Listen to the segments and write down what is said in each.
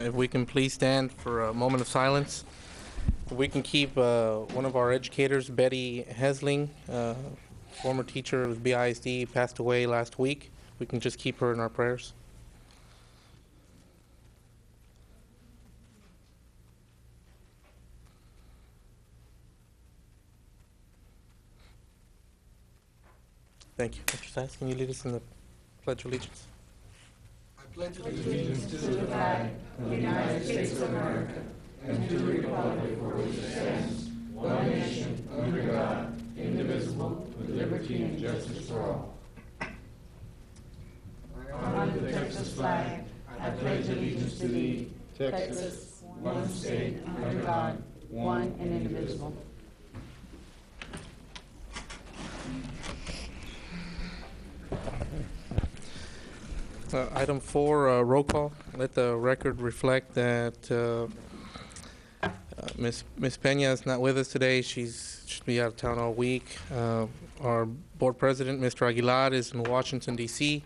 If we can please stand for a moment of silence. If we can keep one of our educators, Betty Hesling, former teacher of BISD, passed away last week. We can just keep her in our prayers. Thank you. Mr. Sass, can you lead us in the Pledge of Allegiance? I pledge allegiance to the flag of the United States of America and to the republic for which it stands, one nation, under God, indivisible, with liberty and justice for all. Under the Texas flag, I pledge allegiance to thee, Texas, one state, under God, one and indivisible. Item 4, roll call. Let the record reflect that Ms. Pena is not with us today. Should be out of town all week. Our board president, Mr. Aguilar, is in Washington, D.C.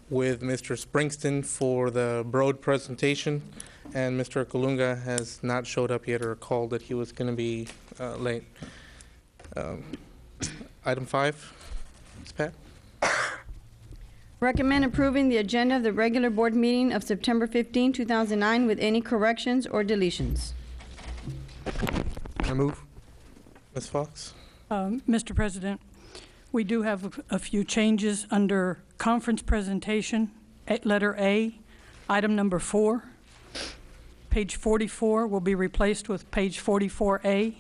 with Mr. Springston for the Broad presentation, and Mr. Colunga has not showed up yet or called that he was going to be late. Item 5, Ms. Pat. Recommend approving the agenda of the regular board meeting of September 15, 2009 with any corrections or deletions. I move. Ms. Fox. Mr. President, we do have a few changes under conference presentation. Letter A, item number 4. Page 44 will be replaced with page 44A.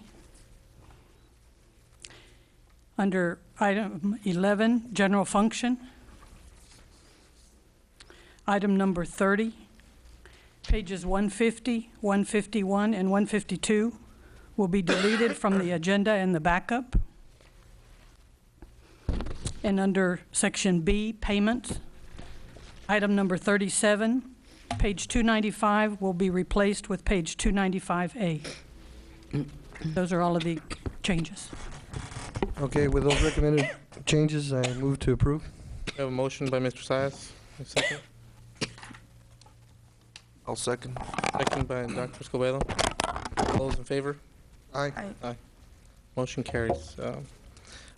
Under item 11, general function. Item number 30, pages 150, 151, and 152 will be deleted from the agenda and the backup. And under section B, payments, item number 37, page 295 will be replaced with page 295A. Those are all of the changes. Okay, with those recommended changes, I move to approve. We have a motion by Mr. Saez. A second. I'll second. Second by Dr. Escobedo. All those in favor? Aye. Aye. Motion carries.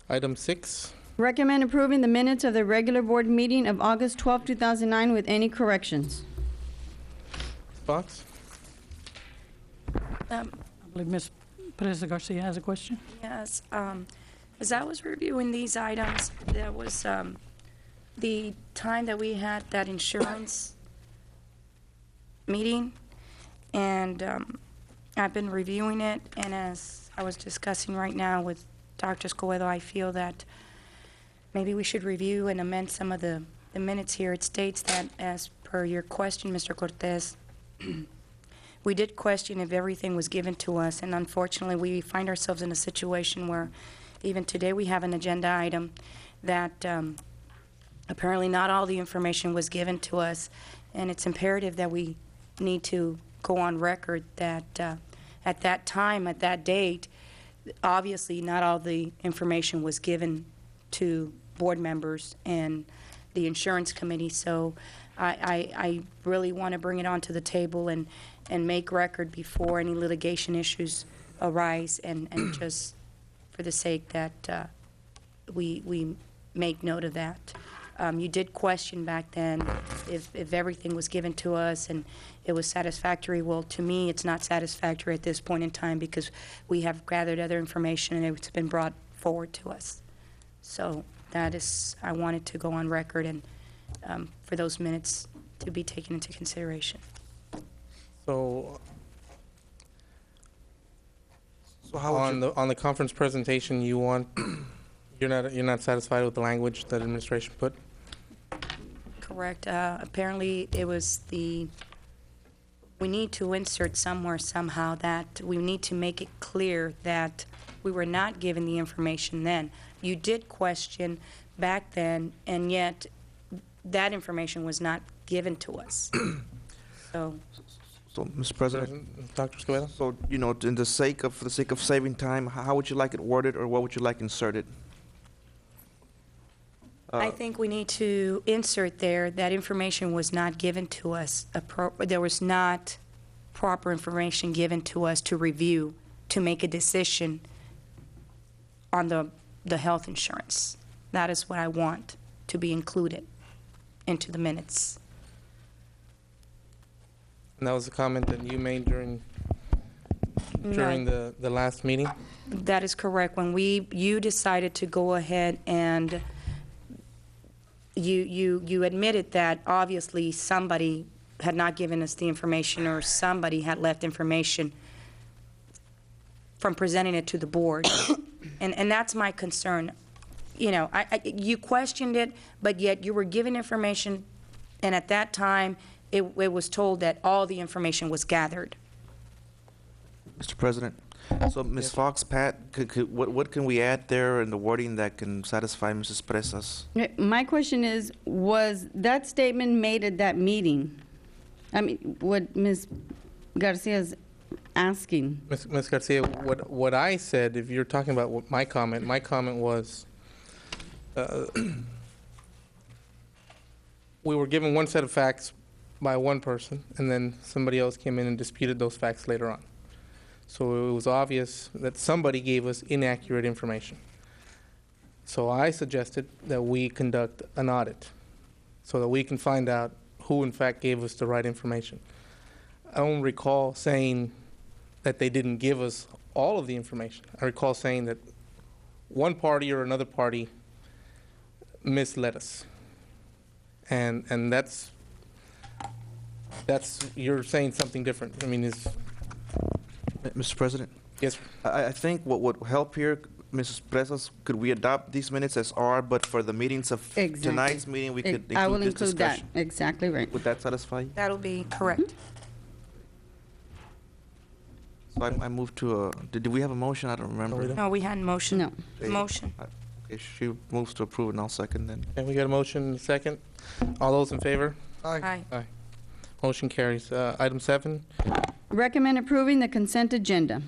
Item 6. Recommend approving the minutes of the regular board meeting of August 12, 2009 with any corrections. Fox. I believe Ms. Perez Garcia has a question. Yes. As I was reviewing these items, there was the time that we had that insurance meeting, and I've been reviewing it, and as I was discussing right now with Dr. Escobedo, I feel that maybe we should review and amend some of the minutes here. It states that, as per your question, Mr. Cortez, we did question if everything was given to us, and unfortunately we find ourselves in a situation where even today we have an agenda item that apparently not all the information was given to us, and it's imperative that we need to go on record that at that time, at that date, obviously not all the information was given to board members and the insurance committee. So I really want to bring it onto the table and make record before any litigation issues arise, and just for the sake that we make note of that. You did question back then if everything was given to us and it was satisfactory. Well, to me, it's not satisfactory at this point in time because we have gathered other information and it's been brought forward to us. So that is, I wanted to go on record and for those minutes to be taken into consideration. So how on the conference presentation, you want you're not satisfied with the language that administration put? Correct. Apparently, it was we need to insert somewhere somehow that we need to make it clear that we were not given the information then. You did question back then, and yet that information was not given to us. So, Mr. President, Dr. Escobedo? so for the sake of saving time, how would you like it worded, or what would you like inserted? I think we need to insert there that information was not given to us. There was not proper information given to us to review, to make a decision on the health insurance. That is what I want to be included into the minutes. And that was a comment that you made during the last meeting? That is correct. When you decided to go ahead and you admitted that obviously somebody had not given us the information, or somebody had left information from presenting it to the board. And that's my concern. You know, you questioned it, but yet you were given information, and at that time, it was told that all the information was gathered. Mr. President, so Ms. Fox, Pat, what can we add there in the wording that can satisfy Mrs. Presas? My question is, was that statement made at that meeting? I mean, what Ms. Garcia's asking. Ms. Garcia, what I said, if you're talking about my comment was, we were given one set of facts by one person, and then somebody else came in and disputed those facts later on. So it was obvious that somebody gave us inaccurate information. So I suggested that we conduct an audit so that we can find out who in fact gave us the right information. I don't recall saying that they didn't give us all of the information. I recall saying that one party or another party misled us. And that's you're saying something different. I mean, Mr. President? yes, sir. I think what would help here, Mrs. Presas, could we adopt these minutes as are, but for the meetings of Exactly. tonight's meeting, we could I will include this include that. discussion? Exactly right. Would that satisfy you? That'll be correct. So I move to, did we have a motion? I don't remember. we don't. No, we hadn't motion. No. Motion. Okay, she moves to approve, and I'll second then. Okay, we got a motion and a second. All those in favor? Aye. Motion carries. Item 7. Recommend approving the consent agenda.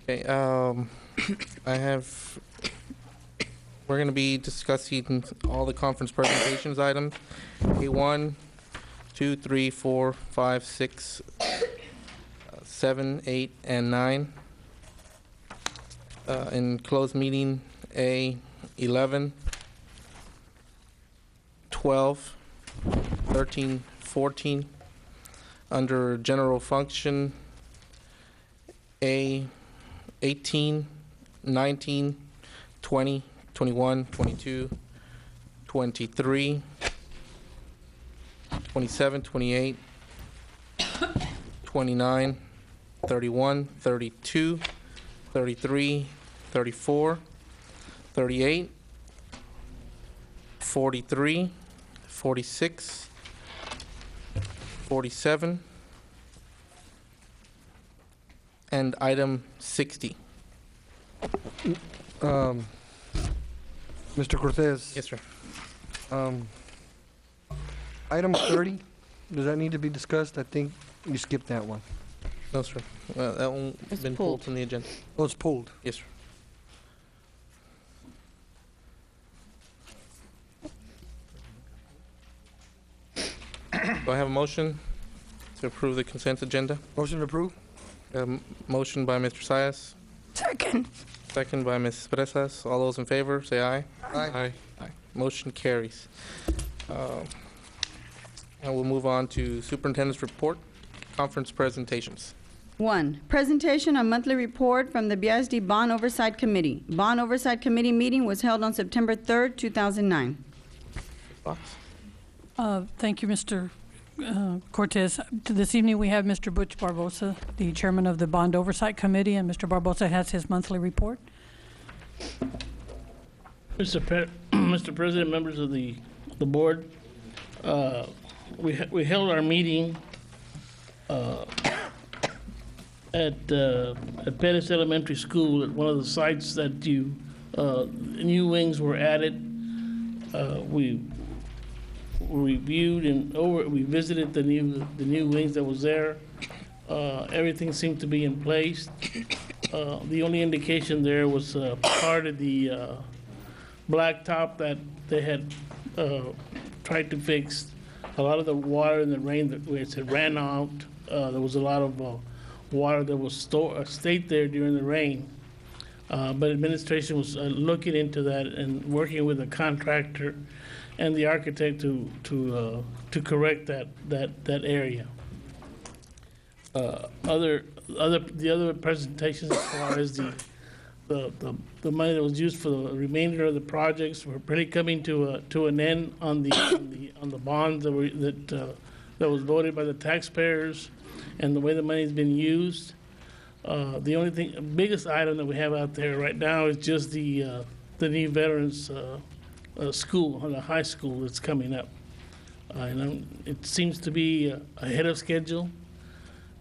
Okay, we're going to be discussing all the conference presentations items. A1, 2, 3, 4, 5, 6, 7, 8, and 9. In closed meeting, A11, 12, 13, 14. Under general function, A 18, 19, 20, 21, 22, 23, 27, 28, 29, 31, 32, 33, 34, 38, 43, 46, 47, and item 60. Mr. Cortez. Yes, sir. Item 30, does that need to be discussed? I think you skipped that one. No, sir. That one has It's been pulled. pulled from the agenda. Oh, it's pulled. Yes, sir. Do I have a motion to approve the consent agenda? Motion to approve? Motion by Mr. Sias, Second. second by Ms. Presas. All those in favor, say aye. Aye. Aye. Motion carries. And we'll move on to superintendent's report, conference presentations. 1, presentation on monthly report from the BISD Bond Oversight Committee. Bond Oversight Committee meeting was held on September 3rd, 2009. Fox? Thank you, Mr. Cortez. This evening, we have Mr. Butch Barbosa, the chairman of the Bond Oversight Committee, and Mr. Barbosa has his monthly report. Mr. President, members of the board, we held our meeting at Pettis Elementary School at one of the sites that new wings were added. We reviewed and we visited the new wings that was there. Everything seemed to be in place. The only indication there was part of the blacktop that they had tried to fix. A lot of the water in the rain that it ran out. There was a lot of water that was stayed there during the rain. But administration was looking into that and working with the contractor and the architect to correct that area. The other presentations as far as the money that was used for the remainder of the projects were pretty coming to an end on the bonds that was voted by the taxpayers and the way the money's been used. The only biggest item that we have out there right now is just the new veterans school, the high school that's coming up. It seems to be ahead of schedule,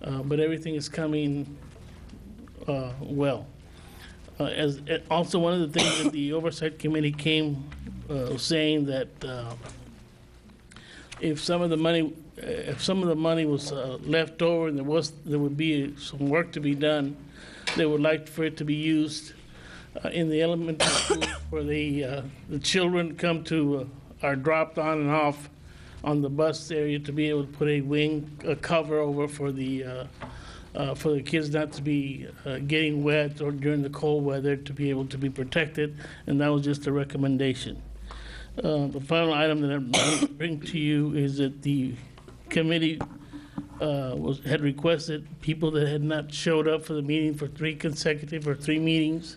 but everything is coming well. Also, one of the things that the Oversight Committee came saying that if some of the money was left over and there would be some work to be done, they would like for it to be used in the elementary school where the children are dropped on and off on the bus area to be able to put a cover over for the kids not to be getting wet or during the cold weather to be able to be protected, and that was just a recommendation. The final item that I'm going to bring to you is that the committee had requested people that had not showed up for the meeting for 3 meetings.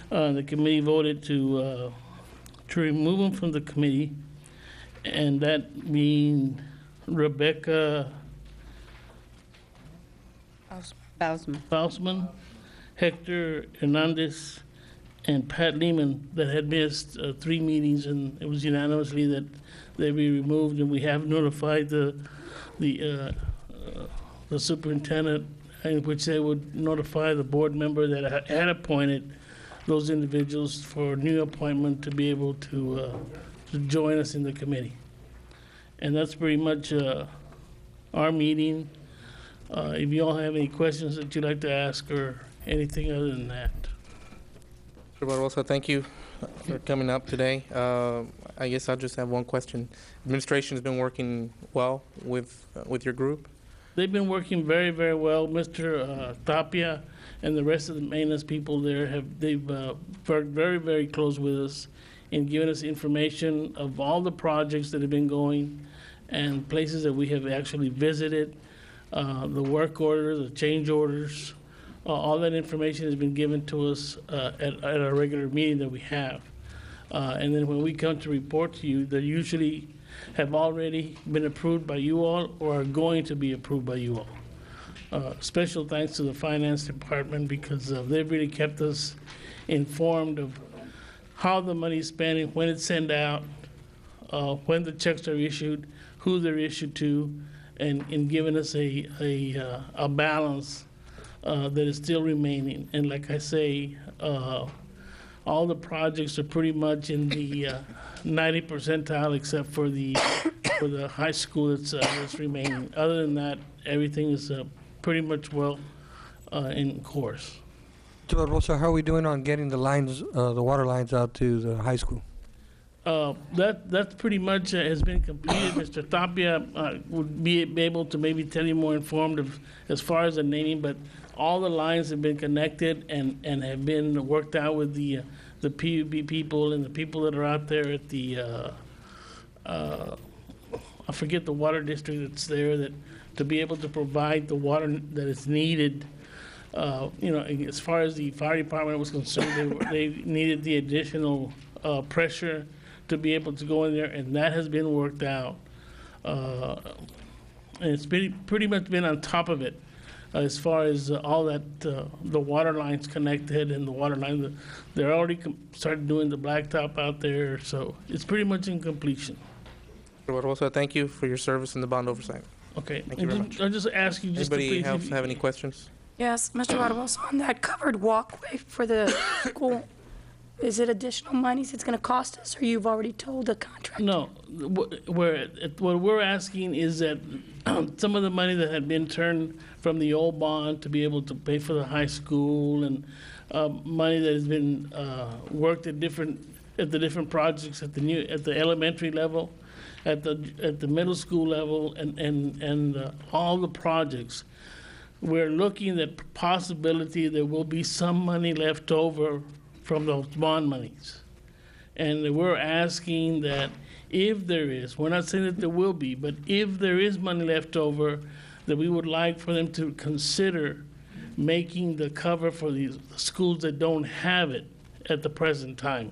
The committee voted to remove them from the committee, and that means Rebecca Bausman, Hector Hernandez, and Pat Lehman that had missed 3 meetings, and it was unanimously that they be removed. And we have notified the superintendent, in which they would notify the board member that had appointed those individuals for new appointment to be able to join us in the committee. And that's pretty much our meeting. If you all have any questions that you'd like to ask or anything other than that. Mr. Barbosa, thank you for coming up today. I guess I'll just have one question. Administration has been working well with your group? They've been working very, very well. Mr. Tapia and the rest of the maintenance people there they've worked very, very close with us in giving us information of all the projects that have been going and places that we have actually visited, the work orders, the change orders. All that information has been given to us at our regular meeting that we have. And then when we come to report to you, they usually have already been approved by you all or are going to be approved by you all. Special thanks to the finance department because they've really kept us informed of how the money is spent, when it's sent out, when the checks are issued, who they're issued to, and giving us a balance that is still remaining. And like I say, all the projects are pretty much in the 90 percentile except for the high school that's remaining. Other than that, everything is pretty much well in course. Mr. Barbosa, how are we doing on getting the lines, the water lines out to the high school? That pretty much has been completed. Mr. Tapia would be able to maybe tell you more informed of as far as the naming, but all the lines have been connected and have been worked out with the PUB people and the people that are out there at the I forget the water district that's there, that to be able to provide the water that is needed. As far as the fire department was concerned, they needed the additional pressure to be able to go in there, and that has been worked out. And it's pretty much been on top of it as far as all that, the water lines connected and the water line. They're already started doing the blacktop out there, so it's pretty much in completion. Mr. Barbosa, thank you for your service in the bond oversight. Okay. Thank you very much. I'll just ask you just Anybody to please. have any questions? Yes, Mr. Barbosa, on that covered walkway for the school, is it additional monies it's going to cost us, or you've already told the contractor? No, what we're asking is that some of the money that had been turned from the old bond to be able to pay for the high school and money that has been worked at different at the different projects at the elementary level, at the middle school level, and all the projects. We're looking at possibility there will be some money left over from those bond monies. And we're asking that if there is, we're not saying that there will be, but if there is money left over, that we would like for them to consider making the cover for these schools that don't have it at the present time,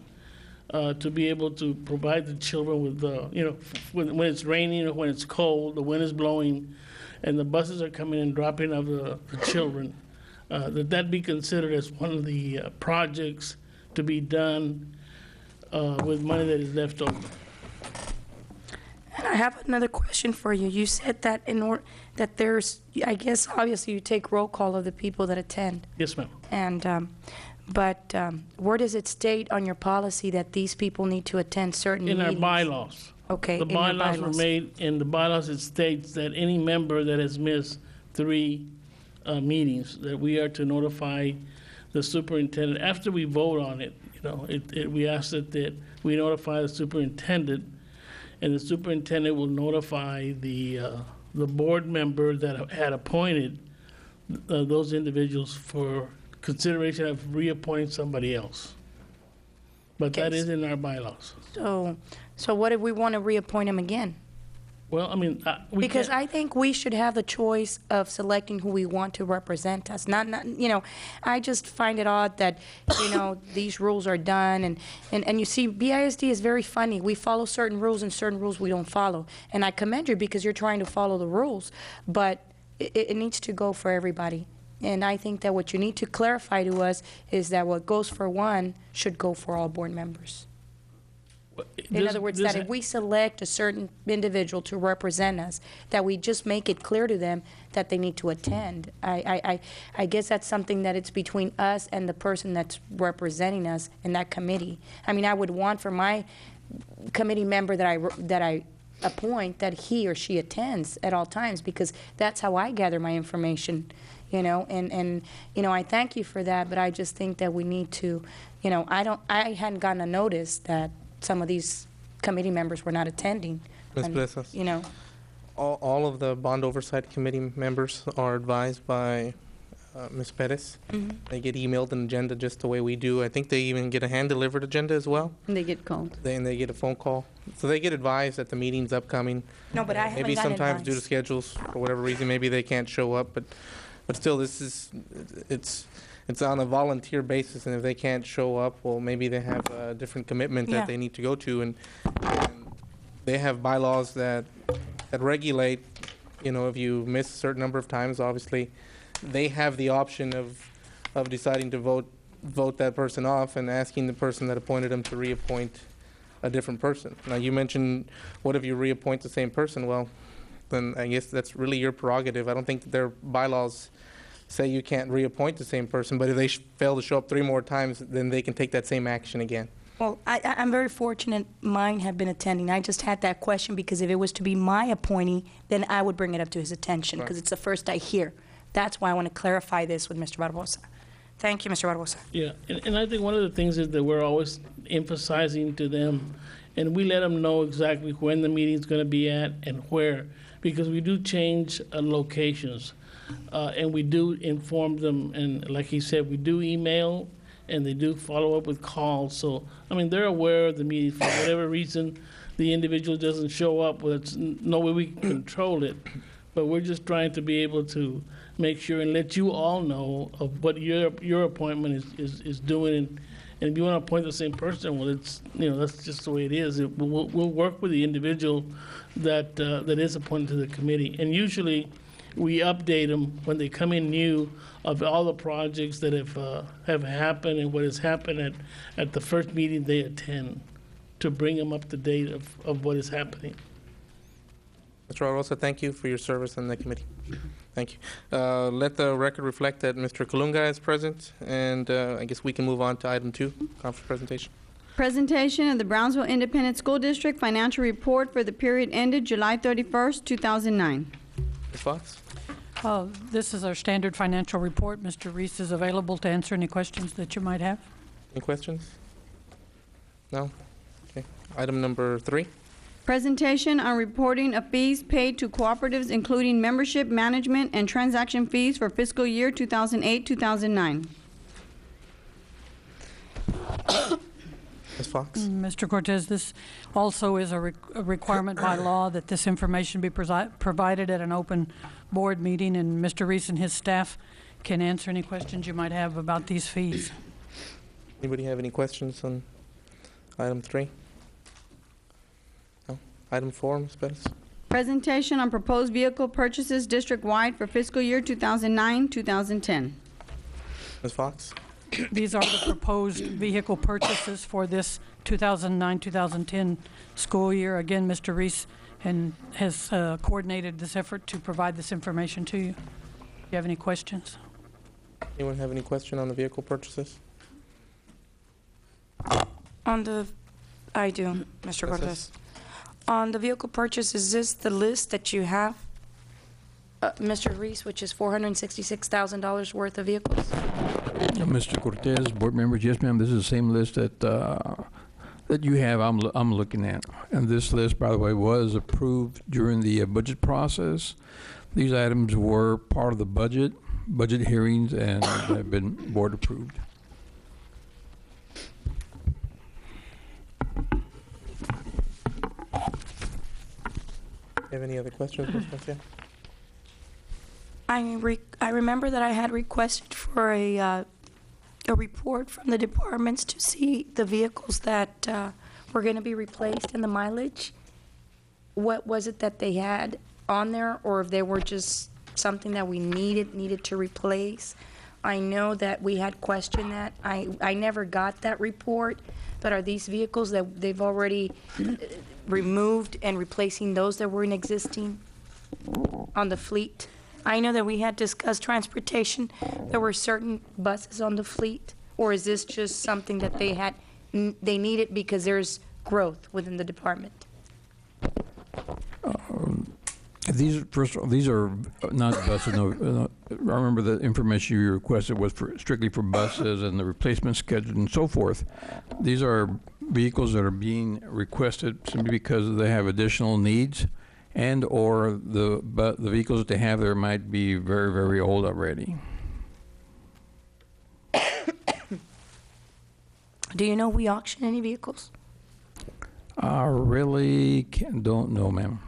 to be able to provide the children with, when it's raining or when it's cold, the wind is blowing, and the buses are coming and dropping off the children, that be considered as one of the projects to be done with money that is left over. And I have another question for you. You said that that there's, I guess, obviously you take roll call of the people that attend. Yes, ma'am. And, but where does it state on your policy that these people need to attend certain In meetings? our bylaws. Okay, The in your bylaws were bylaws. made, in the bylaws it states that any member that has missed 3 meetings, that we are to notify the superintendent. After we vote on it, we ask that we notify the superintendent, and the superintendent will notify the board member that had appointed those individuals for consideration of reappointing somebody else. But that Okay. is in our bylaws. So what if we want to reappoint him again? Well, I mean, we Because can't- I think we should have the choice of selecting who we want to represent us. Not, I just find it odd that, these rules are done. And you see, BISD is very funny. We follow certain rules and certain rules we don't follow. And I commend you because you're trying to follow the rules. But it needs to go for everybody. And I think that what you need to clarify to us is that what goes for one should go for all board members. In this- other words, this that if we select a certain individual to represent us, that we just make it clear to them that they need to attend. I guess that's something that it's between us and the person that's representing us in that committee. I mean, I would want for my committee member that I appoint that he or she attends at all times, because that's how I gather my information, and I thank you for that, but I just think that we need to, I hadn't gotten a notice that some of these committee members were not attending. Ms. And, Plesas. All of the Bond Oversight Committee members are advised by Ms. Perez. They get emailed an agenda just the way we do. I think they even get a hand-delivered agenda as well. And they get called. Then they get a phone call. So they get advised that the meeting's upcoming. No, but I haven't Maybe gotten sometimes due to advice. schedules, for whatever reason, maybe they can't show up, but still, it's on a volunteer basis, and if they can't show up, well, maybe they have a different commitment Yeah. that they need to go to, and they have bylaws that regulate, if you miss a certain number of times, obviously, they have the option of deciding to vote that person off and asking the person that appointed them to reappoint a different person. Now, you mentioned, what if you reappoint the same person? Well, then I guess that's really your prerogative. I don't think that their bylaws say you can't reappoint the same person, but if they fail to show up 3 more times, then they can take that same action again. Well, I'm very fortunate mine have been attending. I just had that question because if it was to be my appointee, then I would bring it up to his attention, because Right. it's the first I hear. That's why I want to clarify this with Mr. Barbosa. Thank you, Mr. Barbosa. Yeah, and I think one of the things is that we're always emphasizing to them, and we let them know exactly when the meeting's going to be at and where, because we do change locations, and we do inform them, and like he said, we do email, and they do follow up with calls. So, I mean, they're aware of the meeting. For whatever reason, the individual doesn't show up, well, it's no way we can control it, but we're just trying to be able to make sure and let you all know of what your appointment is doing. And if you want to appoint the same person, well, it's, that's just the way it is. We'll work with the individual that is appointed to the committee. And usually, we update them when they come in new of all the projects that have happened and what has happened at the first meeting they attend, to bring them up to date of what is happening. Mr. Rosa, thank you for your service on the committee. Thank you. Let the record reflect that Mr. Kalunga is present, and I guess we can move on to item 2, conference presentation. Presentation of the Brownsville Independent School District Financial Report for the period ended July 31st, 2009. Ms. Fox? This is our standard financial report. Mr. Reese is available to answer any questions that you might have. Any questions? No? Okay. Item number 3. Presentation on reporting of fees paid to cooperatives, including membership, management, and transaction fees for fiscal year 2008-2009. Ms. Fox? Mr. Cortez, this also is a requirement by law that this information be provided at an open board meeting, and Mr. Reese and his staff can answer any questions you might have about these fees. Anybody have any questions on item 3? No? Item 4, Ms. Perez? Presentation on proposed vehicle purchases district-wide for fiscal year 2009-2010. Ms. Fox? These are the proposed vehicle purchases for this 2009-2010 school year. Again, Mr. Reese has coordinated this effort to provide this information to you. Do you have any questions? Anyone have any question on the vehicle purchases? I do, Mr. Cortez. On the vehicle purchase, is this the list that you have, Mr. Reese, which is $466,000 worth of vehicles? Mr. Cortez, board members, yes, ma'am. This is the same list that you have. I'm looking at, and this list, by the way, was approved during the budget process. These items were part of the budget hearings and have been board approved. Have any other questions, Ms. Garcia? I remember that I had requested for a report from the departments to see the vehicles that were going to be replaced and the mileage. What was it that they had on there, or if they were just something that we needed to replace? I know that we had questioned that. I never got that report, but are these vehicles that they've already removed and replacing those that were in existing on the fleet? I know that we had discussed transportation. There were certain buses on the fleet, or is this just something that they needed because there's growth within the department? These are not buses. No, I remember the information you requested was strictly for buses and the replacement schedule and so forth. These are vehicles that are being requested simply because they have additional needs, and or the vehicles that they have there might be very, very old already. Do you know we auction any vehicles? I really don't know, ma'am.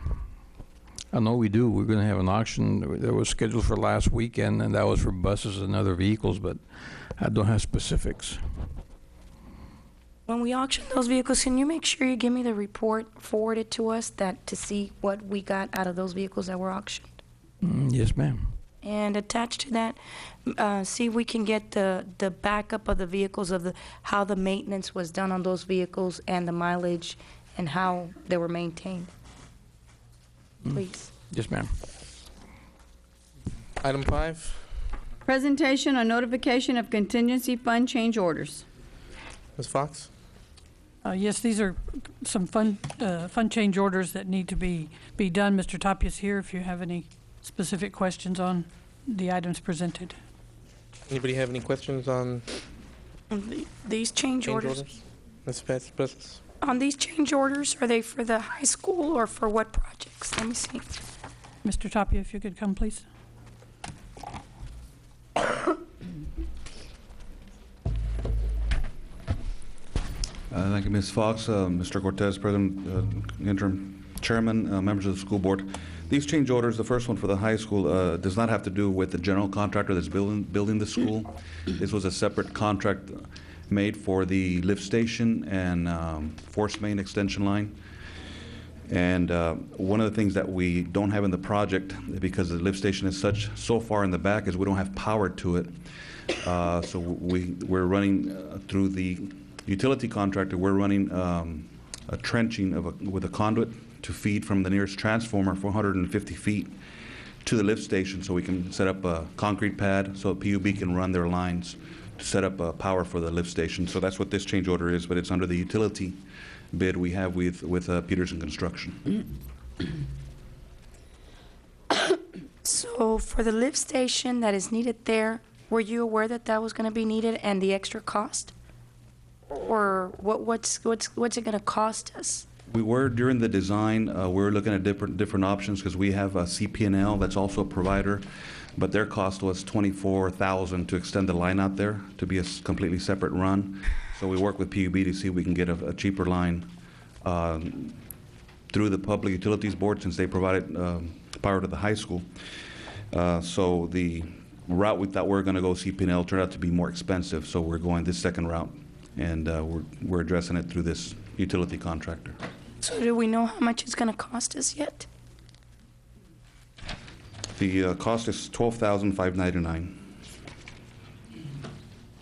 I know we do. We're going to have an auction that was scheduled for last weekend, and that was for buses and other vehicles, but I don't have specifics. When we auction those vehicles, can you make sure you give me the report, forward it to us, to see what we got out of those vehicles that were auctioned? Yes, ma'am. And attached to that, see if we can get the backup of the vehicles, how the maintenance was done on those vehicles and the mileage and how they were maintained. Please. Yes, ma'am. Item 5. Presentation on notification of contingency fund change orders. Ms. Fox? Yes, these are some fund change orders that need to be done. Mr. Tapia's here if you have any specific questions on the items presented. Anybody have any questions on These change orders? Ms. Perez? On these change orders, are they for the high school or for what projects? Let me see. Mr. Tapia, if you could come, please. Thank you, Ms. Fox, Mr. Cortez, President, Interim Chairman, members of the school board. These change orders, the first one for the high school, does not have to do with the general contractor that's building the school. This was a separate contract made for the lift station and force main extension line. And one of the things that we don't have in the project, because the lift station is so far in the back, is we don't have power to it. So we're running through the utility contractor, we're running a trenching with a conduit to feed from the nearest transformer 450 feet to the lift station, so we can set up a concrete pad so PUB can run their lines to set up power for the lift station. So that's what this change order is, but it's under the utility bid we have with Peterson Construction. So for the lift station that is needed there, were you aware that that was going to be needed and the extra cost? or what's it gonna cost us? We were, during the design, we were looking at different options because we have a CP&L that's also a provider, but their cost was $24,000 to extend the line out there to be a completely separate run. So we worked with PUB to see if we can get a cheaper line through the Public Utilities Board, since they provided power to the high school. So the route we thought we were going to go CP&L turned out to be more expensive, so we're going this second route, and we're addressing it through this utility contractor. So do we know how much it's gonna cost us yet? The cost is $12,599.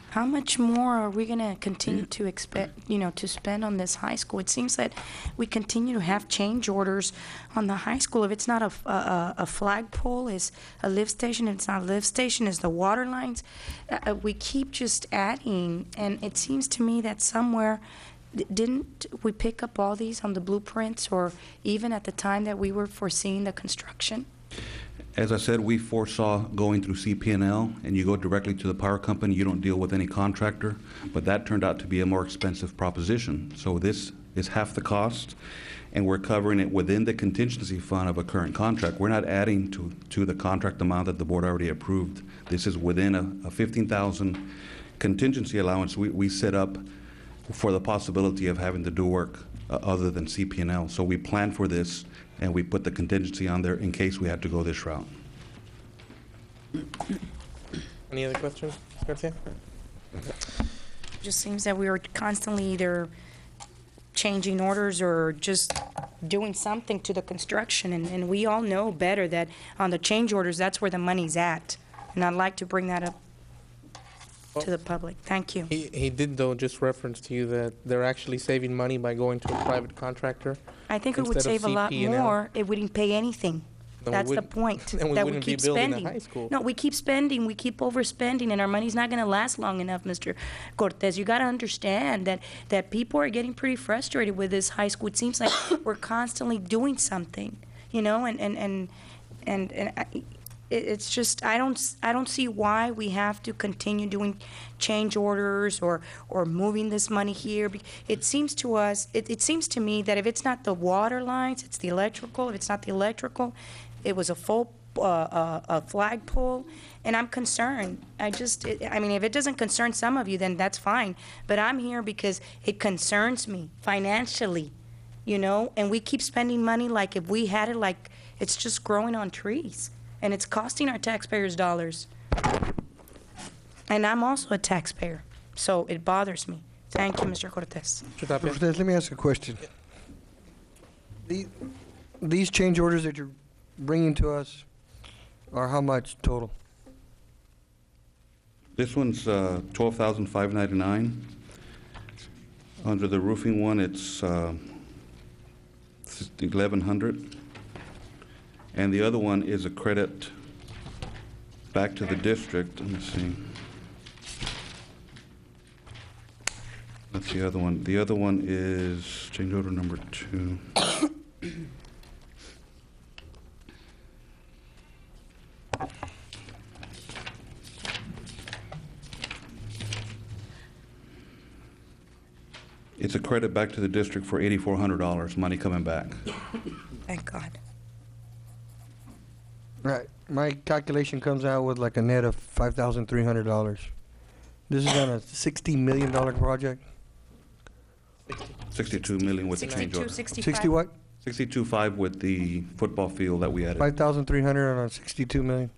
How much more are we gonna continue to expect, to spend on this high school? It seems that we continue to have change orders on the high school. If it's not a flagpole, it's a lift station. If it's not a lift station, it's the water lines. We keep just adding, and it seems to me that somewhere, didn't we pick up all these on the blueprints, or even at the time that we were foreseeing the construction? As I said, we foresaw going through CP&L, and you go directly to the power company. You don't deal with any contractor, but that turned out to be a more expensive proposition. So this is half the cost, and we're covering it within the contingency fund of a current contract. We're not adding to the contract amount that the board already approved. This is within a $15,000 contingency allowance we set up for the possibility of having to do work other than CP&L. So we planned for this, and we put the contingency on there in case we had to go this route. Any other questions, Ms. Garcia? It just seems that we are constantly either changing orders or just doing something to the construction, and we all know better that on the change orders, that's where the money's at. And I'd like to bring that up to the public. Thank you. He did, though, just reference to you that they're actually saving money by going to a private contractor. I think it would instead of save a lot CP&L. more if we didn't pay anything. Then we That's the wouldn't- point. then we That we wouldn't be keep building a spending. high school. No, we keep spending, we keep overspending, and our money's not gonna last long enough, Mr. Cortez. You gotta understand that people are getting pretty frustrated with this high school. It seems like we're constantly doing something, it's just, I don't see why we have to continue doing change orders or moving this money here. It seems to us, it seems to me that if it's not the water lines, it's the electrical. If it's not the electrical, it was a full a flagpole, and I'm concerned. If it doesn't concern some of you, then that's fine. But I'm here because it concerns me financially, and we keep spending money like if we had it, like it's just growing on trees. And it's costing our taxpayers dollars. And I'm also a taxpayer, so it bothers me. Thank you, Mr. Cortez. Mr. Tapia? Cortez, let me ask a question. These change orders that you're bringing to us are how much total? This one's $12,599. Under the roofing one, it's $1,100. And the other one is a credit back to the district. Let me see. That's the other one. The other one is change order number 2. It's a credit back to the district for $8,400, money coming back. Thank God. Right. My calculation comes out with like a net of $5,300. This is on a $60 million project? 62 million with the change 62, order. 65. 60 what? 62.5 with the football field that we added. 5,300 on 62 million.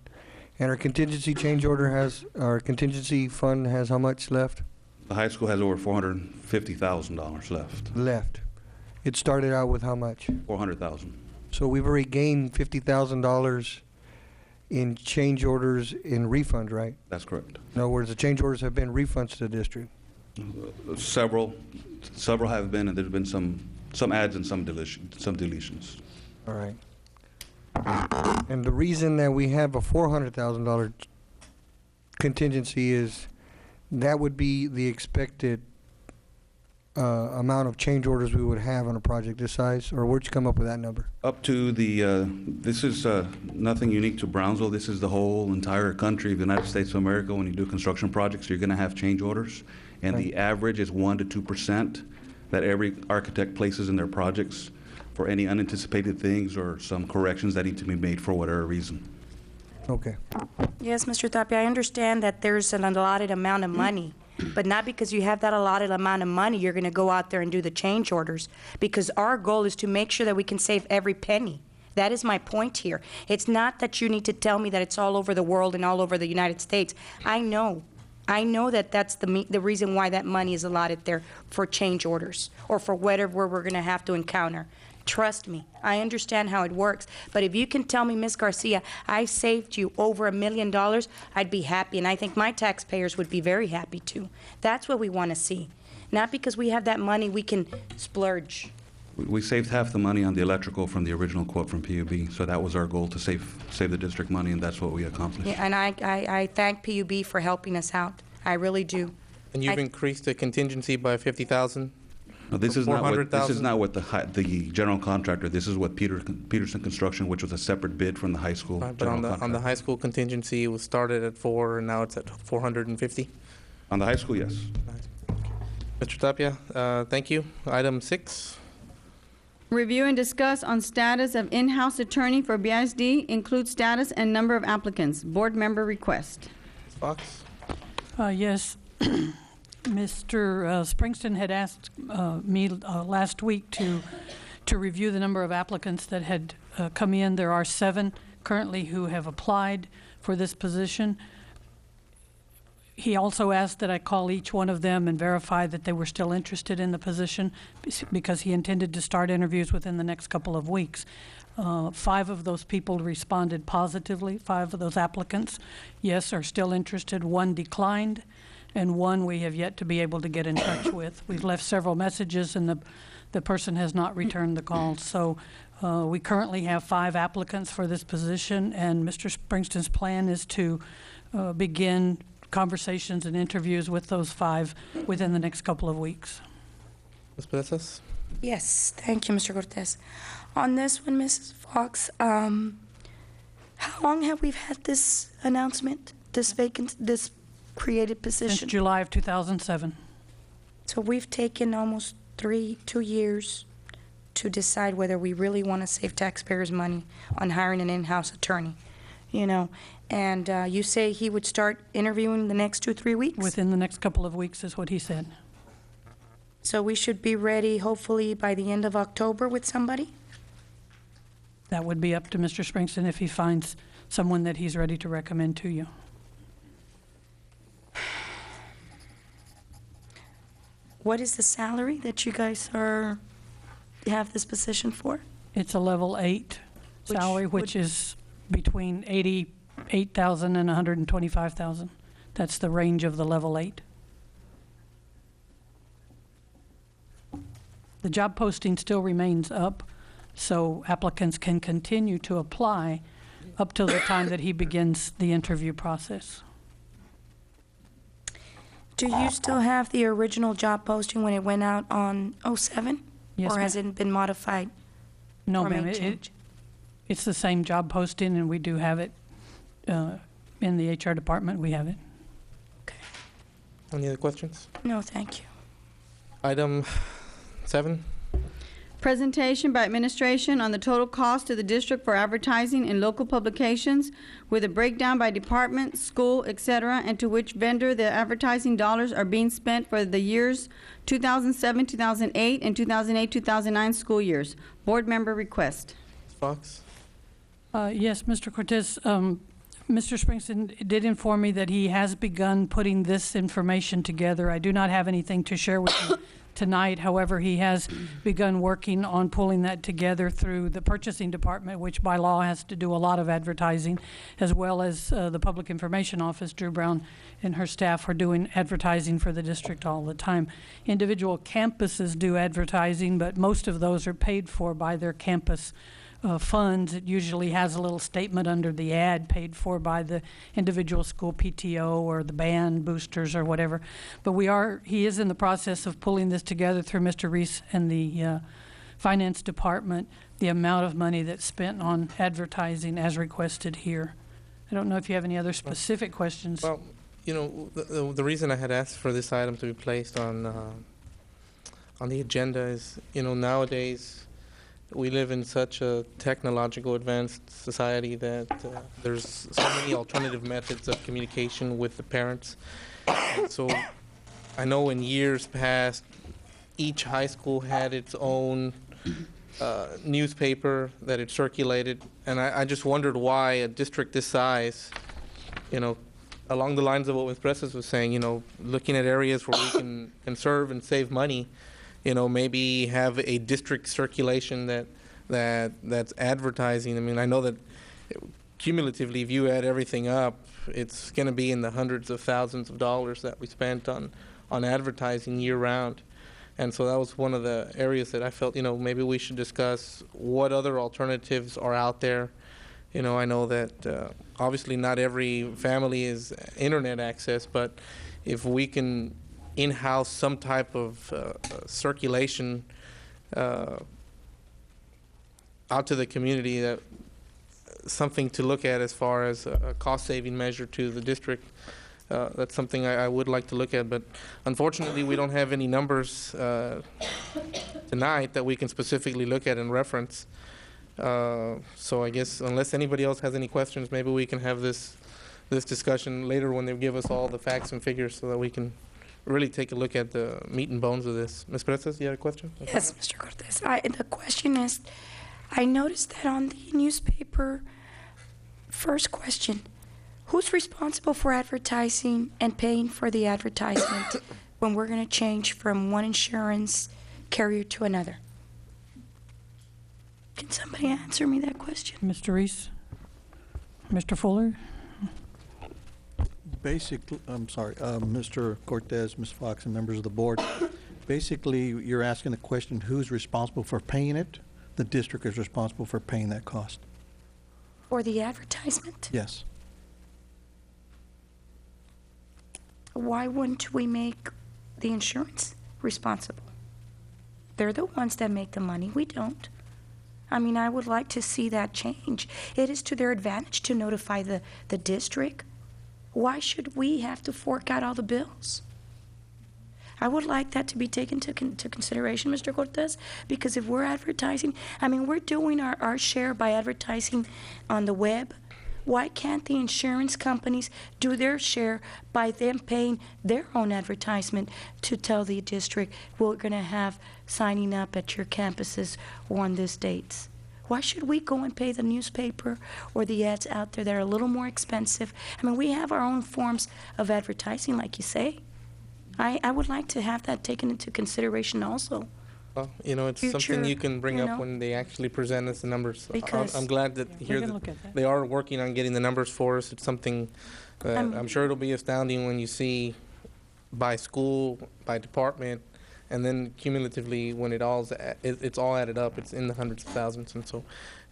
And our contingency change order our contingency fund has how much left? The high school has over $450,000 left. Left. It started out with how much? 400,000. So we've already gained $50,000 in change orders in refund, right? That's correct. In other words, the change orders have been refunds to the district. Several have been, and there's been some adds and some deletions. All right. And the reason that we have a $400,000 contingency is that would be the expected amount of change orders we would have on a project this size, or where'd you come up with that number? Up to this is nothing unique to Brownsville. This is the whole entire country of the United States of America. When you do construction projects, you're going to have change orders. and the average is 1 to 2% that every architect places in their projects for any unanticipated things or some corrections that need to be made for whatever reason. Okay. Yes, Mr. Tapia, I understand that there's an allotted amount of money, but not because you have that allotted amount of money, you're going to go out there and do the change orders, because our goal is to make sure that we can save every penny. That is my point here. It's not that you need to tell me that it's all over the world and all over the United States. I know that that's the reason why that money is allotted there for change orders or for whatever we're going to have to encounter. Trust me, I understand how it works. But if you can tell me, Ms. Garcia, I saved you over $1 million, I'd be happy. And I think my taxpayers would be very happy too. That's what we want to see. Not because we have that money we can splurge. We saved half the money on the electrical from the original quote from PUB, so that was our goal, to save the district money, and that's what we accomplished. Yeah, and I thank PUB for helping us out. I really do. And you've increased the contingency by 50,000? No, this is not what the general contractor. This is what Peterson Construction, which was a separate bid from the high school. Right, but on the high school contingency, it was started at 4, and now it's at 450. On the high school, yes. Mr. Tapia, thank you. Item 6. Review and discuss on status of in-house attorney for BISD, include status and number of applicants. Board member request. Ms. Fox? Yes. Mr. Springston had asked me last week to review the number of applicants that had come in. There are 7 currently who have applied for this position. He also asked that I call each one of them and verify that they were still interested in the position, because he intended to start interviews within the next couple of weeks. 5 of those people responded positively. 5 of those applicants, yes, are still interested. 1 declined, and 1 we have yet to be able to get in touch with. We've left several messages, and the person has not returned the call. So we currently have 5 applicants for this position, and Mr. Springston's plan is to begin conversations and interviews with those 5 within the next couple of weeks. Ms. Perez? Yes, thank you, Mr. Cortez. On this one, Mrs. Fox, how long have we had this announcement, this created position? Since July of 2007. So we've taken almost 2 years to decide whether we really want to save taxpayers' money on hiring an in-house attorney, and you say he would start interviewing the next 2-3 weeks? Within the next couple of weeks is what he said. So we should be ready, hopefully, by the end of October with somebody? That would be up to Mr. Springston if he finds someone that he's ready to recommend to you. What is the salary that you guys have this position for? It's a level 8 salary, which is between $88,000 and $125,000. That's the range of the level 8. The job posting still remains up, so applicants can continue to apply up till the time that he begins the interview process. Do you still have the original job posting when it went out on 07? Yes, or has it been modified? No, or ma'am. made change? It's the same job posting, and we do have it in the HR department. We have it. Okay. Any other questions? No, thank you. Item 7. Presentation by administration on the total cost to the district for advertising in local publications with a breakdown by department, school, etc., and to which vendor the advertising dollars are being spent for the years 2007, 2008, and 2008, 2009 school years. Board member request. Ms. Fox? Yes, Mr. Cortez. Mr. Springston did inform me that he has begun putting this information together. I do not have anything to share with you tonight. However, he has begun working on pulling that together through the purchasing department, which by law has to do a lot of advertising, as well as the Public Information Office. Drew Brown and her staff are doing advertising for the district all the time. Individual campuses do advertising, but most of those are paid for by their campus funds. It usually has a little statement under the ad, paid for by the individual school PTO or the band boosters or whatever. But he is in the process of pulling this together through Mr. Reese and the finance department, the amount of money that's spent on advertising as requested here. I don't know if you have any other specific questions. Well, You know, the reason I had asked for this item to be placed on the agenda is, you know, nowadays we live in such a technological advanced society that there's so many alternative methods of communication with the parents. And so I know in years past, each high school had its own newspaper that it circulated, and I just wondered why a district this size, you know, along the lines of what Ms. Presas was saying, you know, looking at areas where we can conserve and save money, you know, maybe have a district circulation that's advertising. I mean, I know that cumulatively, if you add everything up, it's going to be in the hundreds of thousands of dollars that we spent on advertising year round. And so that was one of the areas that I felt, you know, maybe we should discuss what other alternatives are out there. You know, I know that obviously not every family is internet access, but if we can in-house some type of circulation out to the community, that something to look at as far as a cost-saving measure to the district. That's something I would like to look at, but unfortunately we don't have any numbers tonight that we can specifically look at and reference. So I guess unless anybody else has any questions, maybe we can have this discussion later when they give us all the facts and figures so that we can really take a look at the meat and bones of this. Ms. Presas, you had a question? Yes, Mr. Cortez. The question is, I noticed that on the newspaper, first question, who's responsible for advertising and paying for the advertisement when we're going to change from one insurance carrier to another? Can somebody answer me that question? Mr. Reese? Mr. Fuller? Basically, I'm sorry, Mr. Cortez, Ms. Fox, and members of the board. Basically, you're asking the question, who's responsible for paying it? The district is responsible for paying that cost. For the advertisement? Yes. Why wouldn't we make the insurance responsible? They're the ones that make the money. We don't. I mean, I would like to see that change. It is to their advantage to notify the district. Why should we have to fork out all the bills? I would like that to be taken to consideration, Mr. Cortez, because if we're advertising, I mean, we're doing our share by advertising on the web. Why can't the insurance companies do their share by them paying their own advertisement to tell the district, we're going to have signing up at your campuses on this dates? Why should we go and pay the newspaper or the ads out there that are a little more expensive? I mean, we have our own forms of advertising, like you say. I would like to have that taken into consideration also. Well, you know, it's Future, something you can bring you up know? when they actually present us the numbers. Because- I'm glad that here gonna that look at that. they are working on getting the numbers for us. It's something that I'm sure it'll be astounding when you see by school, by department, and then cumulatively when it's all added up, it's in the hundreds of thousands. And so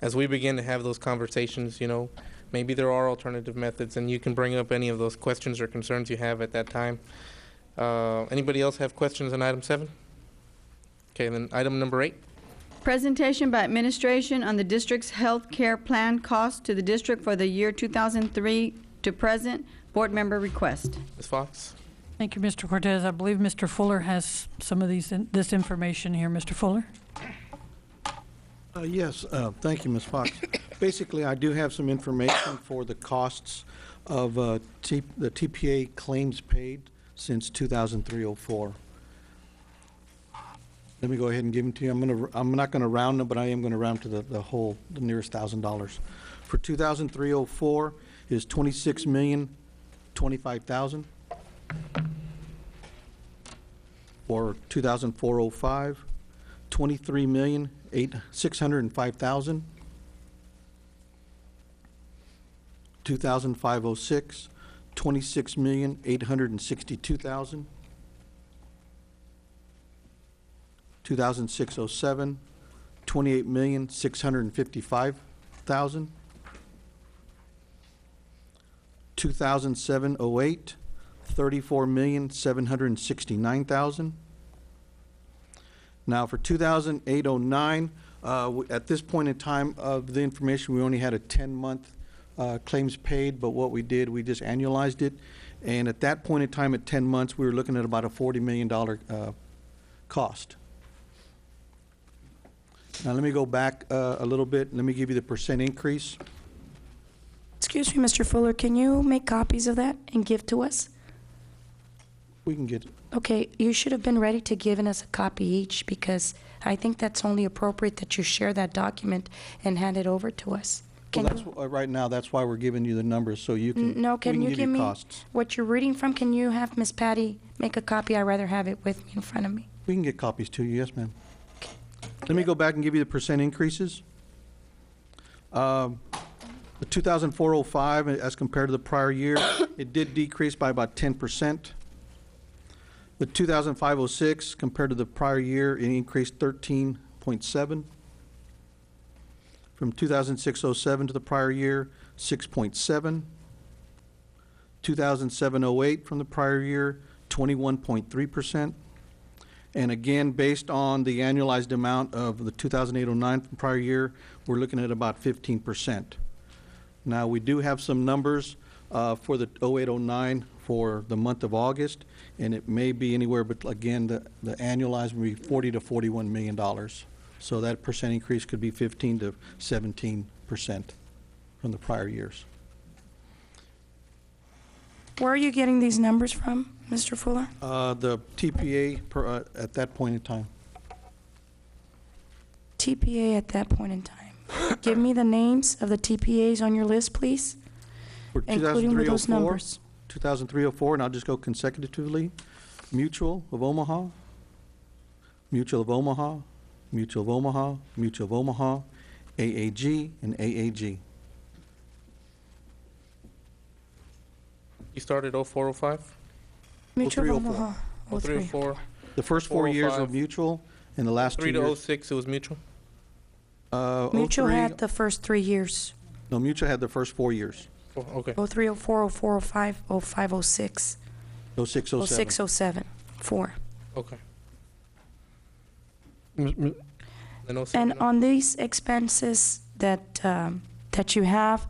as we begin to have those conversations, you know, maybe there are alternative methods, and you can bring up any of those questions or concerns you have at that time. Anybody else have questions on item 7? Okay, then item number 8. Presentation by administration on the district's health care plan cost to the district for the year 2003 to present. Board member request. Ms. Fox? Thank you, Mr. Cortez. I believe Mr. Fuller has some of this information here. Mr. Fuller? Yes, thank you, Ms. Fox. Basically, I do have some information for the costs of the TPA claims paid since 2003-04. Let me go ahead and give them to you. I'm not going to round them, but I am going to round to the nearest $1,000. For 2003-04 is $26,025,000. For 2004-05, $23,605,000. 2005-06, $26,862,000. 2006-07, $28,655,000. 2007-08, $34,769,000. Now for 2008-09, at this point in time of the information, we only had a 10-month claims paid, but what we did, we just annualized it. And at that point in time, at 10 months, we were looking at about a $40 million cost. Now, let me go back a little bit. Let me give you the percent increase. Excuse me, Mr. Fuller, can you make copies of that and give to us? We can get, Okay, you should have been ready to give us a copy each, because I think that's only appropriate that you share that document and hand it over to us. well, Can that's, you, right now, that's why we're giving you the numbers, so you can, no, we can you give me costs. what you're reading from? Can you have Miss Patty make a copy? I'd rather have it with me in front of me. We can get copies to you, yes, ma'am. Let me go back and give you the percent increases. The 2004-05, as compared to the prior year, it did decrease by about 10%. The 2005-06, compared to the prior year, it increased 13.7. From 2006-07 to the prior year, 6.7. 2007-08 from the prior year, 21.3%. And again, based on the annualized amount of the 2008-09 from prior year, we're looking at about 15%. Now, we do have some numbers for the 08-09 for the month of August, and it may be anywhere, but again, the annualized will be $40 to $41 million. So that percent increase could be 15 to 17% from the prior years. Where are you getting these numbers from, Mr. Fuller? The TPA at that point in time. TPA at that point in time. Give me the names of the TPAs on your list, please, For including with those 2003-04, numbers. 2003-04, and I'll just go consecutively. Mutual of Omaha, Mutual of Omaha, Mutual of Omaha, Mutual of Omaha, AAG, and AAG. You started 0405? Mutual of 03-04. Omaha. 0304. The first 4 years 405. of Mutual, and the last 2 3 to years. 06, it was mutual. Mutual 03 had the first 3 years. No, Mutual had the first 4 years. Okay. 03, 04, 04, 05, 05, 06, 06, 07. 06, 07, 4. Okay. M- Then 07, And on these expenses that, that you have,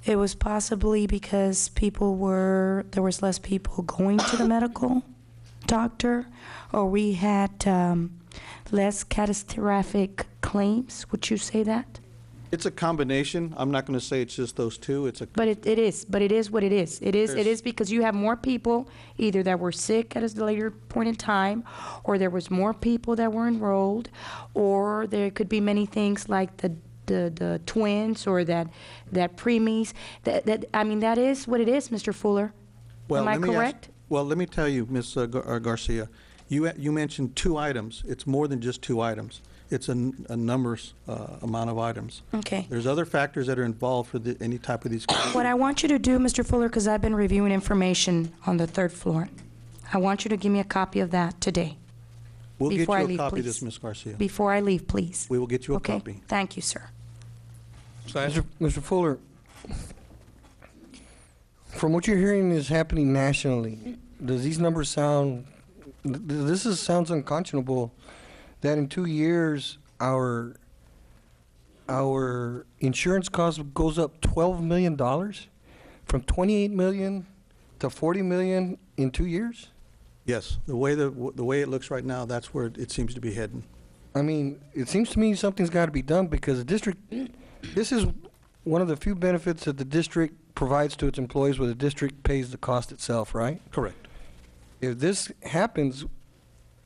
it was possibly because there was less people going to the medical doctor, or we had less catastrophic claims. Would you say that? It's a combination. I'm not going to say it's just those two. It's a, But it is what it is. It There's- is because you have more people either that were sick at a later point in time, or there was more people that were enrolled, or there could be many things like the twins or that preemies. I mean, that is what it is, Mr. Fuller. Am I let me ask- correct? Well, let me tell you, Ms. Garcia, you mentioned 2 items. It's more than just 2 items. It's a numbers amount of items. Okay. There's other factors that are involved for any type of these. What I want you to do, Mr. Fuller, because I've been reviewing information on the 3rd floor, I want you to give me a copy of that today, We'll get you before I a leave, copy of please. this, Ms. Garcia. before I leave, please. We will get you a Okay? copy. Thank you, sir. Mr. Fuller, from what you're hearing is happening nationally, does these numbers sound, sounds unconscionable that in 2 years, our insurance cost goes up $12 million from $28 million to $40 million in 2 years? Yes, the way it looks right now, that's where it seems to be heading. I mean, it seems to me something's got to be done because the district, this is one of the few benefits that the district provides to its employees where the district pays the cost itself, right? Correct. If this happens,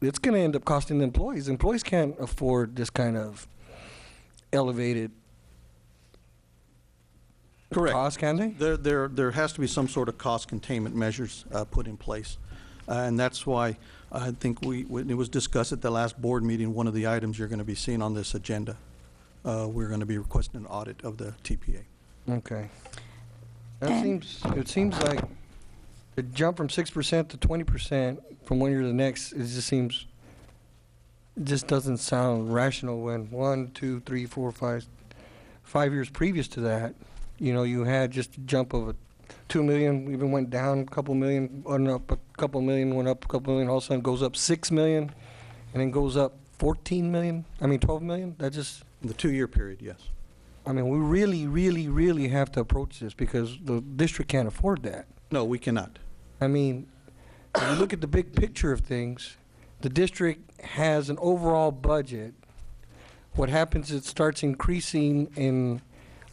it's going to end up costing the employees. Employees can't afford this kind of elevated Correct. cost, can they? There has to be some sort of cost containment measures put in place. And that's why I think when it was discussed at the last board meeting, one of the items you're going to be seeing on this agenda, we're going to be requesting an audit of the TPA. Okay. That And- it seems like the jump from 6% to 20% from one year to the next, it just doesn't sound rational when 1, 2, 3, 4, 5 years previous to that, you had just a jump of 2 million, even went down a couple million, went up a couple million, went up a couple million, all of a sudden goes up 6 million, and then goes up 12 million? That just, The 2-year period, yes. I mean, we really have to approach this because the district can't afford that. No, we cannot. I mean, if you look at the big picture of things, the district has an overall budget. What happens is it starts increasing in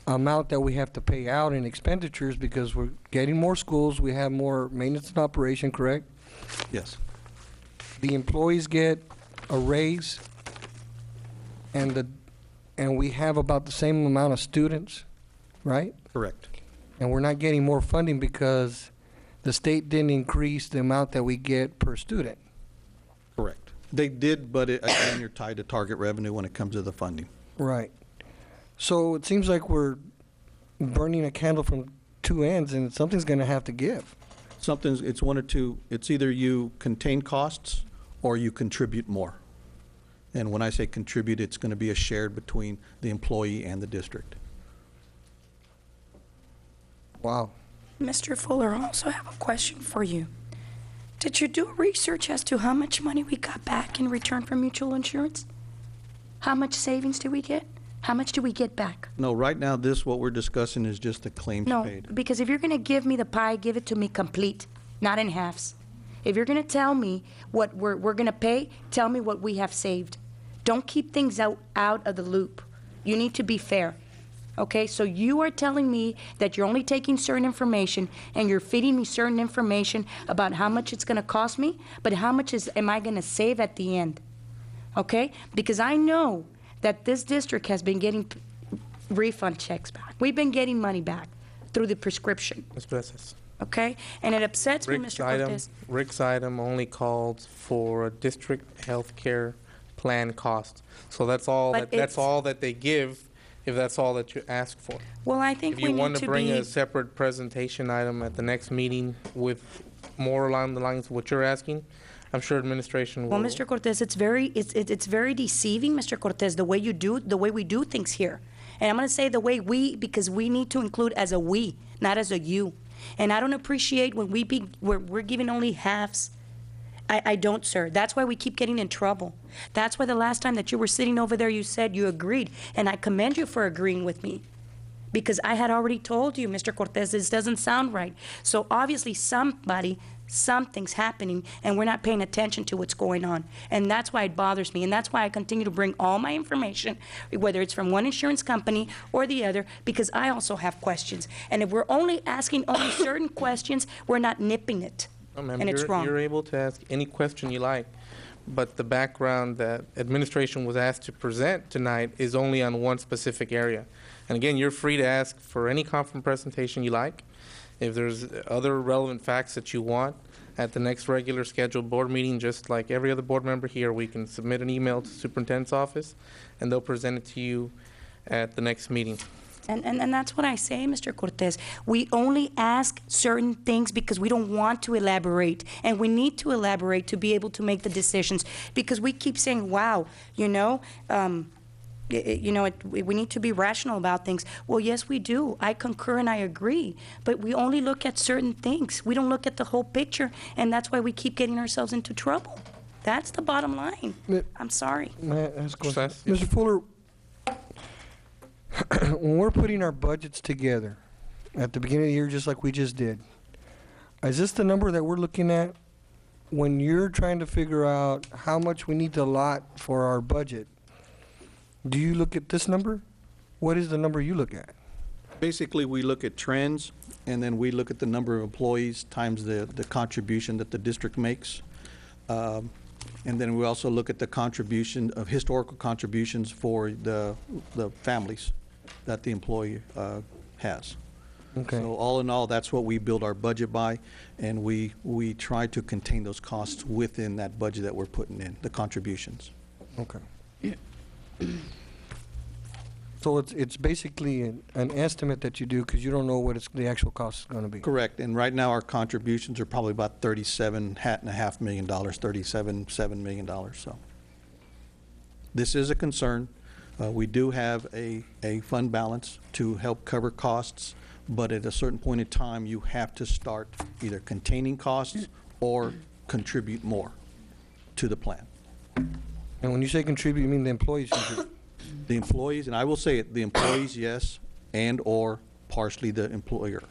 amount that we have to pay out in expenditures because we're getting more schools, we have more maintenance and operation, correct? Yes. The employees get a raise, and we have about the same amount of students, right? Correct. And we're not getting more funding because the state didn't increase the amount that we get per student. Correct. They did, but again, you're tied to target revenue when it comes to the funding. Right. So it seems like we're burning a candle from two ends, and something's going to have to give. It's one or two. It's either you contain costs or you contribute more. And when I say contribute, it's going to be a shared between the employee and the district. Wow. Mr. Fuller, I also have a question for you. Did you do research as to how much money we got back in return for mutual insurance? How much savings do we get? How much do we get back? No, right now, what we're discussing is just the claims No, paid. because if you're going to give me the pie, give it to me complete, not in halves. If you're going to tell me what we're going to pay, tell me what we have saved. Don't keep things out of the loop. You need to be fair. Okay, so you are telling me that you're only taking certain information and you're feeding me certain information about how much it's going to cost me, but how much am I going to save at the end? Okay, because I know that this district has been getting refund checks back. We've been getting money back through the prescription. Ms. Presas. Okay, and it upsets me, Mr. Cortez. Rick's item only called for a district health care plan cost. So that's all But that's all that they give if that's all that you ask for. Well, I think If we you need want to to bring be. a separate presentation item at the next meeting with more along the lines of what you're asking, I'm sure administration will. Well, Mr. Cortez, it's very deceiving, Mr. Cortez, the way we do things here. And I'm going to say the way because we need to include as a we, not as a you. And I don't appreciate when we're giving only halves. I don't, sir. That's why we keep getting in trouble. That's why the last time that you were sitting over there, you said you agreed. And I commend you for agreeing with me. Because I had already told you, Mr. Cortez, this doesn't sound right. So obviously something's happening, and we're not paying attention to what's going on. And that's why it bothers me. And that's why I continue to bring all my information, whether it's from one insurance company or the other, because I also have questions. And if we're only asking only certain questions, we're not nipping it. No, ma'am, And it's wrong. You're able to ask any question you like, but the background that administration was asked to present tonight is only on one specific area. And again, you're free to ask for any conference presentation you like. If there's other relevant facts that you want at the next regular scheduled board meeting, just like every other board member here, we can submit an email to the superintendent's office, and they'll present it to you at the next meeting. And that's what I say, Mr. Cortez. We only ask certain things because we don't want to elaborate. And we need to elaborate to be able to make the decisions. Because we keep saying, wow, we need to be rational about things. Well, yes, we do. I concur and I agree. But we only look at certain things. We don't look at the whole picture. And that's why we keep getting ourselves into trouble. That's the bottom line. I'm sorry. May I ask a question? Yes. Mr. Fuller, when we're putting our budgets together at the beginning of the year, just like we just did, is this the number that we're looking at when you're trying to figure out how much we need to allot for our budget? Do you look at this number? What is the number you look at? Basically, we look at trends, and then we look at the number of employees times the contribution that the district makes. And then we also look at the contribution of historical contributions for the families that the employee has. Okay. So all in all, that's what we build our budget by, and we try to contain those costs within that budget that we're putting in, the contributions. Okay. So it's basically an estimate that you do because you don't know what the actual cost is going to be. Correct, and right now our contributions are probably about $37.5 million, $37.7 million, so. This is a concern. We do have a fund balance to help cover costs, but at a certain point in time, you have to start either containing costs or contribute more to the plan. And when you say contribute, you mean the employees contribute? The employees, and I will say it, the employees, yes, and/or partially the employer.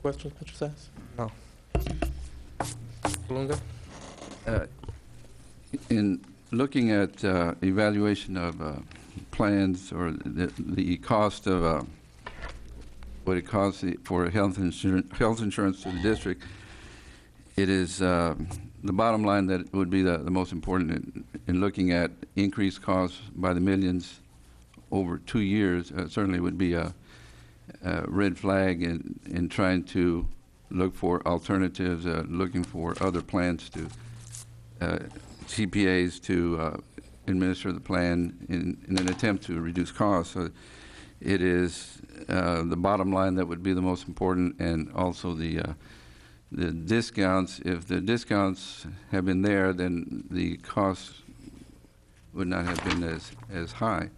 Questions, Mr. Sass? No. Kalunga? In looking at evaluation of plans or the cost of what it costs for health insurance to the district, it is the bottom line that would be the most important in looking at increased costs by the millions over 2 years. Certainly would be a red flag in trying to look for alternatives, looking for other plans to CPAs to administer the plan in an attempt to reduce costs. So it is the bottom line that would be the most important, and also the discounts. If the discounts have been there, then the costs would not have been as high.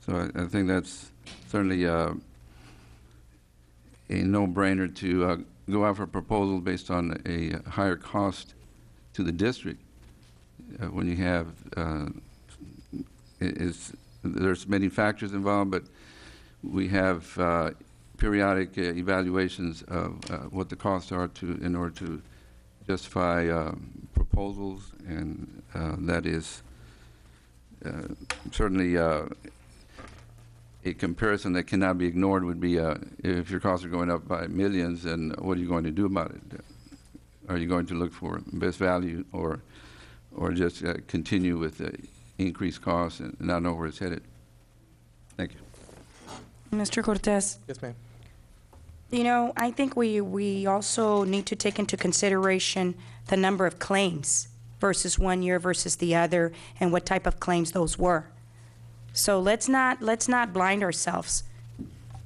So I think that's certainly a no-brainer to go out for a proposal based on a higher cost to the district. When you have, there's many factors involved, but we have periodic evaluations of what the costs are in order to justify proposals, and that is certainly a comparison that cannot be ignored. Would be if your costs are going up by millions, then what are you going to do about it? Are you going to look for best value, or just continue with increased costs and not know where it's headed? Thank you. Mr. Cortez. Yes, ma'am. You know, I think we also need to take into consideration the number of claims versus 1 year versus the other, and what type of claims those were. So let's not blind ourselves,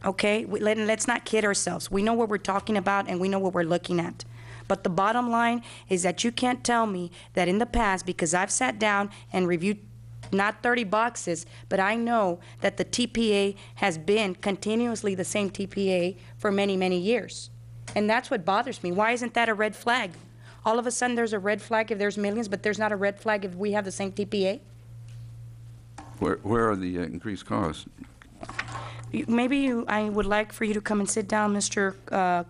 okay? Let's not kid ourselves. We know what we're talking about, and we know what we're looking at. But the bottom line is that you can't tell me that in the past, because I've sat down and reviewed not 30 boxes, but I know that the TPA has been continuously the same TPA for many, many years. And that's what bothers me. Why isn't that a red flag? All of a sudden there's a red flag if there's millions, but there's not a red flag if we have the same TPA? Where are the increased costs? I would like for you to come and sit down, Mr.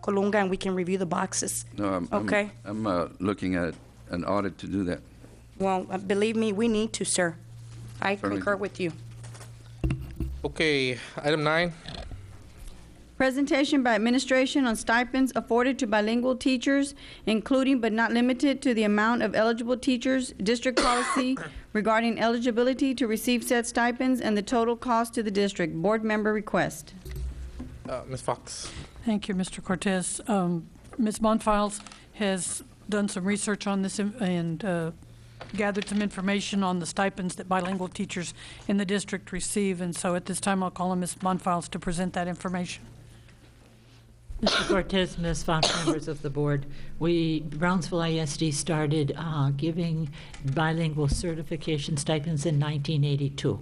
Colunga, and we can review the boxes. No, Okay. I'm looking at an audit to do that. Well, believe me, we need to, sir. I Certainly. concur with you. Okay, item 9. Presentation by administration on stipends afforded to bilingual teachers, including but not limited to the amount of eligible teachers, district policy regarding eligibility to receive said stipends, and the total cost to the district. Board member request. Ms. Fox. Thank you, Mr. Cortez. Ms. Monfiles has done some research on this and gathered some information on the stipends that bilingual teachers in the district receive, and so at this time I'll call on Ms. Monfiles to present that information. Mr. Cortez, Ms. Fox, members of the board, Brownsville ISD started giving bilingual certification stipends in 1982.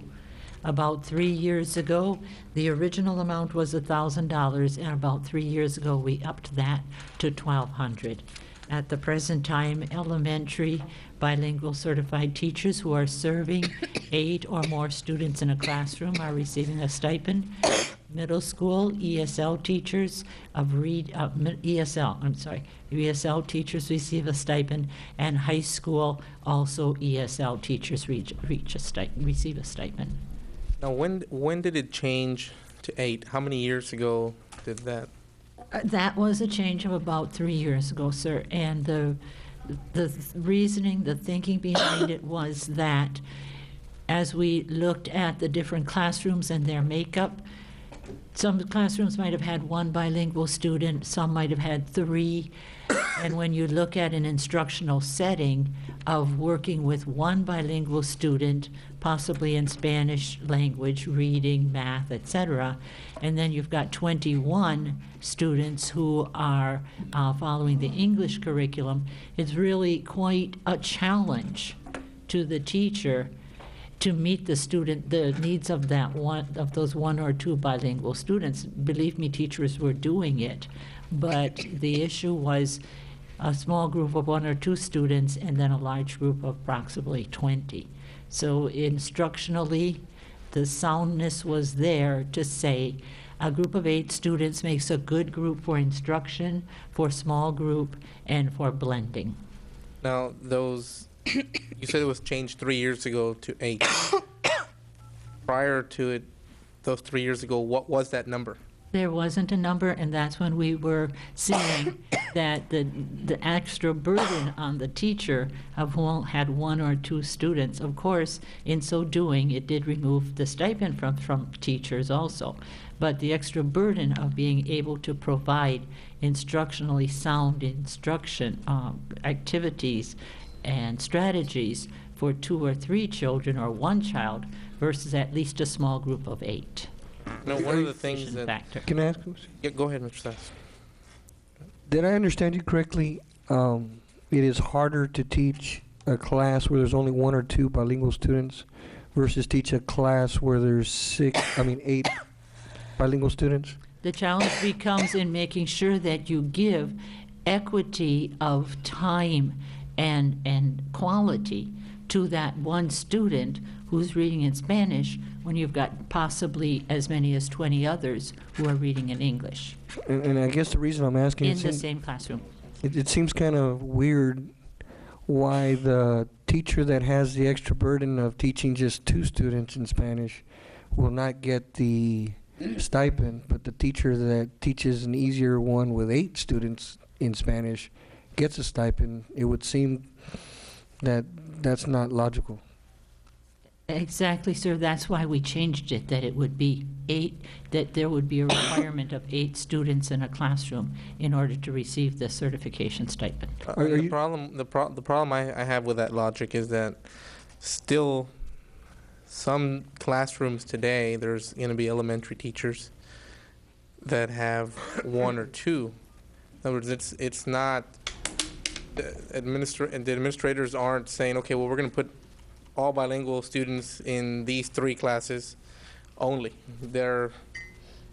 About 3 years ago, the original amount was $1,000, and about 3 years ago, we upped that to $1,200. At the present time, elementary bilingual certified teachers who are serving 8 or more students in a classroom are receiving a stipend. Middle school ESL teachers ESL teachers receive a stipend, and high school also ESL teachers receive a stipend. Now, when did it change to 8? How many years ago did that? That was a change of about 3 years ago, sir, and the reasoning, the thinking behind it was that as we looked at the different classrooms and their makeup, some classrooms might have had 1 bilingual student, some might have had 3, and when you look at an instructional setting of working with 1 bilingual student, possibly in Spanish language, reading, math, etc., and then you've got 21 students who are following the English curriculum, it's really quite a challenge to the teacher to meet the needs of those 1 or 2 bilingual students. Believe me, teachers were doing it, but the issue was a small group of 1 or 2 students, and then a large group of approximately 20. So instructionally, the soundness was there to say a group of 8 students makes a good group for instruction, for small group, and for blending. Now, those, you said it was changed 3 years ago to 8. Prior to it, those 3 years ago, what was that number? There wasn't a number, and that's when we were seeing that the extra burden on the teacher of who had 1 or 2 students. Of course, in so doing, it did remove the stipend from teachers also. But the extra burden of being able to provide instructionally sound instruction, activities, and strategies for 2 or 3 children or 1 child versus at least a small group of 8. No, one of the things that... Factor. Can I ask? Yeah, go ahead, Mr. Sass. Did I understand you correctly? It is harder to teach a class where there's only 1 or 2 bilingual students versus teach a class where there's 8 bilingual students? The challenge becomes in making sure that you give equity of time and quality to that one student who's reading in Spanish when you've got possibly as many as 20 others who are reading in English And I guess the reason I'm asking in the same classroom. It seems kind of weird why the teacher that has the extra burden of teaching just 2 students in Spanish will not get the stipend, but the teacher that teaches an easier one with 8 students in Spanish gets a stipend. It would seem that that's not logical. Exactly, sir. That's why we changed it, that it would be 8, that there would be a requirement of 8 students in a classroom in order to receive the certification stipend. The problem I have with that logic is that still some classrooms today, there's going to be elementary teachers that have 1 or 2. In other words, it's not, the administrators aren't saying, okay, well, we're going to put all bilingual students in these 3 classes only. They're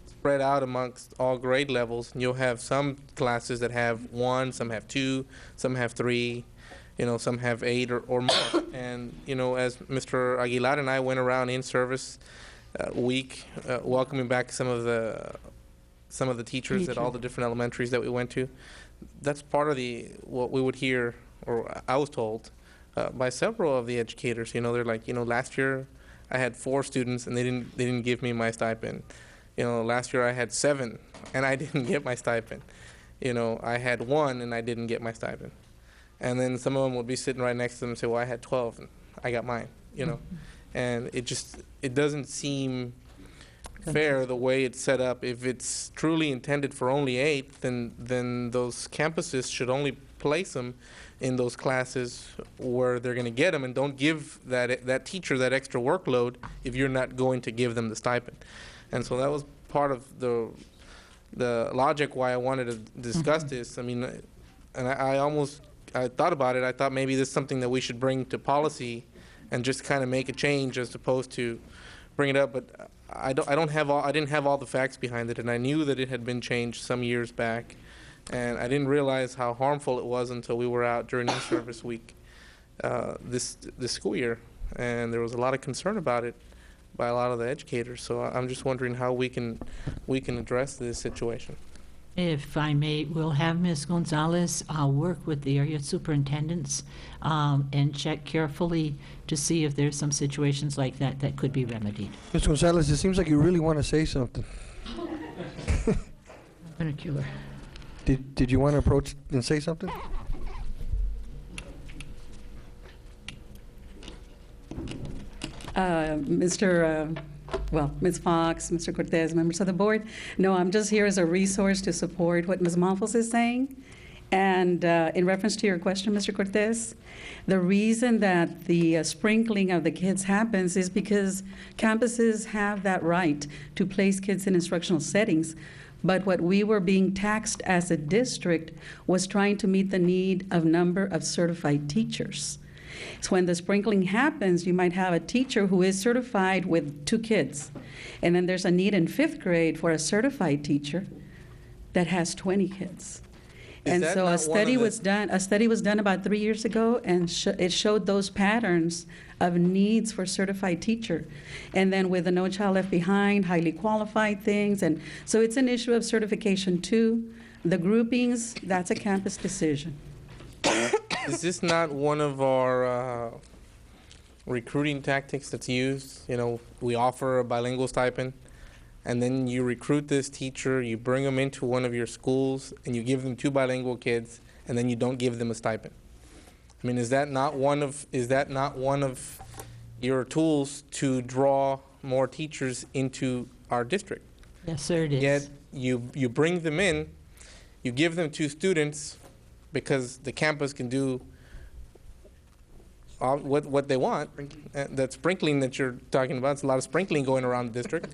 spread out amongst all grade levels, and you'll have some classes that have 1, some have 2, some have 3, some have 8 or more. And, as Mr. Aguilar and I went around in service week, welcoming back some of the teachers at all the different elementaries that we went to, that's part of what we would hear, or I was told, by several of the educators. They're like, last year I had 4 students and they didn't give me my stipend. Last year I had 7 and I didn't get my stipend. I had 1 and I didn't get my stipend. And then some of them would be sitting right next to them and say, well, I had 12 and I got mine. And it doesn't seem fair the way it's set up. If it's truly intended for only 8, then those campuses should only place them in those classes where they're going to get them, and don't give that teacher that extra workload if you're not going to give them the stipend. And so that was part of the logic why I wanted to discuss this. I mean, and I thought about it. I thought maybe this is something that we should bring to policy and just kind of make a change as opposed to bring it up. But I didn't have all the facts behind it, and I knew that it had been changed some years back. And I didn't realize how harmful it was until we were out during in-service week this school year. And there was a lot of concern about it by a lot of the educators. So I'm just wondering how we can address this situation. If I may, we'll have Ms. Gonzalez work with the area superintendents and check carefully to see if there's some situations like that could be remedied. Ms. Gonzalez, it seems like you really want to say something. Vernacular. Did you want to approach and say something? Ms. Fox, Mr. Cortez, members of the board. No, I'm just here as a resource to support what Ms. Monfils is saying. And in reference to your question, Mr. Cortez, the reason that the sprinkling of the kids happens is because campuses have that right to place kids in instructional settings. But what we were being taxed as a district was trying to meet the need of number of certified teachers. So when the sprinkling happens, you might have a teacher who is certified with 2 kids. And then there's a need in 5th grade for a certified teacher that has 20 kids. And that so not a one study of the- was done, about 3 years ago, and it showed those patterns of needs for certified teacher. And then with the No Child Left Behind, highly qualified things, and so it's an issue of certification too. The groupings, that's a campus decision. Is this not one of our recruiting tactics that's used? You know, we offer a bilingual stipend, and then you recruit this teacher, you bring them into one of your schools, and you give them 2 bilingual kids, and then you don't give them a stipend. I mean, is that not one of your tools to draw more teachers into our district? Yes, sir, it is. Yet you bring them in, you give them 2 students because the campus can do what they want. That sprinkling that you're talking about, it's a lot of sprinkling going around the district,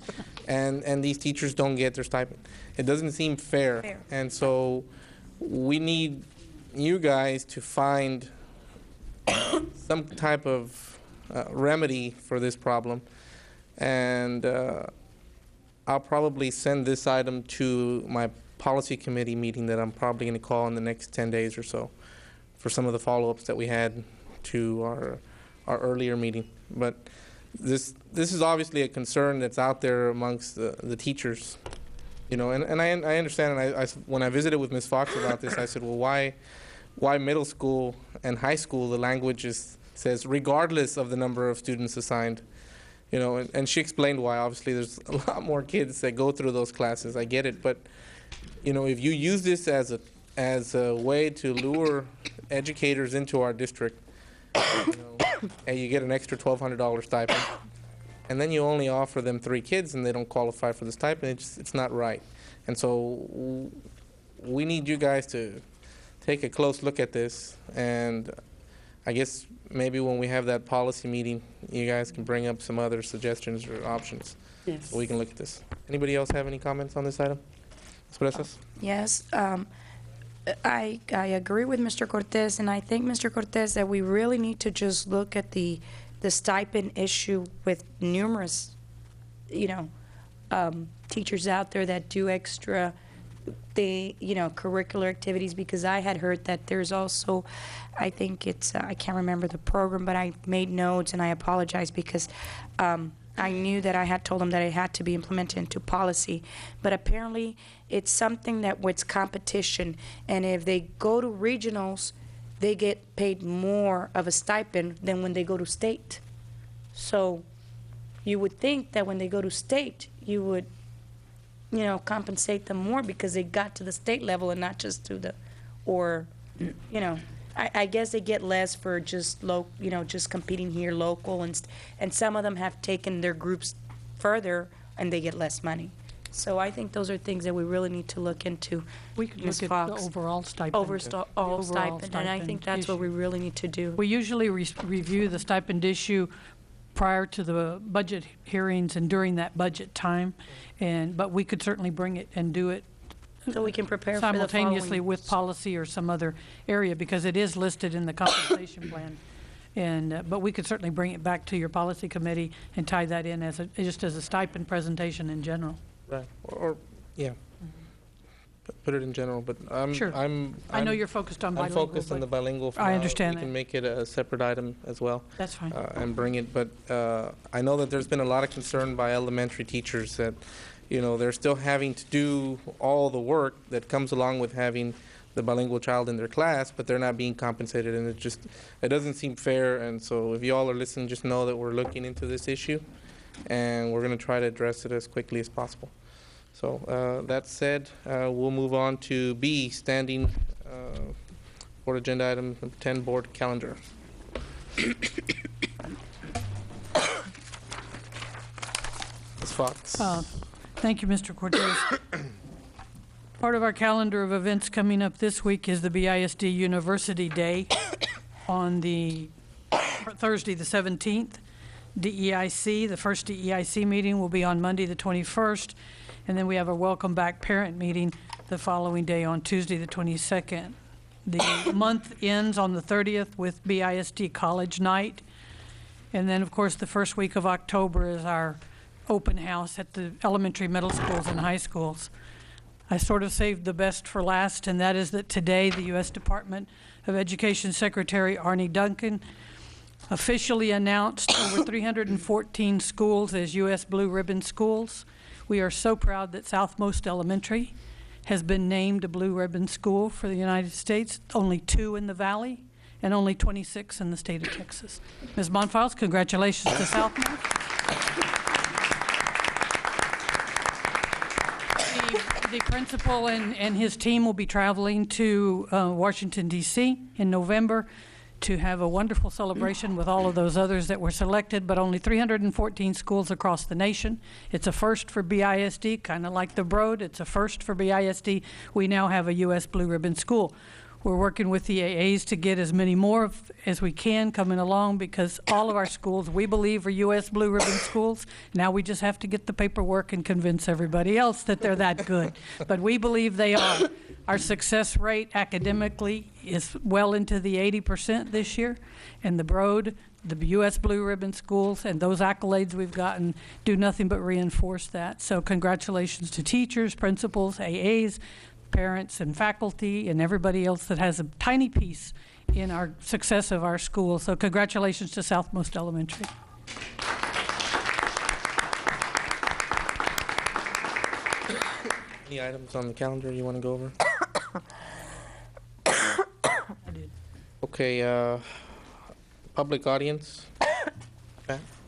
and these teachers don't get their stipend. It doesn't seem fair. And so we need you guys to find some type of remedy for this problem, and I'll probably send this item to my policy committee meeting that I'm probably going to call in the next 10 days or so for some of the follow-ups that we had to our earlier meeting. But this is obviously a concern that's out there amongst the teachers, you know, and I understand, and I when I visited with Ms. Fox about this, I said, well, why middle school and high school, the language says regardless of the number of students assigned, you know, and she explained why. Obviously, there's a lot more kids that go through those classes. I get it, but you know, if you use this as a way to lure educators into our district, you know, and you get an extra $1,200 stipend, and then you only offer them 3 kids and they don't qualify for the stipend, it's not right. And so we need you guys to take a close look at this, and I guess maybe when we have that policy meeting, you guys can bring up some other suggestions or options. Yes. So we can look at this. Anybody else have any comments on this item? Expresas? Yes, I agree with Mr. Cortez, and I think, Mr. Cortez, that we really need to just look at the stipend issue with numerous, you know, teachers out there that do extra, curricular activities, because I had heard that there's also, I think it's, I can't remember the program, but I made notes, and I apologize because I knew that I had told them that it had to be implemented into policy, but apparently it's something that was competition, and if they go to regionals, they get paid more of a stipend than when they go to state. So you would think that when they go to state, you would, you know, compensate them more because they got to the state level and not just to the, or, you know, I guess they get less for just just competing here local, and some of them have taken their groups further and they get less money. So I think those are things that we really need to look into. We could Ms. look at the Fox. overall stipend. Overall stipend, and I think that's what we really need to do. We usually review the stipend issue prior to the budget hearings and during that budget time, but we could certainly bring it and do it So we can prepare for the simultaneously following. with policy or some other area, because it is listed in the compensation plan. And, but we could certainly bring it back to your policy committee and tie that in as just as a stipend presentation in general. Right. Or yeah. Put it in general, but Sure. I know you're focused on bilingual. I'm focused on the bilingual. For I now. understand We that. can make it a separate item as well. That's fine. And bring it, but I know that there's been a lot of concern by elementary teachers that, you know, they're still having to do all the work that comes along with having the bilingual child in their class, but they're not being compensated, and it doesn't seem fair. And so if you all are listening, just know that we're looking into this issue, and we're going to try to address it as quickly as possible. So that said, we'll move on to B, standing board agenda item number 10, board calendar. Ms. Fox. Thank you, Mr. Cortez. Part of our calendar of events coming up this week is the BISD University Day on the Thursday, the 17th. DEIC, the first DEIC meeting will be on Monday, the 21st. And then we have a welcome back parent meeting the following day on Tuesday, the 22nd. The month ends on the 30th with BISD College Night. And then, of course, the first week of October is our open house at the elementary, middle schools, and high schools. I sort of saved the best for last, and that is that today the U.S. Department of Education Secretary Arne Duncan officially announced over 314 schools as U.S. Blue Ribbon schools. We are so proud that Southmost Elementary has been named a Blue Ribbon school for the United States, only 2 in the Valley and only 26 in the state of Texas. Ms. Bonfiles, congratulations to Southmost. The principal and his team will be traveling to Washington, D.C. in November to have a wonderful celebration with all of those others that were selected, but only 314 schools across the nation. It's a first for BISD, kind of like the Broad. It's a first for BISD. We now have a U.S. Blue Ribbon school. We're working with the AAs to get as many more as we can coming along, because all of our schools, we believe, are U.S. Blue Ribbon schools. Now we just have to get the paperwork and convince everybody else that they're that good. But we believe they are. Our success rate academically is well into the 80% this year, and the Broad, the U.S. Blue Ribbon schools, and those accolades we've gotten do nothing but reinforce that. So congratulations to teachers, principals, AAs, parents and faculty, and everybody else that has a tiny piece in our success of our school. So congratulations to Southmost Elementary. Any items on the calendar you want to go over? I did. Okay, public audience.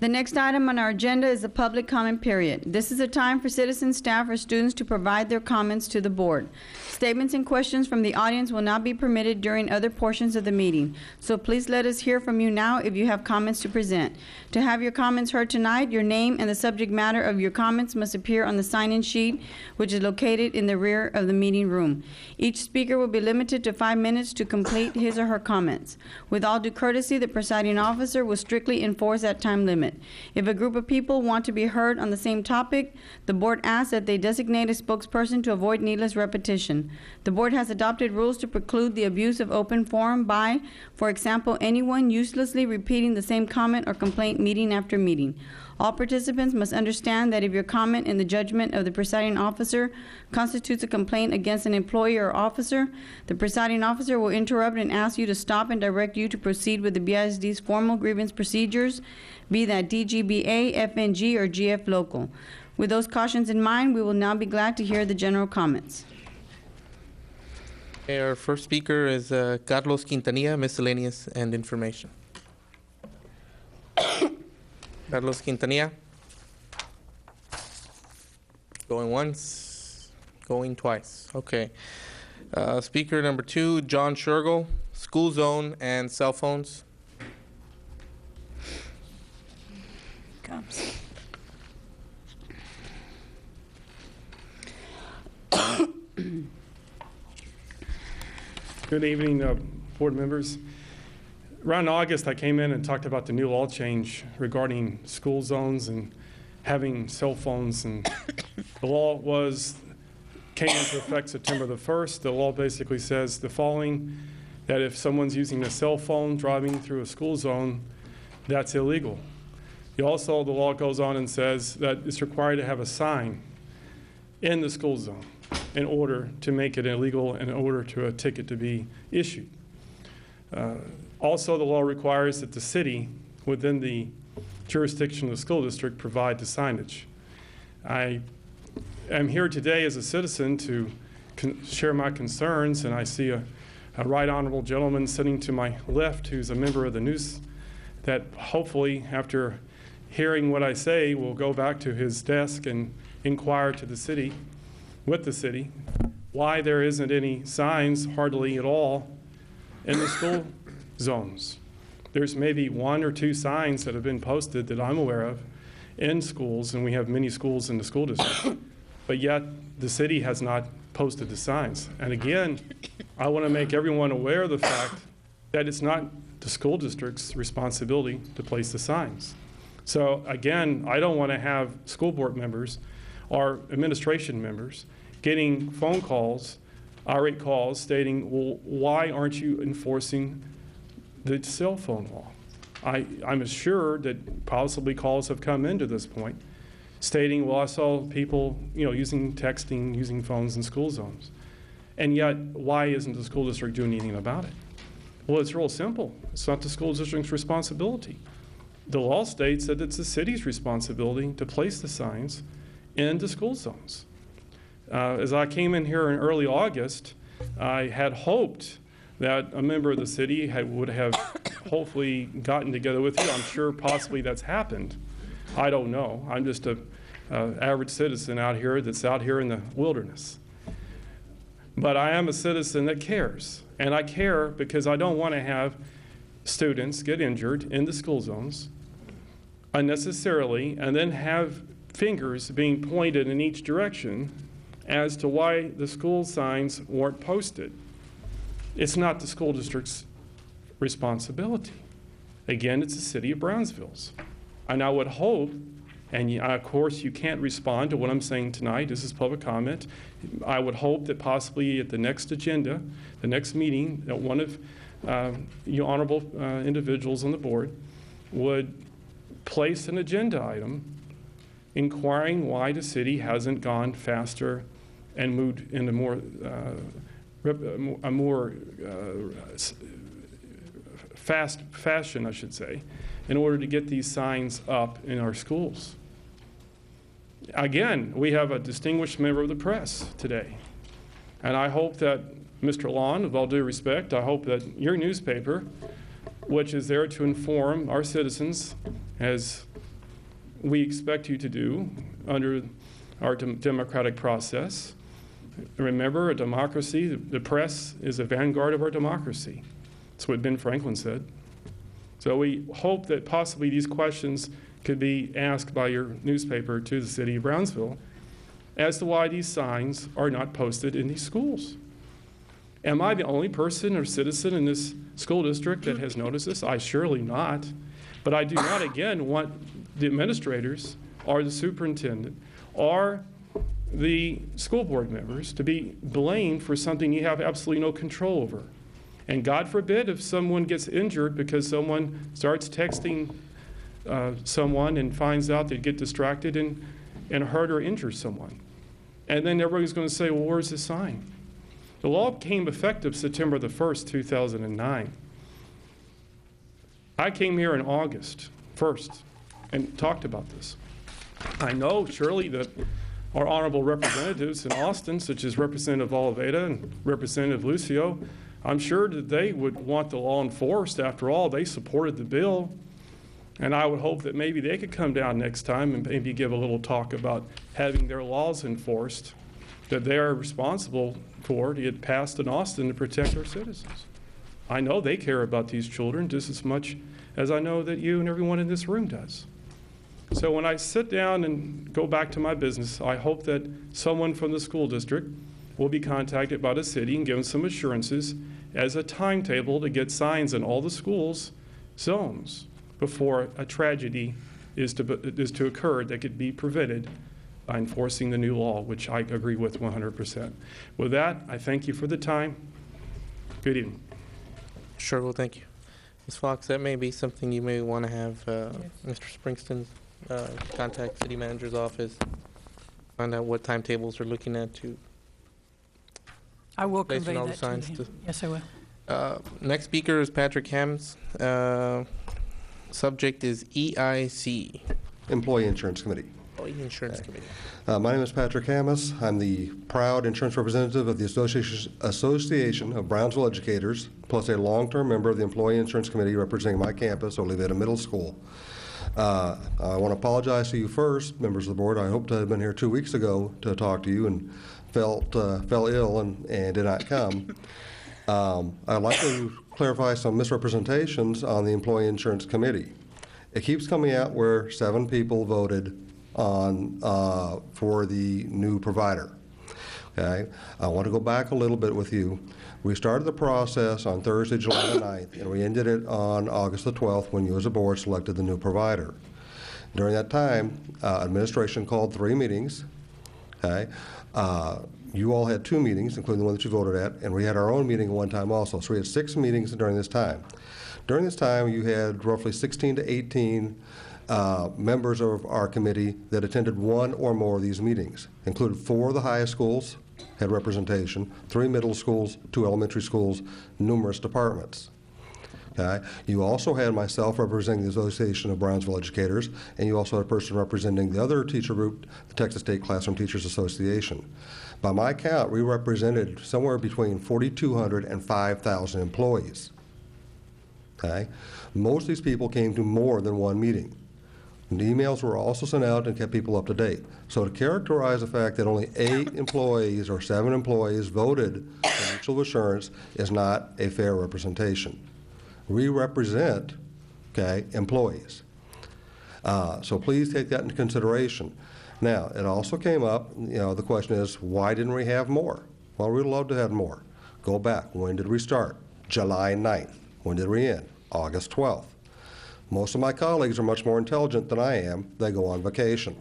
The next item on our agenda is a public comment period. This is a time for citizens, staff, or students to provide their comments to the board. Statements and questions from the audience will not be permitted during other portions of the meeting, so please let us hear from you now if you have comments to present. To have your comments heard tonight, your name and the subject matter of your comments must appear on the sign-in sheet, which is located in the rear of the meeting room. Each speaker will be limited to 5 minutes to complete his or her comments. With all due courtesy, the presiding officer will strictly enforce that time limit. If a group of people want to be heard on the same topic, the board asks that they designate a spokesperson to avoid needless repetition. The board has adopted rules to preclude the abuse of open forum by, for example, anyone uselessly repeating the same comment or complaint meeting after meeting. All participants must understand that if your comment in the judgment of the presiding officer constitutes a complaint against an employee or officer, the presiding officer will interrupt and ask you to stop and direct you to proceed with the BISD's formal grievance procedures, be that DGBA, FNG, or GF local. With those cautions in mind, we will now be glad to hear the general comments. Okay, our first speaker is Carlos Quintanilla, miscellaneous and information. Carlos Quintanilla. Going once, going twice. Okay. Speaker number 2, John Shergill, school zone and cell phones. Comes. Good evening, board members. Around August, I came in and talked about the new law change regarding school zones and having cell phones. And the law came into effect September the 1st. The law basically says the following, that if someone's using a cell phone driving through a school zone, that's illegal. The law goes on and says that it's required to have a sign in the school zone in order to make it illegal, in order to a ticket to be issued. Also, the law requires that the city, within the jurisdiction of the school district, provide the signage. I am here today as a citizen to share my concerns, and I see a right honorable gentleman sitting to my left who's a member of the news that hopefully, after hearing what I say, will go back to his desk and inquire to the city, with the city, why there isn't any signs, hardly at all, in the school zones. There's maybe 1 or 2 signs that have been posted that I'm aware of in schools, and we have many schools in the school district, but yet the city has not posted the signs. And again, I want to make everyone aware of the fact that it's not the school district's responsibility to place the signs. So again, I don't want to have school board members or administration members getting phone calls, irate calls stating, well, why aren't you enforcing the cell phone law? I'm assured that possibly calls have come into this point stating, well, I saw people, using texting, using phones in school zones. And yet, why isn't the school district doing anything about it? Well, it's real simple. It's not the school district's responsibility. The law states that it's the city's responsibility to place the signs in the school zones. As I came in here in early August, I had hoped that a member of the city would have hopefully gotten together with you. I'm sure possibly that's happened. I don't know. I'm just an average citizen out here that's out here in the wilderness. But I am a citizen that cares. And I care because I don't want to have students get injured in the school zones unnecessarily and then have fingers being pointed in each direction as to why the school signs weren't posted. It's not the school district's responsibility. Again, it's the city of Brownsville's. And I would hope, and of course you can't respond to what I'm saying tonight, this is public comment. I would hope that possibly at the next agenda, the next meeting, that one of you honorable individuals on the board would place an agenda item inquiring why the city hasn't gone faster and moved in a more fast fashion, I should say, in order to get these signs up in our schools. Again, we have a distinguished member of the press today. And I hope that, Mr. Lon, with all due respect, I hope that your newspaper, which is there to inform our citizens, as we expect you to do under our democratic process. Remember, a democracy, the press is a vanguard of our democracy. That's what Ben Franklin said. So we hope that possibly these questions could be asked by your newspaper to the city of Brownsville as to why these signs are not posted in these schools. Am I the only person or citizen in this school district that has noticed this? I surely not. But I do not, again, want the administrators or the superintendent or the school board members to be blamed for something you have absolutely no control over. And God forbid if someone gets injured because someone starts texting someone and finds out they get distracted and hurt or injure someone. And then everybody's going to say, well, where's the sign? The law became effective September the 1st, 2009. I came here in August 1st and talked about this. I know surely that our honorable representatives in Austin, such as Representative Oliveda and Representative Lucio, I'm sure that they would want the law enforced. After all, they supported the bill. And I would hope that maybe they could come down next time and maybe give a little talk about having their laws enforced that they are responsible for to get passed in Austin to protect our citizens. I know they care about these children just as much as I know that you and everyone in this room does. So when I sit down and go back to my business, I hope that someone from the school district will be contacted by the city and given some assurances as a timetable to get signs in all the schools zones before a tragedy is to occur that could be prevented by enforcing the new law, which I agree with 100%. With that, I thank you for the time. Good evening. Sure, well, thank you. Ms. Fox, that may be something you may want to have Mr. Springston contact city manager's office, find out what timetables we're looking at to I will placing convey all that the signs. to him. Yes, I will. Next speaker is Patrick Hems. Subject is EIC. Employee Insurance Committee. Employee Insurance Committee. My name is Patrick Hamas. I'm the proud insurance representative of the Association of Brownsville Educators, plus a long-term member of the Employee Insurance Committee representing my campus, Olivetta Middle School. I want to apologize to you first, members of the board. I hoped to have been here 2 weeks ago to talk to you and fell ill and did not come. I'd like to clarify some misrepresentations on the Employee Insurance Committee. It keeps coming out where 7 people voted on for the new provider. Okay, I want to go back a little bit with you. We started the process on Thursday, July the 9th, and we ended it on August the 12th when you as a board selected the new provider. During that time, administration called 3 meetings. Okay, you all had 2 meetings, including the one that you voted at, and we had our own meeting at one time also. So we had 6 meetings during this time. During this time, you had roughly 16 to 18 members of our committee that attended one or more of these meetings. Included 4 of the highest schools had representation, 3 middle schools, 2 elementary schools, numerous departments. Okay. You also had myself representing the Association of Brownsville Educators, and you also had a person representing the other teacher group, the Texas State Classroom Teachers Association. By my count, we represented somewhere between 4,200 and 5,000 employees. Okay. Most of these people came to more than one meeting. And the emails were also sent out and kept people up to date. So to characterize the fact that only 8 employees or 7 employees voted for mutual assurance is not a fair representation. We represent, okay, employees. So please take that into consideration. Now, it also came up, the question is, why didn't we have more? Well, we'd love to have more. Go back. When did we start? July 9th. When did we end? August 12th. Most of my colleagues are much more intelligent than I am. They go on vacation.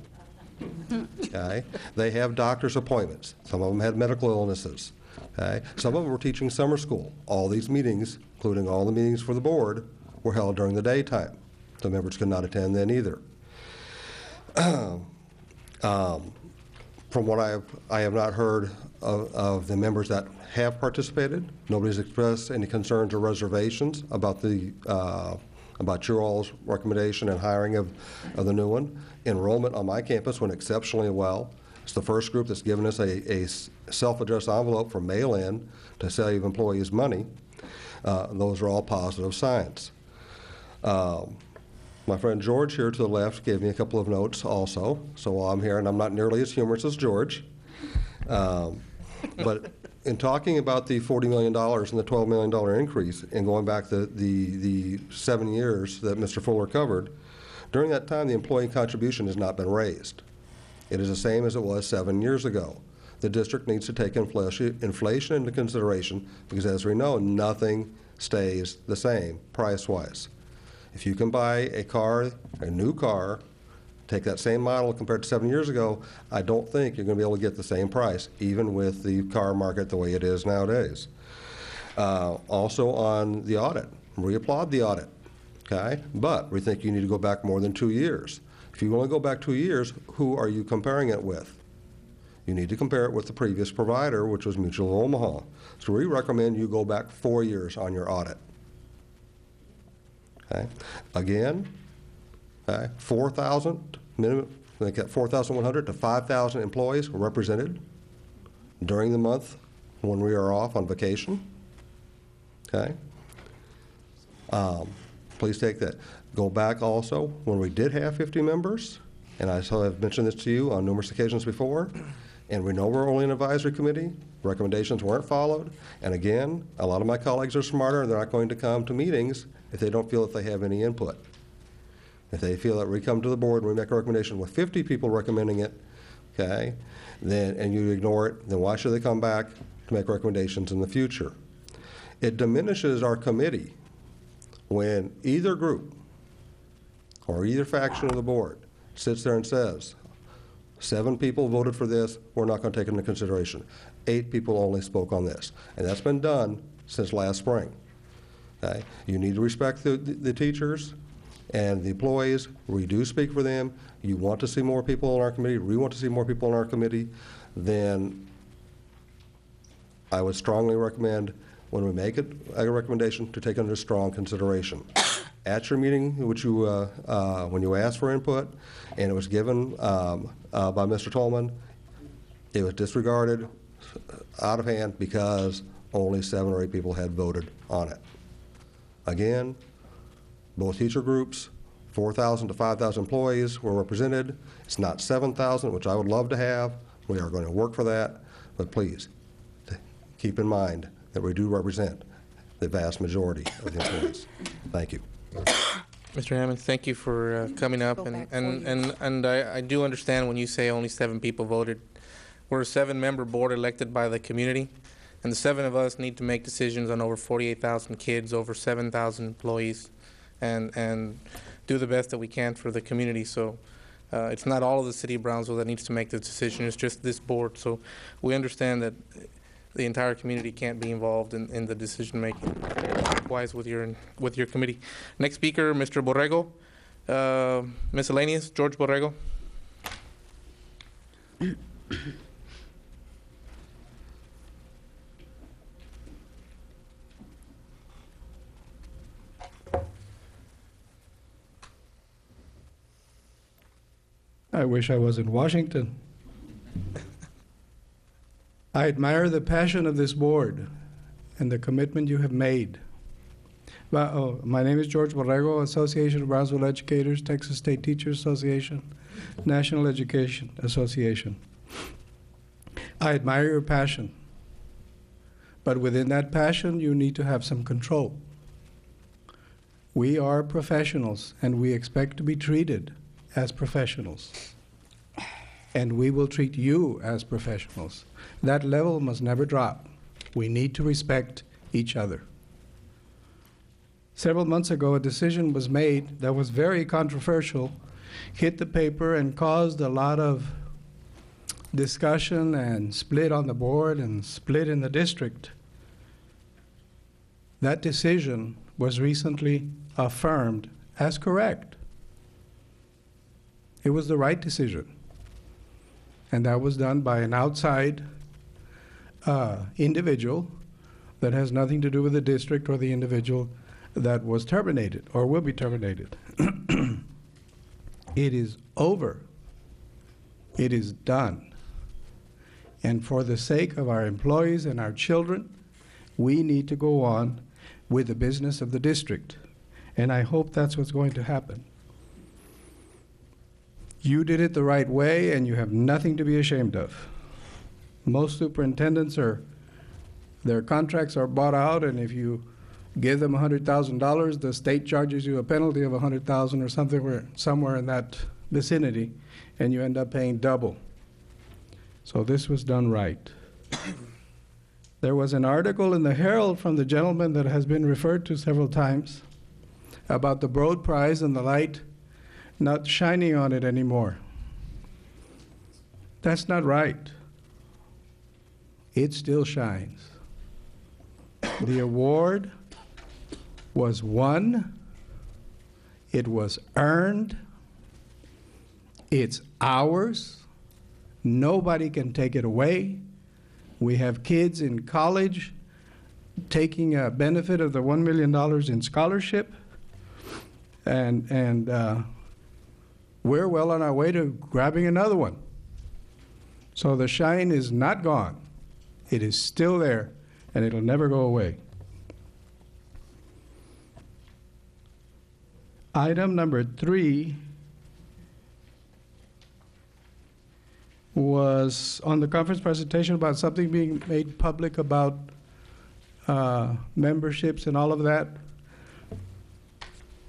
Okay? They have doctor's appointments. Some of them had medical illnesses. Okay? Some of them were teaching summer school. All these meetings, including all the meetings for the board, were held during the daytime. The members could not attend then either. From what I have not heard of the members that have participated. Nobody's expressed any concerns or reservations about about your all's recommendation and hiring of the new one. Enrollment on my campus went exceptionally well. It's the first group that's given us a self-addressed envelope for mail-in to save employees money. Those are all positive signs. My friend George here to the left gave me a couple of notes also. So while I'm here, and I'm not nearly as humorous as George, but in talking about the $40 million and the $12 million increase and going back the 7 years that Mr. Fuller covered, during that time the employee contribution has not been raised. It is the same as it was 7 years ago. The district needs to take inflation into consideration because, as we know, nothing stays the same price-wise. If you can buy a new car, take that same model compared to 7 years ago, I don't think you're going to be able to get the same price, even with the car market the way it is nowadays. Also on the audit, we applaud the audit, okay? But we think you need to go back more than 2 years. If you only go back 2 years, who are you comparing it with? You need to compare it with the previous provider, which was Mutual of Omaha. So we recommend you go back 4 years on your audit. Okay. Again, okay, 4,000 minimum. They got 4,100 to 5,000 employees were represented during the month when we are off on vacation. Okay. Please take that. Go back also when we did have 50 members, and I have mentioned this to you on numerous occasions before. And we know we're only an advisory committee. Recommendations weren't followed. And again, a lot of my colleagues are smarter, and they're not going to come to meetings if they don't feel that they have any input. If they feel that we come to the board and we make a recommendation with 50 people recommending it, okay, and you ignore it, then why should they come back to make recommendations in the future? It diminishes our committee when either group or either faction of the board sits there and says, 7 people voted for this, we're not going to take it into consideration. 8 people only spoke on this. And that's been done since last spring. Okay? You need to respect the teachers and the employees. We do speak for them. You want to see more people on our committee, we want to see more people on our committee, then I would strongly recommend when we make a recommendation to take under strong consideration. At your meeting, which you, when you asked for input, and it was given by Mr. Tolman, it was disregarded out of hand because only 7 or 8 people had voted on it. Again, both teacher groups, 4,000 to 5,000 employees were represented. It's not 7,000, which I would love to have. We are going to work for that, but please keep in mind that we do represent the vast majority of the employees. Thank you. Mr. Hammond, thank you for coming up, and I do understand when you say only 7 people voted. We're a 7-member board elected by the community, and the 7 of us need to make decisions on over 48,000 kids, over 7,000 employees, and do the best that we can for the community. So it's not all of the city of Brownsville that needs to make the decision, it's just this board. So we understand that the entire community can't be involved in the decision making. Likewise with your committee. Next speaker, Mr. Borrego, Miscellaneous, George Borrego. I wish I was in Washington. I admire the passion of this board and the commitment you have made. My name is George Borrego, Association of Brownsville Educators, Texas State Teachers Association, National Education Association. I admire your passion, but within that passion, you need to have some control. We are professionals, and we expect to be treated as professionals, and we will treat you as professionals. That level must never drop. We need to respect each other. Several months ago, a decision was made that was very controversial, hit the paper, and caused a lot of discussion and split on the board and split in the district. That decision was recently affirmed as correct. It was the right decision. And that was done by an outside individual that has nothing to do with the district or the individual that was terminated or will be terminated. It is over. It is done. And for the sake of our employees and our children, we need to go on with the business of the district. And I hope that's what's going to happen. You did it the right way, and you have nothing to be ashamed of. Most superintendents their contracts are bought out, and if you give them $100,000, the state charges you a penalty of $100,000 or something, somewhere in that vicinity, and you end up paying double. So this was done right. There was an article in the Herald from the gentleman that has been referred to several times about the Broad Prize and the light not shining on it anymore. That's not right. It still shines. The award was won. It was earned. It's ours. Nobody can take it away. We have kids in college taking a benefit of the $1 million in scholarship, and we're well on our way to grabbing another one. So the shine is not gone. It is still there, and it'll never go away. Item number 3 was on the conference presentation about something being made public about memberships and all of that.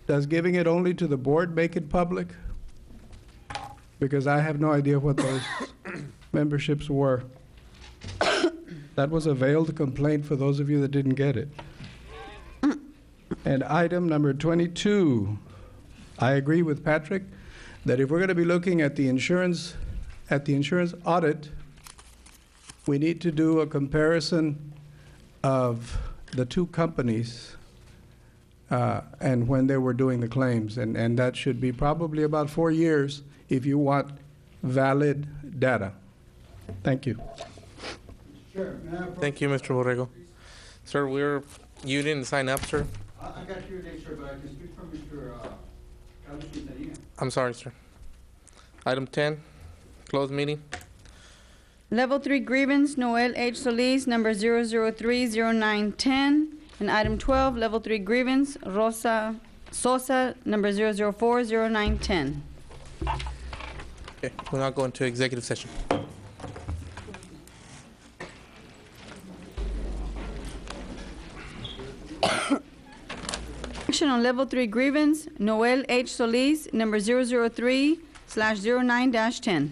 Does giving it only to the board make it public? Because I have no idea what those memberships were. That was a veiled complaint for those of you that didn't get it. And item number 22, I agree with Patrick that if we're going to be looking at the insurance audit, we need to do a comparison of the two companies and when they were doing the claims, and that should be probably about 4 years if you want valid data. Thank you. Thank you, Mr. Borrego. Sir, you didn't sign up, sir? I got here today, sir, but I can speak for Mr. Carlos Quintanilla. I'm sorry, sir. Item 10, closed meeting. Level 3 grievance, Noel H. Solis, number 0030910. And item 12, level 3 grievance, Rosa Sosa, number 0040910. Okay, we'll now go into executive session. Action on level 3 grievance, Noel H. Solis, number 003/09-10.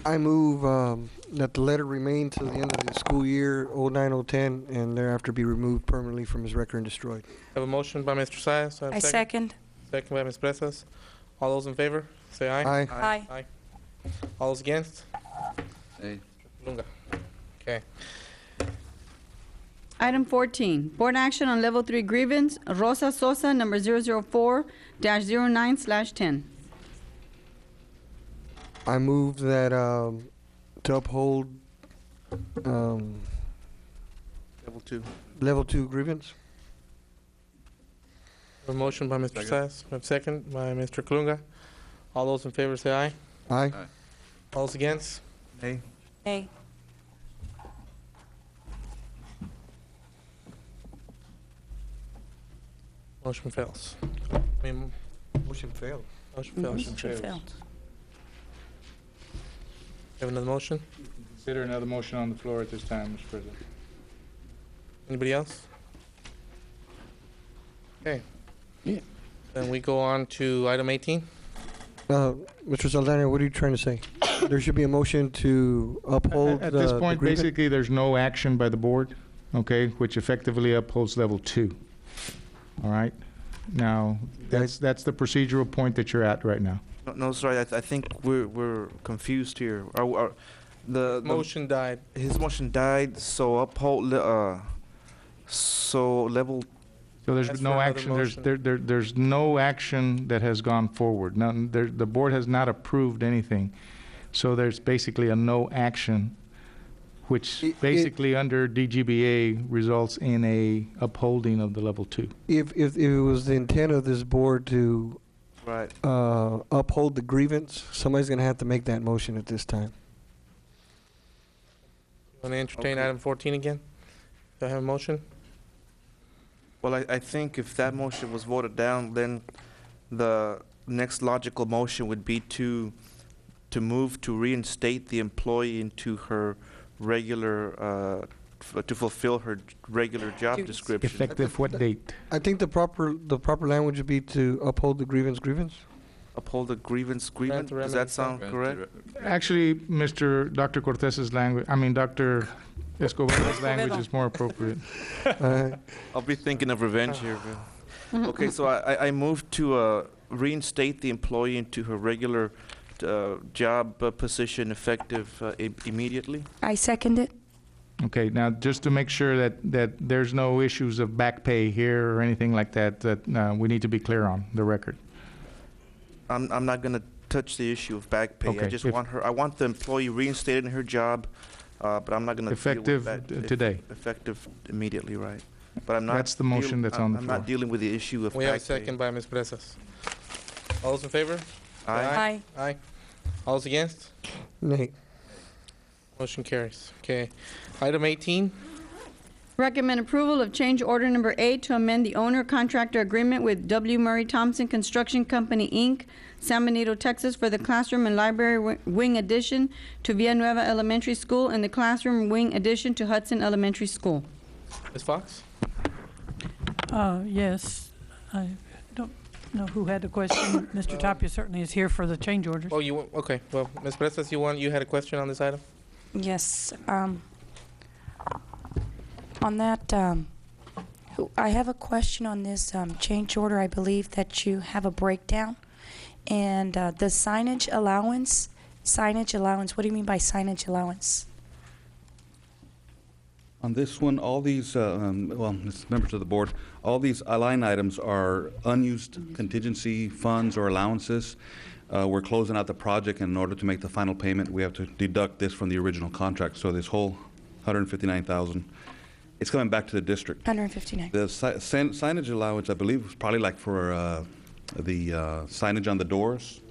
I move that the letter remain till the end of the school year 09-010 and thereafter be removed permanently from his record and destroyed. Have a motion by Mr. Saez. I second. Second by Ms. Presas. All those in favor, say aye. Aye. Aye. Aye. All those against? Aye. Lunga. Okay. Item 14, board action on level 3 grievance, Rosa Sosa, number 004-09/10. I move that, to uphold, Level 2. level 2 grievance. A motion by Mr. Sass, a second by Mr. Kalunga. All those in favor say aye. Aye. All those against? Nay. Nay. Motion fails. Motion failed. Motion fails. Motion failed. Have another motion? Consider another motion on the floor at this time, Mr. President. Anybody else? Okay. Yeah. Then we go on to item 18. Mr. Saldana, what are you trying to say? There should be a motion to uphold At the this point, grievance? basically, there's no action by the board, okay, which effectively upholds level 2. All right? Now, that's the procedural point that you're at right now. No, sorry, I think we're confused here. The Motion died. his motion died, so uphold, so level. So there's Ask for no another action, motion. there's no action that has gone forward. None, the board has not approved anything. So there's basically a no action, which basically under DGBA results in a upholding of the level 2. If it was the intent of this board to Right. uphold the grievance, somebody's going to have to make that motion at this time. Want to entertain Okay. item 14 again? Do I have a motion? Well, I think if that motion was voted down, then the next logical motion would be to move to reinstate the employee into her regular, to fulfill her regular job Duties. description. Effective what date? I think the proper language would be to uphold the grievance. Uphold the grievance. Grant the Does that sound correct? Actually, Dr. Cortez's language, Dr. Escobar's language is more appropriate. I'll be thinking of revenge here. But. Okay, so I moved to reinstate the employee into her regular job position effective immediately. I second it. Okay, now, just to make sure that there's no issues of back pay here or anything like that, we need to be clear on the record. I'm not going to touch the issue of back pay. I Okay, just if- want her. I want the employee reinstated in her job, but I'm not going to Effective today. Effective immediately, right? But I'm not. That's the motion that's on the I'm floor. not dealing with the issue of We have a back pay. second by Ms. Presas. All those in favor? Aye. Aye. All those against? Nay. Motion carries. Okay. Item 18. Recommend approval of change order number 8 to amend the owner-contractor agreement with W. Murray Thompson Construction Company, Inc., San Benito, Texas, for the classroom and library wing addition to Villanueva Elementary School and the classroom wing addition to Hudson Elementary School. Ms. Fox? Yes. I don't know who had the question. Mr. Tapia certainly is here for the change orders. Oh, okay. Well, Ms. Presas, you had a question on this item? Yes. On that, I have a question on this change order. I believe that you have a breakdown. And the signage allowance, what do you mean by signage allowance? On this one, all these, members of the board, all these line items are unused contingency funds or allowances. We're closing out the project, and in order to make the final payment, we have to deduct this from the original contract. So this whole $159,000, it's coming back to the district. 159. The signage allowance, I believe, was probably like for the signage on the doors,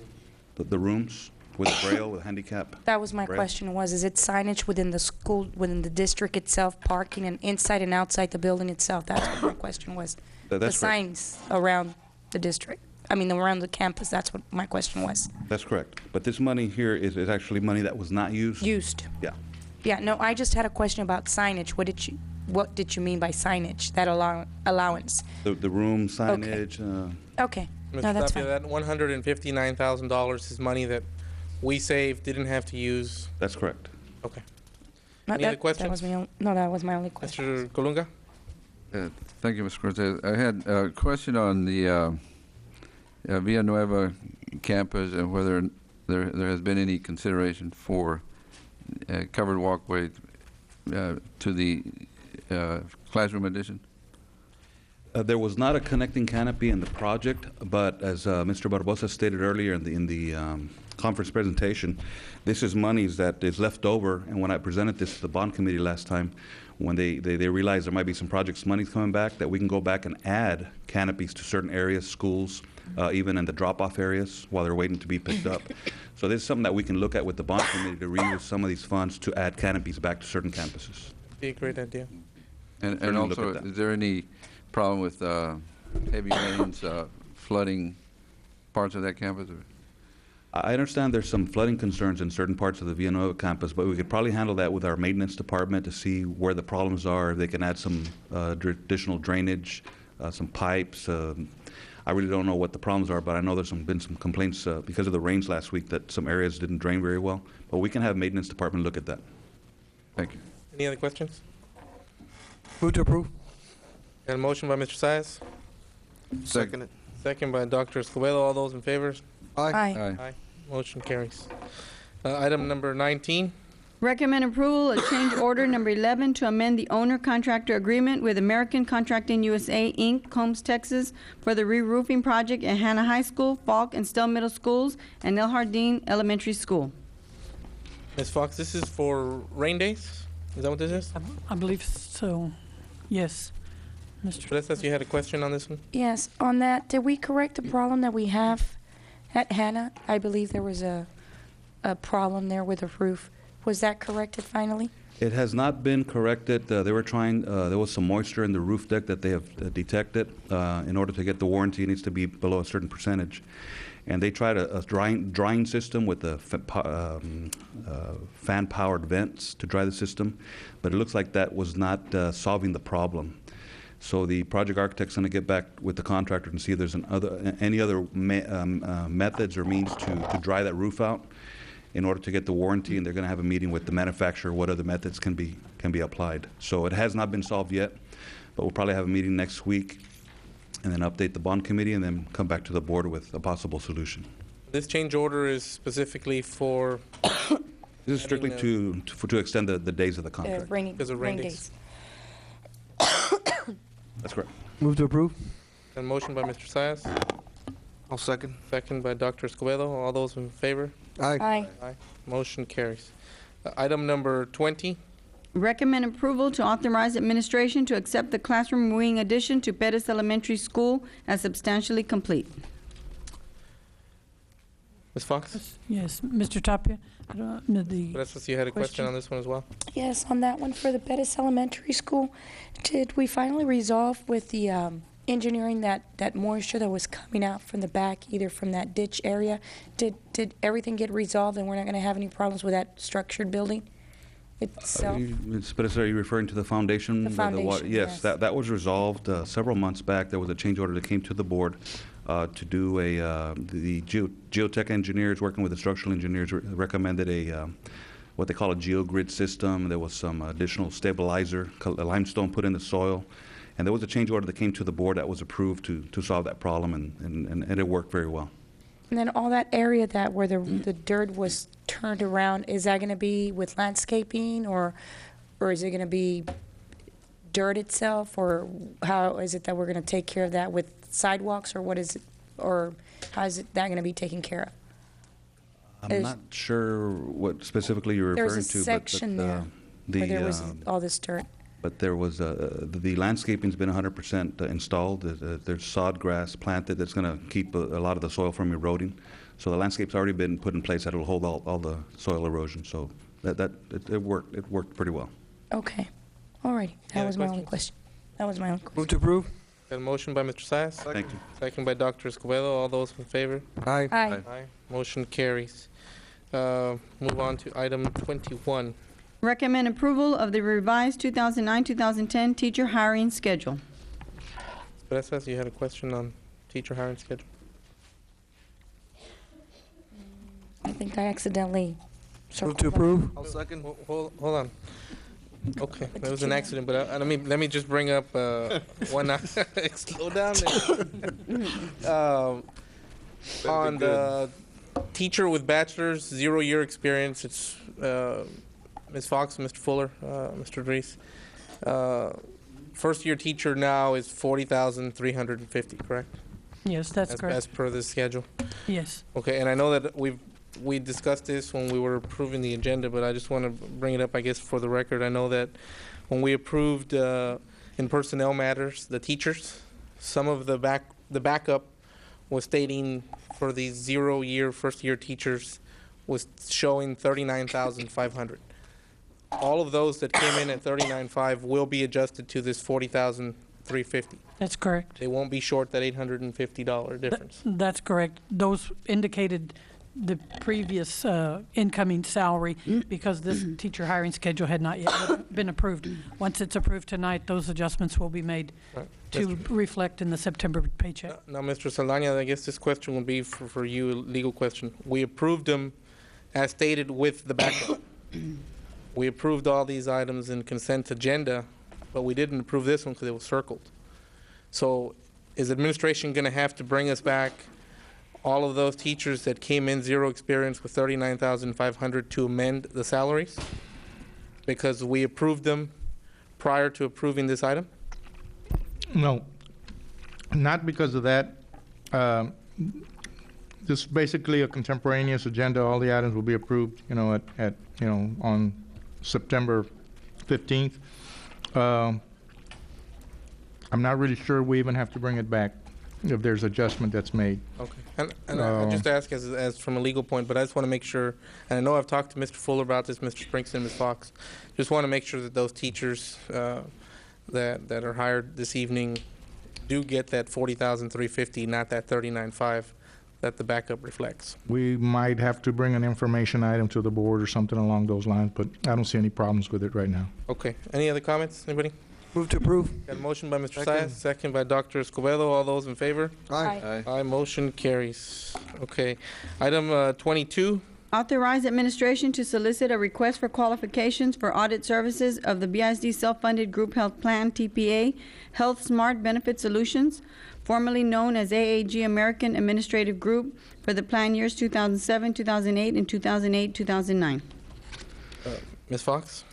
the rooms with braille, with handicap. That was my braille. question is it signage within the school, within the district itself, parking and inside and outside the building itself? That's what my question was. That's the correct. signs around the district. Around the campus, that's what my question was. That's correct. But this money here is actually money that was not used. Used. Yeah. Yeah, no, I just had a question about signage. What did you mean by signage, that allowance? The room signage. Okay, Mr. no, that's Tapia, fine. that $159,000 is money that we saved, didn't have to use. That's correct. Okay. No, Any other that questions? was that was my only question. Mr. Colunga? Thank you, Mr. Cortez. I had a question on the Villanueva campus and whether there has been any consideration for covered walkway to the classroom addition? There was not a connecting canopy in the project, but as Mr. Barbosa stated earlier in the conference presentation, this is monies that is left over, and when I presented this to the bond committee last time, when they realized there might be some projects money coming back, that we can go back and add canopies to certain areas, schools, even in the drop-off areas while they're waiting to be picked up. So this is something that we can look at with the bond committee to reuse some of these funds to add canopies back to certain campuses. Be a great idea. And also, is there any problem with heavy rains flooding parts of that campus? Or? I understand there's some flooding concerns in certain parts of the Villanueva campus, but we could probably handle that with our maintenance department to see where the problems are. If they can add some additional drainage, some pipes. I really don't know what the problems are, but I know there's been some complaints because of the rains last week that some areas didn't drain very well. But we can have maintenance department look at that. Thank you. Any other questions? Move to approve. Got a motion by Mr. Saez. Second. Second by Dr. Escobedo. All those in favor? Aye. Aye. Motion carries. Item number 19. Recommend approval of change order number 11 to amend the owner-contractor agreement with American Contracting USA, Inc., Combs, Texas, for the re-roofing project at Hannah High School, Falk and Stell Middle Schools, and El Jardín Elementary School. Ms. Fox, this is for rain days? Is that what this is? I believe so. Yes. Mr. Prestas, you had a question on this one? Yes, on that, did we correct the problem that we have at Hannah? I believe there was a problem there with the roof. Was that corrected finally? It has not been corrected. They were trying, there was some moisture in the roof deck that they have detected. In order to get the warranty, it needs to be below a certain percentage. And they tried a drying system with the fan-powered vents to dry the system, but it looks like that was not solving the problem. So the project architect's going to get back with the contractor and see if there's any other methods or means to dry that roof out in order to get the warranty, and they're going to have a meeting with the manufacturer what other methods can be applied. So it has not been solved yet, but we'll probably have a meeting next week and then update the bond committee and then come back to the board with a possible solution. This change order is specifically for... This is strictly to extend the days of the contract. Because of rain days. That's correct. Move to approve. A motion by Mr. Saez. I'll second. Second by Dr. Escobedo. All those in favor? Aye. Aye. Aye. Motion carries. Item number 20. Recommend approval to authorize administration to accept the classroom wing addition to Pettis Elementary School as substantially complete. Ms. Fox? Yes, Mr. Tapia. Prestas, you had a question on this one as well? Yes, on that one for the Pettis Elementary School, did we finally resolve with the engineering that moisture that was coming out from the back, either from that ditch area? Did everything get resolved and we're not going to have any problems with that structured building itself? Ms. Perez, are you referring to the foundation? The foundation, yes. That was resolved several months back. There was a change order that came to the board to do the geotech engineers working with the structural engineers recommended what they call a geogrid system. There was some additional stabilizer, limestone put in the soil. And there was a change order that came to the board that was approved to solve that problem, and it worked very well. And then all that area where the dirt was turned around, is that going to be with landscaping, or is it going to be dirt itself, or how is it that we're going to take care of that with sidewalks, or what is it, or how is that going to be taken care of? I'm not sure what specifically you're referring to. There's a section there where there was all this dirt. But there was the landscaping's been 100% installed. There's sod grass planted that's going to keep a lot of the soil from eroding. So the landscape's already been put in place that will hold all the soil erosion. So it worked. It worked pretty well. Okay, all righty. That was my only question. Move to approve. Got a motion by Mr. Saez. Thank you. Second by Dr. Escobedo. All those in favor? Aye. Aye. Aye. Motion carries. Move on to item 21. Recommend approval of the revised 2009-2010 teacher hiring schedule. Prestas, you had a question on teacher hiring schedule? I think I accidentally circled. Move to approve. I'll second. Hold on. Okay, that was an accident, but let me just bring up one. Slow down there. On the teacher with bachelor's, 0-year experience, it's Ms. Fox, Mr. Fuller, Mr. Dries. First-year teacher now is 40,350, correct? Yes, that's correct. As per the schedule. Yes. Okay, and I know that we discussed this when we were approving the agenda, but I just want to bring it up, I guess, for the record. I know that when we approved in personnel matters, the teachers, some of the backup was stating for these 0-year first-year teachers was showing 39,500. All of those that came in at 39.5 will be adjusted to this 40,350. That's correct. They won't be short that $850 difference. That's correct. Those indicated the previous incoming salary because this teacher hiring schedule had not yet been approved. Once it's approved tonight, those adjustments will be made to reflect in the September paycheck. Now, Mr. Saldaña, I guess this question will be for you, a legal question. We approved them as stated with the backup. We approved all these items in consent agenda, but we didn't approve this one because it was circled. So is administration going to have to bring us back all of those teachers that came in zero experience with 39,500 to amend the salaries? Because we approved them prior to approving this item? No, not because of that. This is basically a contemporaneous agenda. All the items will be approved, on September 15th. I'm not really sure we even have to bring it back if there's adjustment that's made. Okay. And I just ask as from a legal point, but I just want to make sure, and I know I've talked to Mr. Fuller about this, Mr. Springston, Ms. Fox, just want to make sure that those teachers that are hired this evening do get that 40,350, not that 39.5 that the backup reflects. We might have to bring an information item to the board or something along those lines, but I don't see any problems with it right now. Okay. Any other comments? Anybody? Move to approve. Got a motion by Mr. Saez, second by Dr. Escobedo. All those in favor? Aye. Aye. Motion carries. Okay. Item 22. Authorize administration to solicit a request for qualifications for audit services of the BISD Self-Funded Group Health Plan, TPA, Health Smart Benefit Solutions, formerly known as AAG American Administrative Group, for the plan years 2007, 2008, and 2008-2009. Ms. Fox?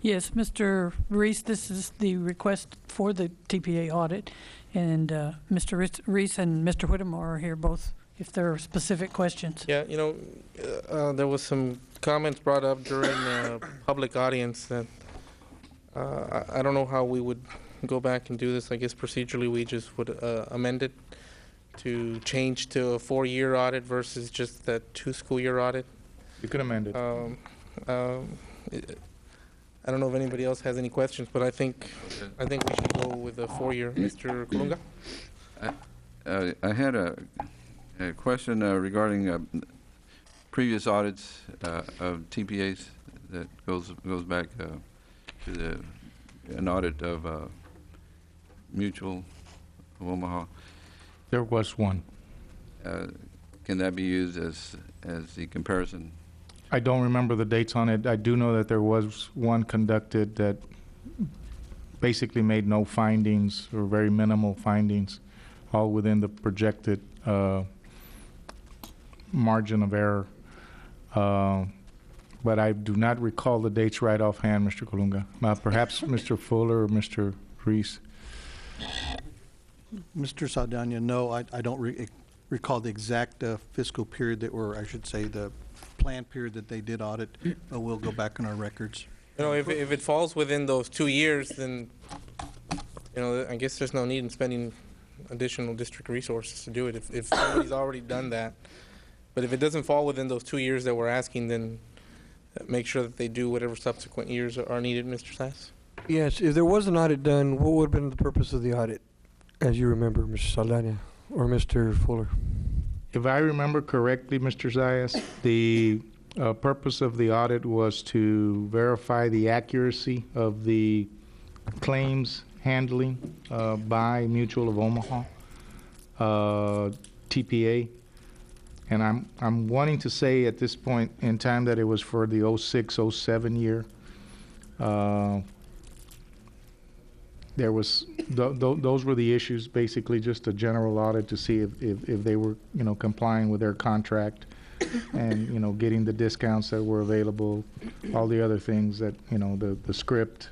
Yes, Mr. Reese, this is the request for the TPA audit, and Mr. Reese and Mr. Whittemore are here both if there are specific questions. Yeah, there was some comments brought up during the public audience that I don't know how we would go back and do this. I guess procedurally we just would amend it to change to a 4-year audit versus just that 2-school-year audit. You could amend it. I don't know if anybody else has any questions, but I think we should go with a 4-year. Mr. Colunga? I had a question regarding previous audits of TPAs that goes back to an audit of Mutual of Omaha. There was one. Can that be used as the comparison? I don't remember the dates on it. I do know that there was one conducted that basically made no findings or very minimal findings, all within the projected margin of error. But I do not recall the dates right offhand, Mr. Colunga. Perhaps Mr. Fuller or Mr. Reese. Mr. Saldana, no, I don't recall the exact fiscal period that were, I should say, the planned period that they did audit. We'll go back in our records. If it falls within those 2 years, then, I guess there's no need in spending additional district resources to do it if somebody's already done that. But if it doesn't fall within those 2 years that we're asking, then make sure that they do whatever subsequent years are needed, Mr. Sass. Yes, if there was an audit done, what would have been the purpose of the audit, as you remember, Mr. Saldana or Mr. Fuller? If I remember correctly, Mr. Zayas, the purpose of the audit was to verify the accuracy of the claims handling by Mutual of Omaha, TPA. And I'm wanting to say at this point in time that it was for the 06-07 year. There was those were the issues, basically just a general audit to see if they were complying with their contract and getting the discounts that were available, all the other things that the script,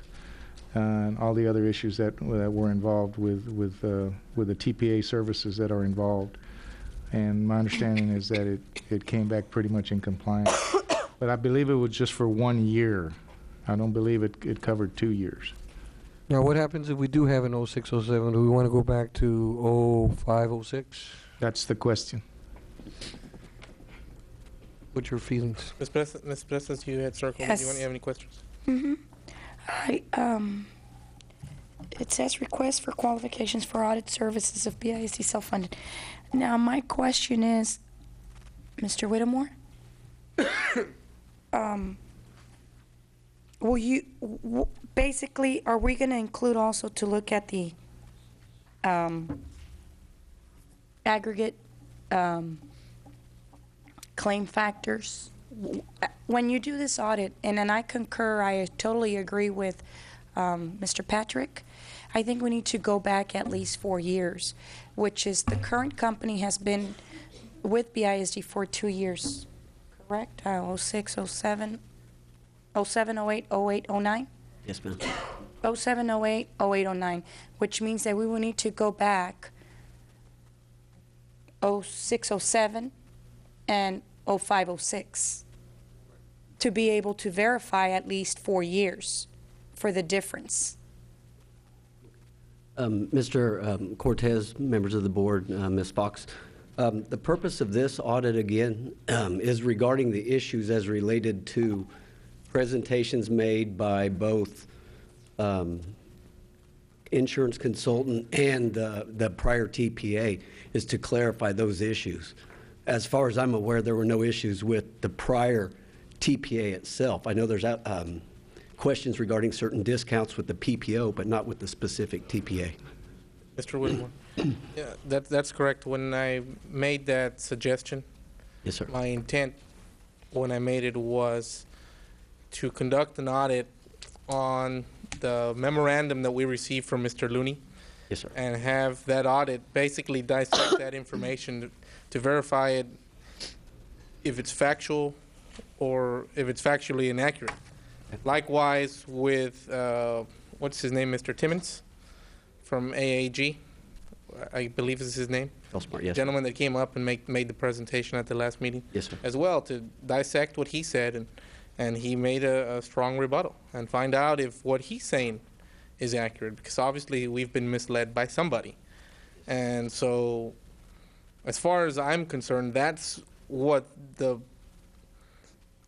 and all the other issues that were involved with the TPA services that are involved. And my understanding is that it came back pretty much in compliance. But I believe it was just for 1 year. I don't believe it covered 2 years. Now, what happens if we do have an 06, 07? Do we want to go back to 05, 06? That's the question. What's your feelings? Ms. Preston, you had circled. Yes. Do you have any questions? It says request for qualifications for audit services of BISD self-funded. Now, my question is, Mr. Whittemore, will you, basically, are we going to include also to look at the aggregate claim factors? When you do this audit, and I concur, I totally agree with Mr. Patrick, I think we need to go back at least 4 years, which is the current company has been with BISD for 2 years, correct? 06, 07, 07, 08, 08, 09? Yes, ma'am. 07, 08, 08, 09, which means that we will need to go back 06, 07, and 05, 06 to be able to verify at least 4 years for the difference. Mr. Cortez, members of the board, Ms. Fox, the purpose of this audit, again, is regarding the issues as related to presentations made by both insurance consultant and the prior TPA, is to clarify those issues. As far as I'm aware, there were no issues with the prior TPA itself. I know there's questions regarding certain discounts with the PPO, but not with the specific TPA. Mr. Whittemore? Yeah, that's correct. When I made that suggestion, yes, sir, my intent when I made it was to conduct an audit on the memorandum that we received from Mr. Looney. Yes, sir. And have that audit basically dissect that information to verify it, if it's factual or if it's factually inaccurate. Likewise with, what's his name, Mr. Timmons from AAG, I believe is his name. Smart, yes. Gentleman that came up and made the presentation at the last meeting. Yes, sir. As well, to dissect what he said, and he made a strong rebuttal and find out if what he's saying is accurate, because obviously we've been misled by somebody. And so, as far as I'm concerned, that's what the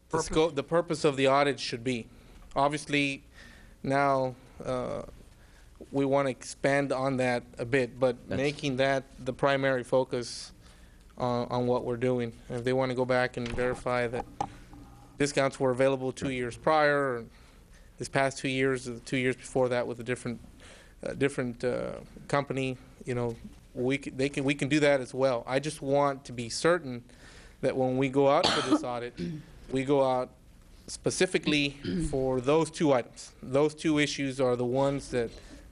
purpose of the audit should be. Obviously, now we want to expand on that a bit, but making that the primary focus on what we're doing. And if they want to go back and verify that discounts were available 2 years prior, or this past 2 years, or the 2 years before that with a different company, you know, we can do that as well. I just want to be certain that when we go out for this audit, we go out specifically for those two items. Those two issues are the ones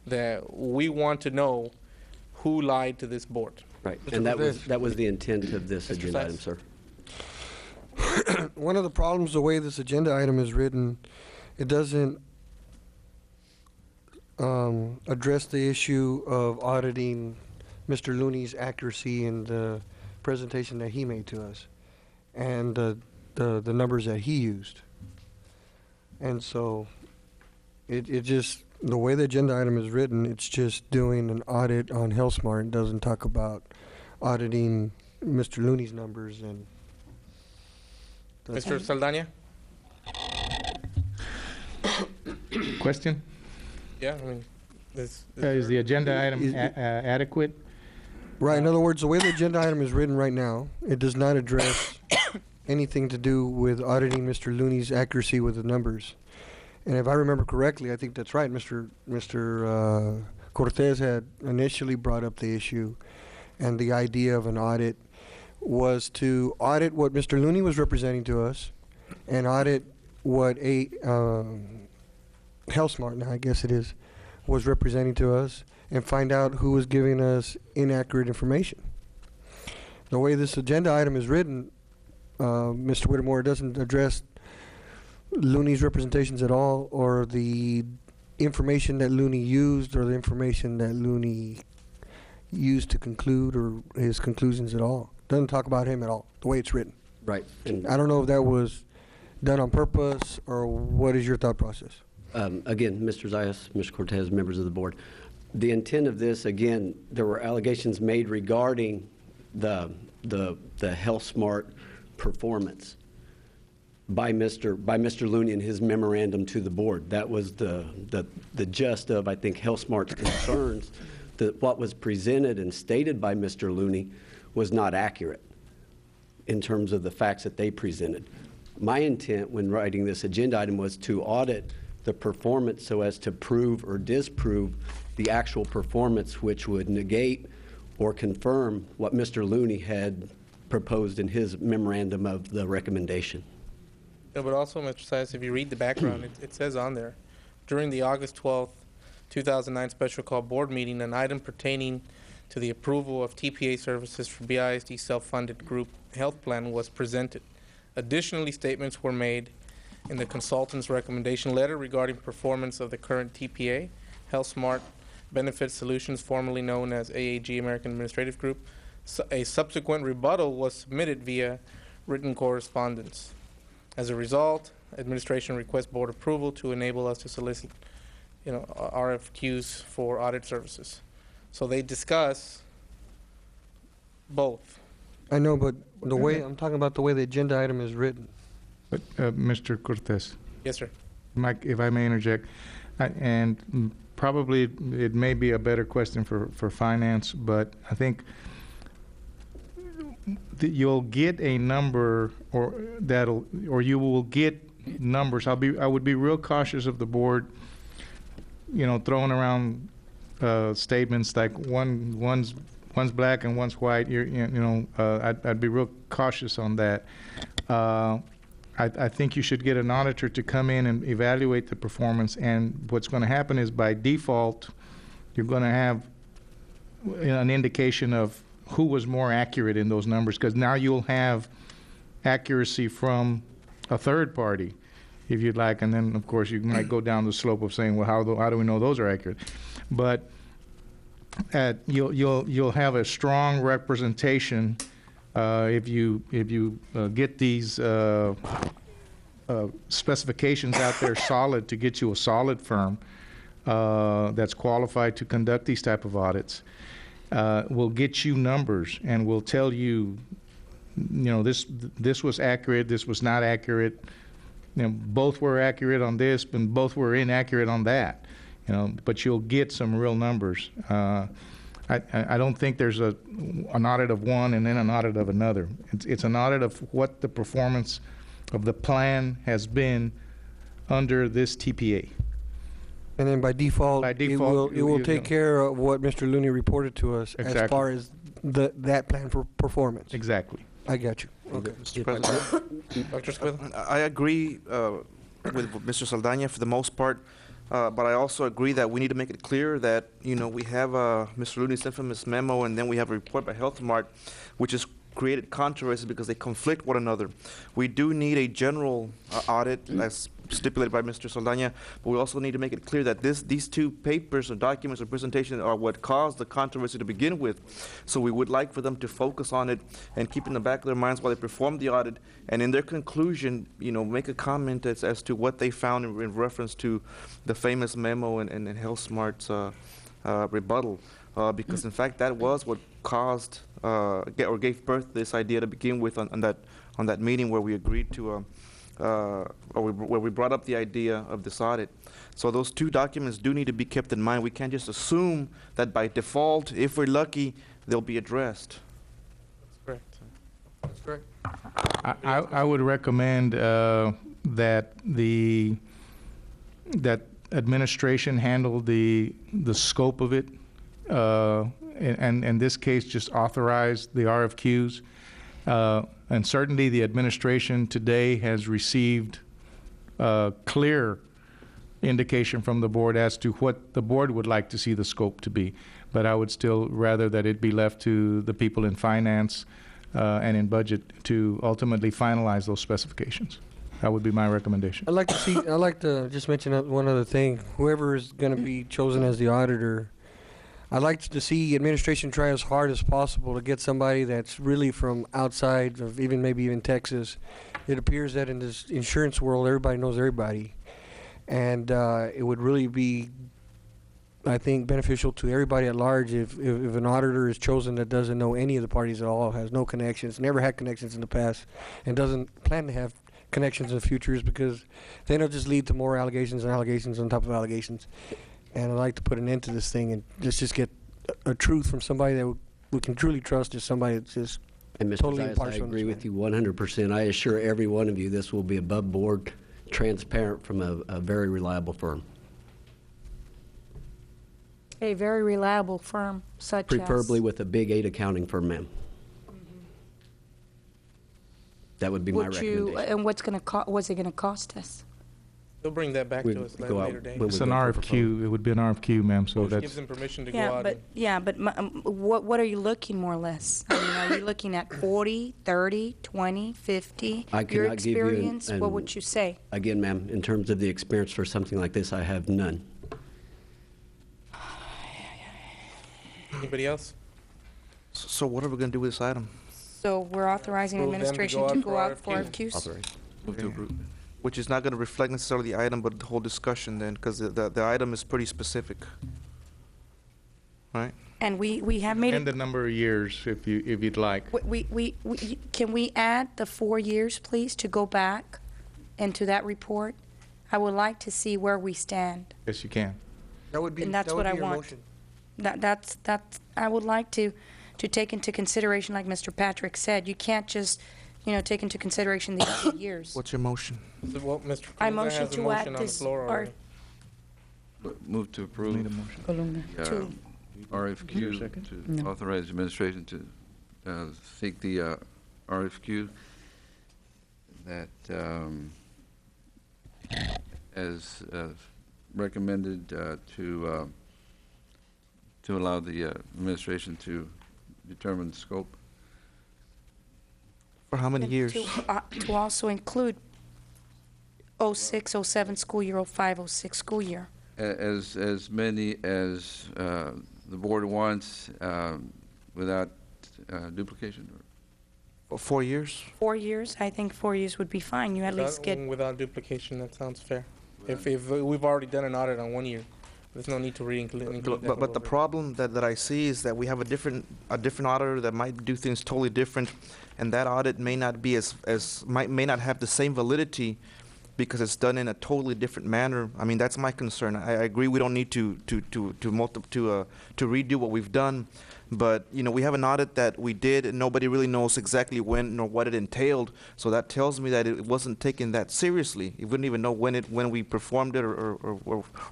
that we want to know who lied to this board. Right, and that was the intent of this agenda item, sir. One of the problems, the way this agenda item is written, it doesn't address the issue of auditing Mr. Looney's accuracy in the presentation that he made to us and the numbers that he used. And so it just, the way the agenda item is written, it's just doing an audit on HealthSmart. It doesn't talk about auditing Mr. Looney's numbers. And Mr. Saldana? Question? Yeah, I mean, is the agenda item adequate? Right. In other words, the way the agenda item is written right now, it does not address anything to do with auditing Mr. Looney's accuracy with the numbers. And if I remember correctly, I think that's right. Mr. Cortez had initially brought up the issue, and the idea of an audit was to audit what Mr. Looney was representing to us and audit what HealthSmart, now I guess it is, was representing to us, and find out who was giving us inaccurate information. The way this agenda item is written, Mr. Whittemore, doesn't address Looney's representations at all, or the information that Looney used or the information that Looney used to conclude or his conclusions at all. Doesn't talk about him at all, the way it's written. Right. And I don't know if that was done on purpose or what is your thought process? again, Mr. Zayas, Mr. Cortez, members of the board, the intent of this, again, there were allegations made regarding the Health Smart performance by Mr. Looney in his memorandum to the board. That was the gist of, I think, Health Smart's concerns, that what was presented and stated by Mr. Looney was not accurate in terms of the facts that they presented. My intent when writing this agenda item was to audit the performance so as to prove or disprove the actual performance, which would negate or confirm what Mr. Looney had proposed in his memorandum of the recommendation. No, but also, Mr. Sias, if you read the background, it says on there, during the August 12th, 2009 special call board meeting, an item pertaining to the approval of TPA services for BISD self-funded group health plan was presented. Additionally, statements were made in the consultant's recommendation letter regarding performance of the current TPA, Health Smart Benefit Solutions, formerly known as AAG American Administrative Group. A subsequent rebuttal was submitted via written correspondence. As a result, administration requests board approval to enable us to solicit, RFQs for audit services. So they discuss both. I know, but the way, I'm talking about the way the agenda item is written. But, Mr. Cortez. Yes, sir. Mike, if I may interject, and probably it may be a better question for finance, but I think you'll get a number, or you will get numbers. I would be real cautious of the board, throwing around statements like one's black and one's white. I'd be real cautious on that. I think you should get an auditor to come in and evaluate the performance, and what's going to happen is by default, you're going to have an indication of who was more accurate in those numbers, because now you'll have accuracy from a third party, if you'd like, and then, of course, you might go down the slope of saying, well, how do we know those are accurate? But you'll have a strong representation if you get these specifications out there solid to get you a solid firm that's qualified to conduct these type of audits. Will get you numbers and will tell you, this was accurate, this was not accurate. Both were accurate on this, and both were inaccurate on that. But you'll get some real numbers. I don't think there's an audit of one and then an audit of another. It's an audit of what the performance of the plan has been under this TPA. And then by default, it will take care of what Mr. Looney reported to us as far as that plan for performance. Exactly. I got you. Okay. Mr. President, Dr. Escobedo? I agree with Mr. Saldana for the most part, but I also agree that we need to make it clear that, we have Mr. Looney's infamous memo, and then we have a report by Health Mart, which has created controversy because they conflict one another. We do need a general audit, as stipulated by Mr. Saldana, but we also need to make it clear that these two papers or documents or presentations are what caused the controversy to begin with. So we would like for them to focus on it and keep in the back of their minds while they perform the audit, and in their conclusion, make a comment as to what they found in reference to the famous memo and Health Smart's rebuttal. Because in fact, that was what caused or gave birth to this idea to begin with on that meeting where we agreed to where we brought up the idea of this audit. So those two documents do need to be kept in mind. We can't just assume that by default, if we're lucky, they'll be addressed. That's correct. That's correct. I would recommend that that administration handle the scope of it, and in this case, just authorize the RFQs. And certainly the administration today has received clear indication from the board as to what the board would like to see the scope to be. But I would still rather that it be left to the people in finance and in budget to ultimately finalize those specifications. That would be my recommendation. I'd like to just mention one other thing. Whoever is going to be chosen as the auditor, I'd like to see administration try as hard as possible to get somebody that's really from outside of maybe even Texas. It appears that in this insurance world, everybody knows everybody. And it would really be, I think, beneficial to everybody at large if an auditor is chosen that doesn't know any of the parties at all, has no connections, never had connections in the past, and doesn't plan to have connections in the futures, because then it'll just lead to more allegations and allegations on top of allegations. And I'd like to put an end to this thing and just get a truth from somebody that we can truly trust, is somebody that's just And Mr. totally Zayas, I impartial. agree with you 100%. I assure every one of you this will be above board, transparent from a very reliable firm. A very reliable firm such as? Preferably with a Big 8 accounting firm, ma'am. That would be my recommendation. And what's it going to cost us? They'll bring that back to us at a later date. It's an RFQ. It would be an RFQ, ma'am, so Which that's... gives them permission to go out. What are you looking more or less? I mean, are you looking at 40, 30, 20, 50? I Your cannot give you experience, what would you say? Again, ma'am, in terms of the experience for something like this, I have none. Anybody else? So what are we going to do with this item? So we're authorizing Approve them to administration go to out go for out for RFQ. RFQs? Move to approve. Which is not going to reflect necessarily the item, but the whole discussion then, because the item is pretty specific. Right? And we have made And it, the number of years, if you'd like. can we add the 4 years, please, to go back into that report? I would like to see where we stand. Yes, you can. That would be, And that's that what would I be your want. motion. That's, I would like to take into consideration, like Mr. Patrick said, you can't just, take into consideration these 2 years. What's your motion? Well, Mr. I Colunga motion has a to motion add on the this, floor or, already. Move to approve. to, RFQ to No. authorize administration to seek the RFQ that, as recommended, to allow the administration to determine the scope. For how many years? To also include 06, 07 school year, 05, 06 school year. As many as the board wants, without duplication? For 4 years? 4 years, I think 4 years would be fine. You at least get, Without duplication, that sounds fair. If we've already done an audit on 1 year, there's no need to include that. But the problem that I see is that we have a different auditor that might do things totally different, and that audit may not be may not have the same validity because it's done in a totally different manner. I mean, that's my concern. I agree we don't need to redo what we've done, but we have an audit that we did and nobody really knows exactly when nor what it entailed. So that tells me that it wasn't taken that seriously. You wouldn't even know when we performed it or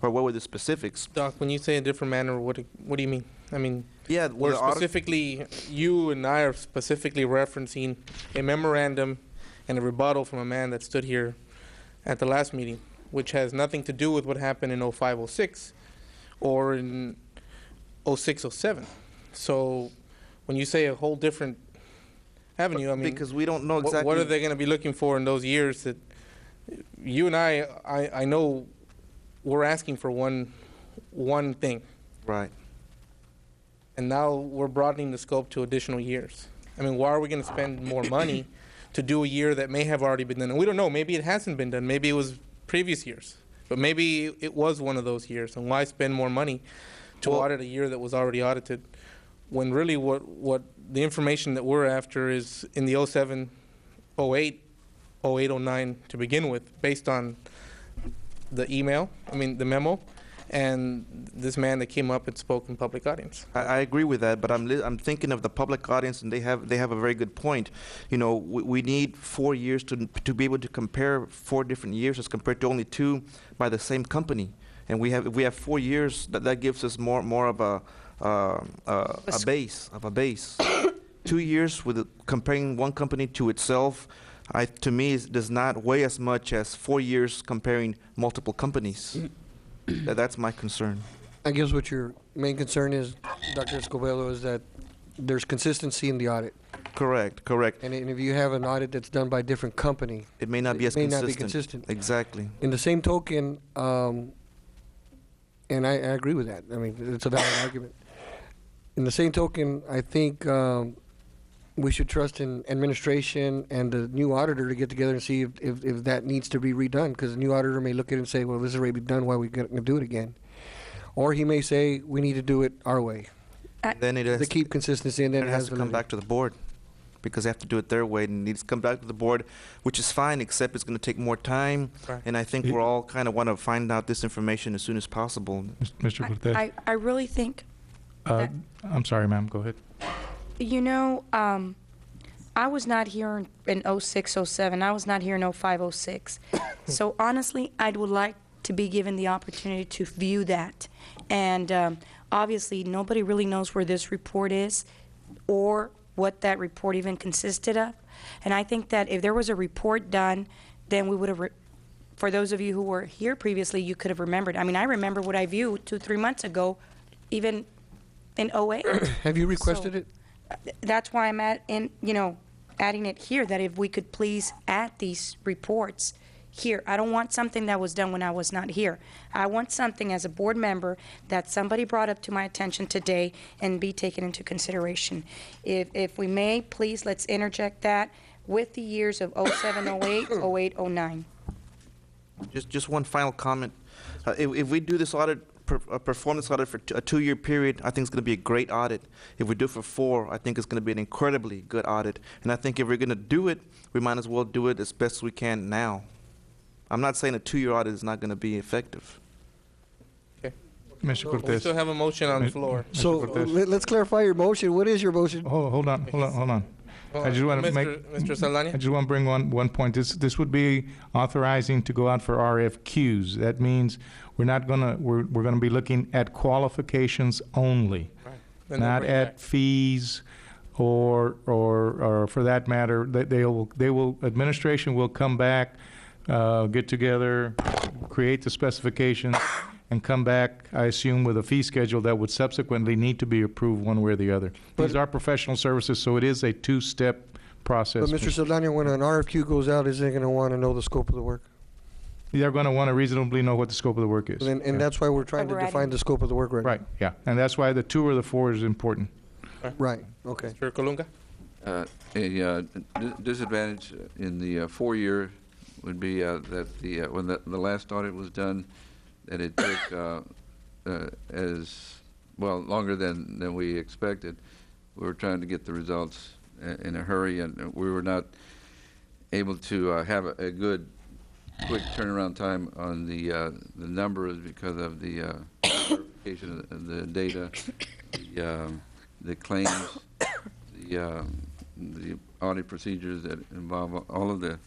what were the specifics. Doc, when you say a different manner, what do you mean? I mean, yeah, we're specifically, you and I are specifically referencing a memorandum and a rebuttal from a man that stood here at the last meeting, which has nothing to do with what happened in 05, 06 or in 06, 07. So when you say a whole different avenue, I mean, because we don't know exactly what are they going to be looking for in those years that you and I know we're asking for one thing. Right. And now we're broadening the scope to additional years. I mean, why are we going to spend more money to do a year that may have already been done? And we don't know. Maybe it hasn't been done. Maybe it was previous years. But maybe it was one of those years. And why spend more money to audit a year that was already audited when really what the information that we're after is in the 07, 08, 08, 09 to begin with, based on the the memo, and this man that came up and spoke in public audience. I agree with that, but I'm thinking of the public audience, and they have a very good point. We need 4 years to be able to compare 4 different years as compared to only 2 by the same company. And if we have 4 years, that gives us more of a base. 2 years with comparing one company to itself, to me, does not weigh as much as 4 years comparing multiple companies. That's my concern. I guess what your main concern is, Dr. Escobedo, is that there's consistency in the audit. Correct. And if you have an audit that's done by a different company, It may not be as may consistent. not be consistent. Exactly. In the same token, and I agree with that. I mean, it's a valid argument. In the same token, I think we should trust in administration and the new auditor to get together and see if that needs to be redone, because the new auditor may look at it and say, well, this has already been done, why are we going to do it again? Or he may say, we need to do it our way. Then it has To keep consistency, and then it has to come validity. back to the board because they have to do it their way, and it needs to come back to the board, which is fine, except it's going to take more time. Right. And I think we're all kind of want to find out this information as soon as possible. Mr. Cortez? I really think, I'm sorry, ma'am, go ahead. you know, I was not here in 06, 07. I was not here in 05, 06. So honestly, I would like to be given the opportunity to view that. And obviously, nobody really knows where this report is or what that report even consisted of. And I think that if there was a report done, then we would have, for those of you who were here previously, you could have remembered. I mean, I remember what I viewed 2-3 months ago, even in 08. Have you requested it? That's why I'm adding it here, that if we could please add these reports here. I don't want something that was done when I was not here. I want something as a board member that somebody brought up to my attention today and be taken into consideration. If we may, please, let's interject that with the years of 07, 08, 08, 09. Just one final comment. If we do this audit, a performance audit for a 2-year period, I think it's going to be a great audit. If we do it for 4, I think it's going to be an incredibly good audit. And I think if we're going to do it, we might as well do it as best we can now. I'm not saying a 2-year audit is not going to be effective. Mr. We Cortez. still have a motion on the floor. So let's clarify your motion. What is your motion? Hold on. I just want to Mr. Saldana? I just want to bring one point. This would be authorizing to go out for RFQs. That means we're gonna be looking at qualifications only, Then not they'll bring at back. fees or for that matter, administration will come back, get together, create the specifications, and come back, I assume, with a fee schedule that would subsequently need to be approved one way or the other. These are professional services, so it is a 2-step process. But Mr. Saldana, when an RFQ goes out, is they going to want to know the scope of the work? They're going to want to reasonably know what the scope of the work is. And that's why we're trying to define the scope of the work right now. Right, yeah. And that's why the 2 or the 4 is important. Right, okay. Mr. Colunga? A disadvantage in the 4-year would be that when the last audit was done, that it took as well longer than we expected. We were trying to get the results in a hurry, and we were not able to have a good, quick turnaround time on the numbers because of the verification of the data, the claims, the audit procedures that involve all of the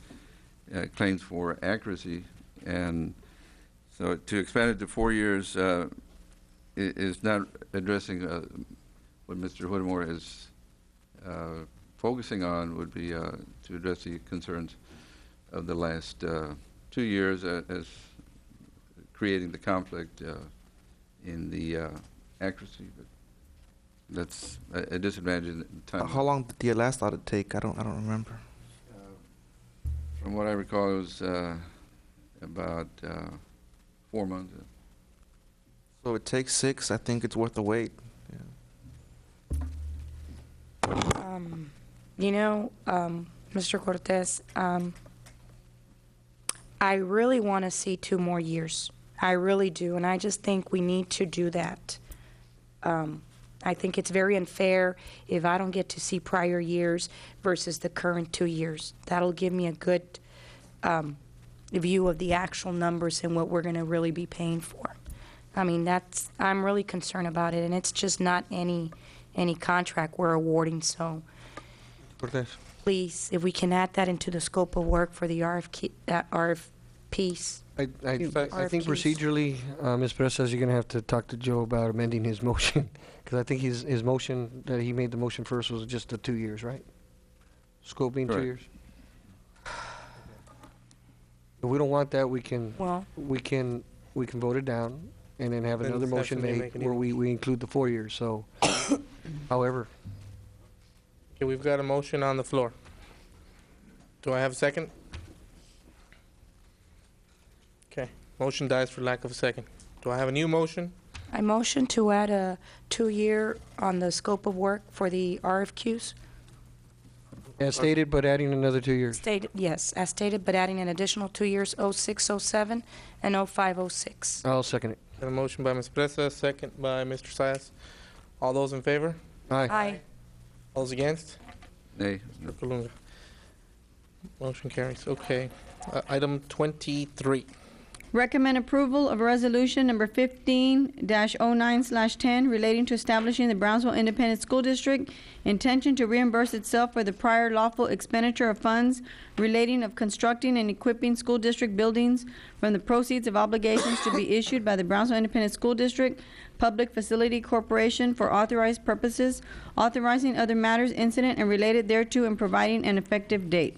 claims for accuracy. And so to expand it to 4 years is not addressing what Mr. Whittemore is focusing on. Would be to address the concerns of the last 2 years as creating the conflict in the accuracy. But that's a disadvantage in time. How long did the last audit take? I don't remember. From what I recall, it was about 4 months. So it takes 6. I think it's worth the wait. Mr. Cortez, I really want to see 2 more years. I really do, and I just think we need to do that. I think it's very unfair if I don't get to see prior years versus the current 2 years. That'll give me a good view of the actual numbers and what we're going to really be paying for. I mean, I'm really concerned about it, and it's just not any contract we're awarding. So please, if we can add that into the scope of work for the RFPs. I think procedurally, Ms. Perez says you're going to have to talk to Joe about amending his motion, because I think his motion, that he made the motion first, was just the 2 years, right? Scope being 2 years? If we don't want that, we can vote it down and then have Then another it's motion definitely made make it where we include the 4 years. So, however. Okay, we've got a motion on the floor. Do I have a second? Okay, motion dies for lack of a second. Do I have a new motion? I motion to add a 2-year on the scope of work for the RFQs. As stated, but adding another 2 years. Stated, yes, as stated, but adding an additional 2 years, 0607 and 0506. I'll second it. Got a motion by Ms. Presa, second by Mr. Sias. All those in favor? Aye. Aye. All those against? Nay. Mr. Colunga. Motion carries. Okay. Item 23. Recommend approval of resolution number 15-09/10 relating to establishing the Brownsville Independent School District intention to reimburse itself for the prior lawful expenditure of funds relating of constructing and equipping school district buildings from the proceeds of obligations to be issued by the Brownsville Independent School District Public Facility Corporation for authorized purposes, authorizing other matters incident and related thereto, and providing an effective date.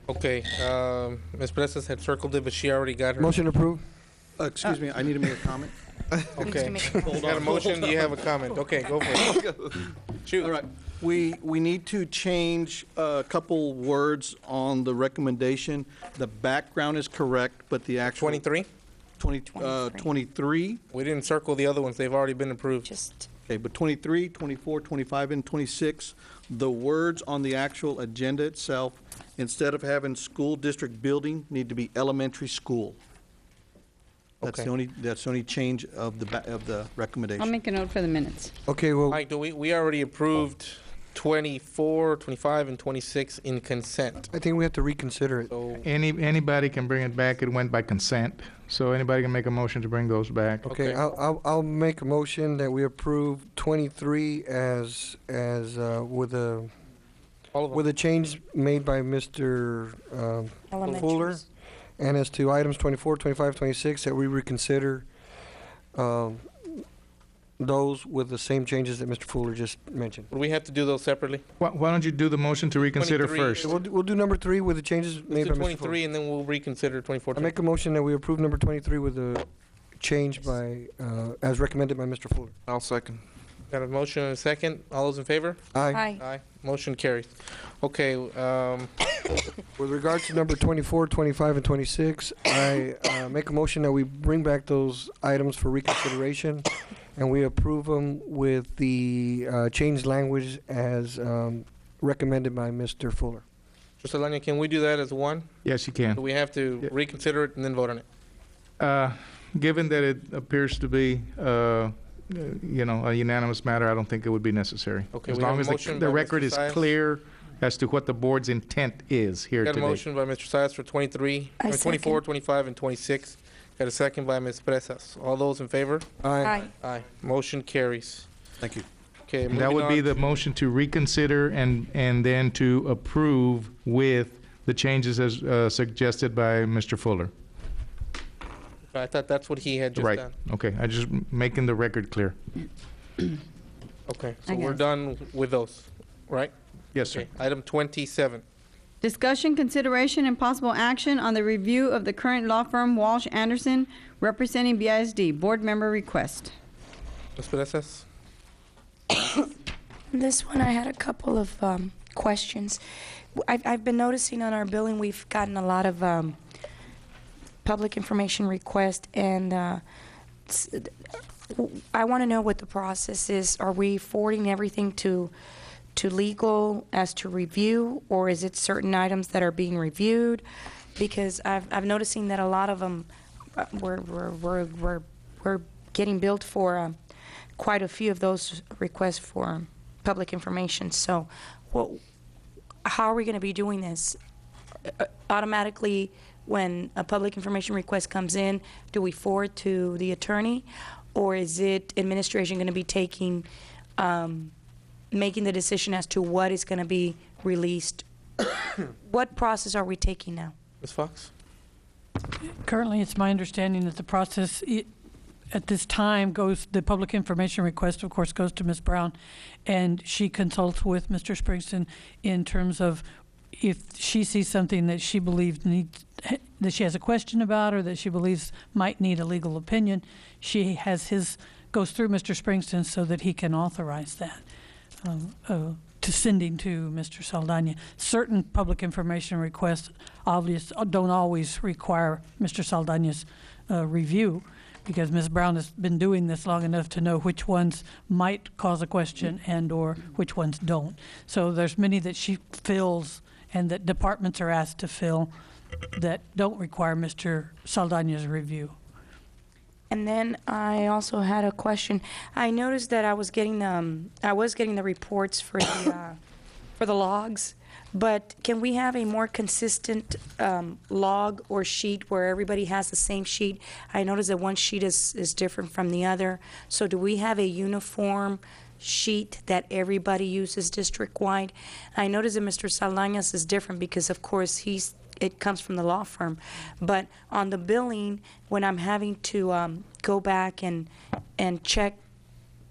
Okay, Ms. Presa had circled it, but she already got her. Motion approved. Excuse me, I need to make a comment. Okay. You got a motion, you have a comment. Okay, go for it. Shoot. All right. We need to change a couple words on the recommendation. The background is correct, but the actual. 23? 23. We didn't circle the other ones. They've already been approved. Okay, but 23, 24, 25, and 26, the words on the actual agenda itself, instead of having school district building, need to be elementary school. That's Okay. the only change of the recommendation. I'll make a note for the minutes. Okay, well, Mike, we already approved 24, 25, and 26 in consent. I think we have to reconsider it. So, Anybody can bring it back. It went by consent. So anybody can make a motion to bring those back. Okay, I'll make a motion that we approve 23 as with a all of them. with a change made by Mr. Fuller, Elementaries. and as to items 24, 25, 26, that we reconsider those with the same changes that Mr. Fuller just mentioned. Would we have to do those separately? Why don't you do the motion to reconsider 23. first? We'll do number 3 with the changes Let's made do by Mr. 23, Fuller. and then we'll reconsider 24. I make a motion that we approve number 23 with the change by, as recommended by Mr. Fuller. I'll second. Got a motion and a second. All those in favor? Aye. Aye. Motion carries. Okay, With regard to number 24, 25, and 26, I make a motion that we bring back those items for reconsideration, and we approve them with the changed language as recommended by Mr. Fuller. Mr. Lania, can we do that as one? Yes, you can. Do we have to reconsider it and then vote on it? Given that it appears to be, a unanimous matter, I don't think it would be necessary. Okay, As we have long a as motion the by record Mr. is Sias. clear as to what the board's intent is here Got a today. motion by Mr. Sias for 23, I 24, second. 25, and 26. Got a second by Ms. Presas. All those in favor? Aye. Aye. Motion carries. Thank you. Okay, And that moving would be on the to- motion to reconsider and then to approve with the changes as suggested by Mr. Fuller. I thought that's what he had just Right. done. Okay, I just making the record clear. Okay, so I we're guess. done with those, right? Yes, sir. Okay, item 27. Discussion, consideration, and possible action on the review of the current law firm Walsh Anderson representing BISD. Board member request. Ms. Presas? This one, I had a couple of questions. I've been noticing on our billing, we've gotten a lot of public information requests, and I want to know what the process is. Are we forwarding everything to legal as to review, or is it certain items that are being reviewed? Because I've noticing that a lot of them, we're getting billed for quite a few of those requests for public information. So, how are we going to be doing this? Automatically, when a public information request comes in, do we forward to the attorney, or is it administration going to be taking, making the decision as to what is going to be released? What process are we taking now? Ms. Fox? Currently, it's my understanding that the process at this time the public information request, of course, goes to Ms. Brown, and she consults with Mr. Springston in terms of if she sees something that she believes that she has a question about, or that she believes might need a legal opinion, she has goes through Mr. Springston so that he can authorize that. sending to Mr. Saldana. Certain public information requests don't always require Mr. Saldana's review, because Ms. Brown has been doing this long enough to know which ones might cause a question and or which ones don't. So there's many that she fills and that departments are asked to fill that don't require Mr. Saldana's review. And then I also had a question. I noticed that I was getting the reports for the logs, but can we have a more consistent log or sheet where everybody has the same sheet? I noticed that one sheet is different from the other. So do we have a uniform sheet that everybody uses district-wide? I noticed that Mr. Saldana's is different because, of course, it comes from the law firm. But on the billing, when I'm having to go back and check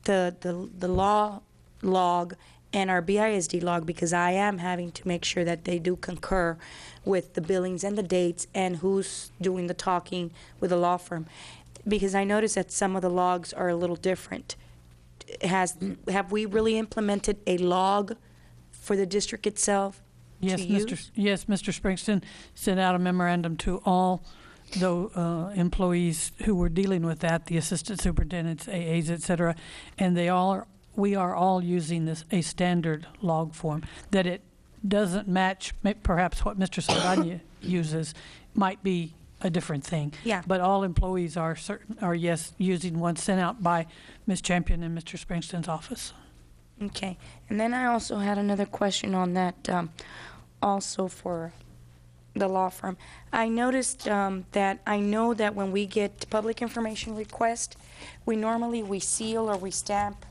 the law log and our BISD log, because I am having to make sure that they do concur with the billings and the dates and who's doing the talking with the law firm. Because I noticed that some of the logs are a little different. Have we really implemented a log for the district itself? Yes, Mr. Springston sent out a memorandum to all the employees who were dealing with that, the assistant superintendents, AAs, et cetera, and we are all using a standard log form. That it doesn't match perhaps what Mr. Saldana uses might be a different thing. Yeah. But all employees are using one sent out by Ms. Champion and Mr. Springston's office. Okay. And then I also had another question on that, also for the law firm. I noticed that I know that when we get public information request, we seal or we stamp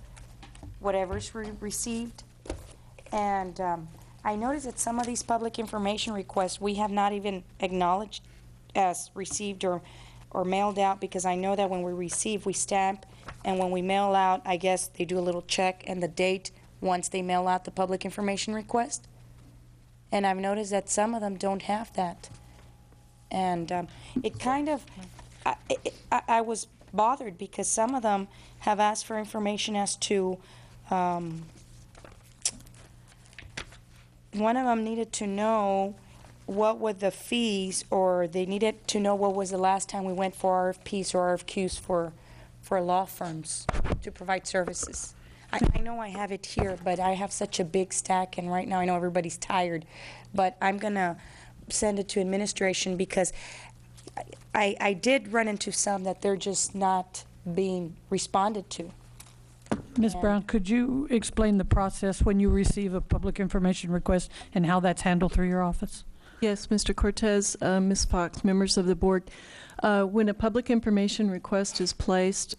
whatever's received. And I noticed that some of these public information requests we have not even acknowledged as received or mailed out, because I know that when we receive, we stamp, and when we mail out, I guess they do a little check and the date once they mail out the public information request. And I've noticed that some of them don't have that. And it kind of, I was bothered because some of them have asked for information as to, one of them needed to know what were the fees, or they needed to know what was the last time we went for RFPs or RFQs for law firms to provide services. I know I have it here, but I have such a big stack, and right now I know everybody's tired, but I'm going to send it to administration because I did run into some that they're just not being responded to. Ms. Brown, could you explain the process when you receive a public information request and how that's handled through your office? Yes, Mr. Cortez, Ms. Fox, members of the board. When a public information request is placed,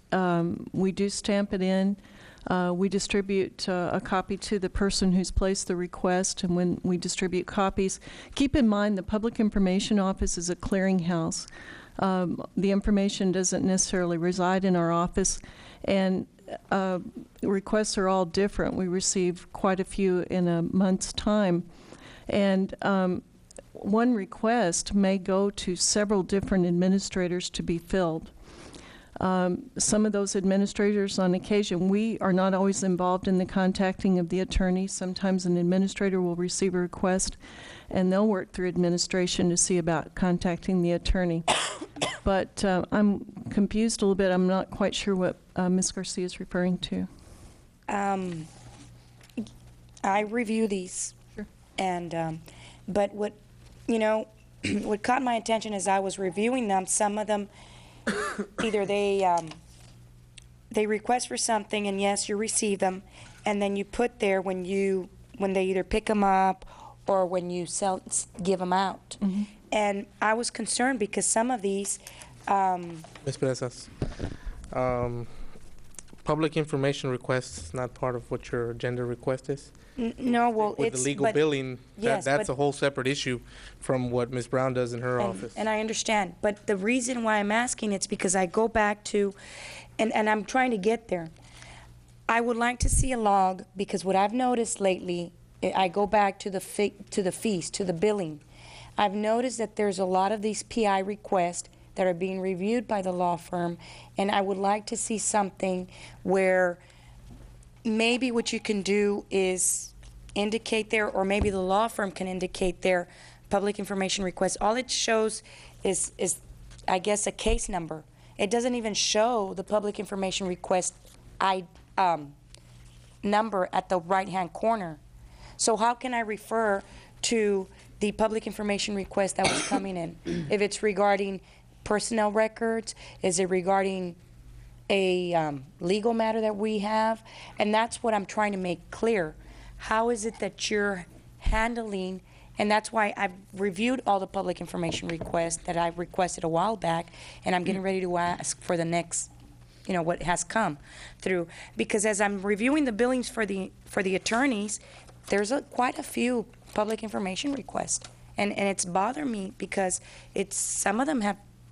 we do stamp it in. We distribute a copy to the person who's placed the request, and when we distribute copies, keep in mind the Public Information Office is a clearinghouse. The information doesn't necessarily reside in our office, and requests are all different. We receive quite a few in a month's time, and one request may go to several different administrators to be filled. Some of those administrators, on occasion, we are not always involved in the contacting of the attorney. Sometimes an administrator will receive a request, and they'll work through administration to see about contacting the attorney. But I'm confused a little bit. I'm not quite sure what Ms. Garcia is referring to. I review these, sure. And but what what caught my attention as I was reviewing them, some of them, either they request for something, and yes, you receive them, and then you put there when they either pick them up or when you give them out. Mm-hmm. And I was concerned because some of these. Ms. Perezas, public information requests is not part of what your agenda request is. No, well, with the legal billing, yes, that's a whole separate issue from what Ms. Brown does in her office. And I understand, but the reason why I'm asking it's because I go back to, and I'm trying to get there. I would like to see a log, because what I've noticed lately, I go back to the fees, to the billing. I've noticed that there's a lot of these PI requests that are being reviewed by the law firm, and I would like to see something where maybe what you can do is indicate there, or maybe the law firm can indicate their public information request. All it shows is I guess, a case number. It doesn't even show the public information request number at the right-hand corner. So how can I refer to the public information request that was coming in? If it's regarding personnel records, is it regarding a legal matter that we have? And that's what I'm trying to make clear. How is it that you're handling? And that's why I've reviewed all the public information requests that I requested a while back, and I'm getting ready to ask for the next, what has come through. Because as I'm reviewing the billings for the attorneys, there's quite a few public information requests. And it's bothered me because some of them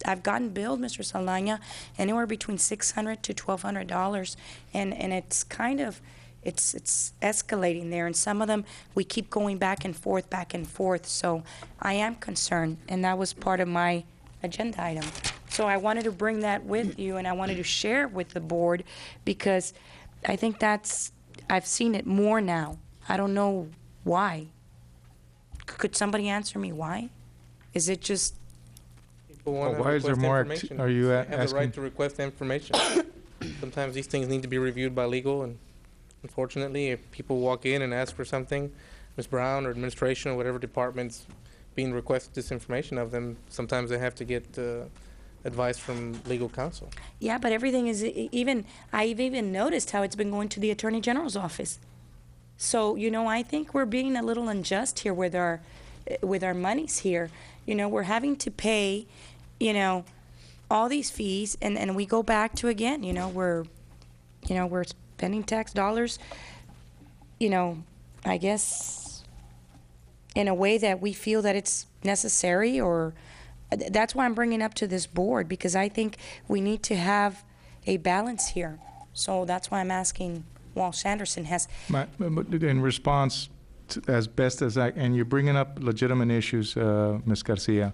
I've gotten billed, Mr. Saldaña, anywhere between $600 to $1,200, and it's kind of, it's escalating there, and some of them we keep going back and forth. So I am concerned, and that was part of my agenda item. So I wanted to bring that with you, and I wanted to share it with the board, because I think I've seen it more now. I don't know why. Could somebody answer me why? Is it just... Why is there more? Are you asking? They have the right to request information. Sometimes these things need to be reviewed by legal, and unfortunately, if people walk in and ask for something, Ms. Brown or administration or whatever department's being requested this information of them, sometimes they have to get advice from legal counsel. Yeah, but everything is I've even noticed how it's been going to the Attorney General's office. So, I think we're being a little unjust here with our monies here. We're having to pay, all these fees, and we go back to, again, we're spending tax dollars, I guess, in a way that we feel that it's necessary, or that's why I'm bringing up to this board, because I think we need to have a balance here. So that's why I'm asking Walsh Anderson in response, as best as I, and you're bringing up legitimate issues, Ms. Garcia.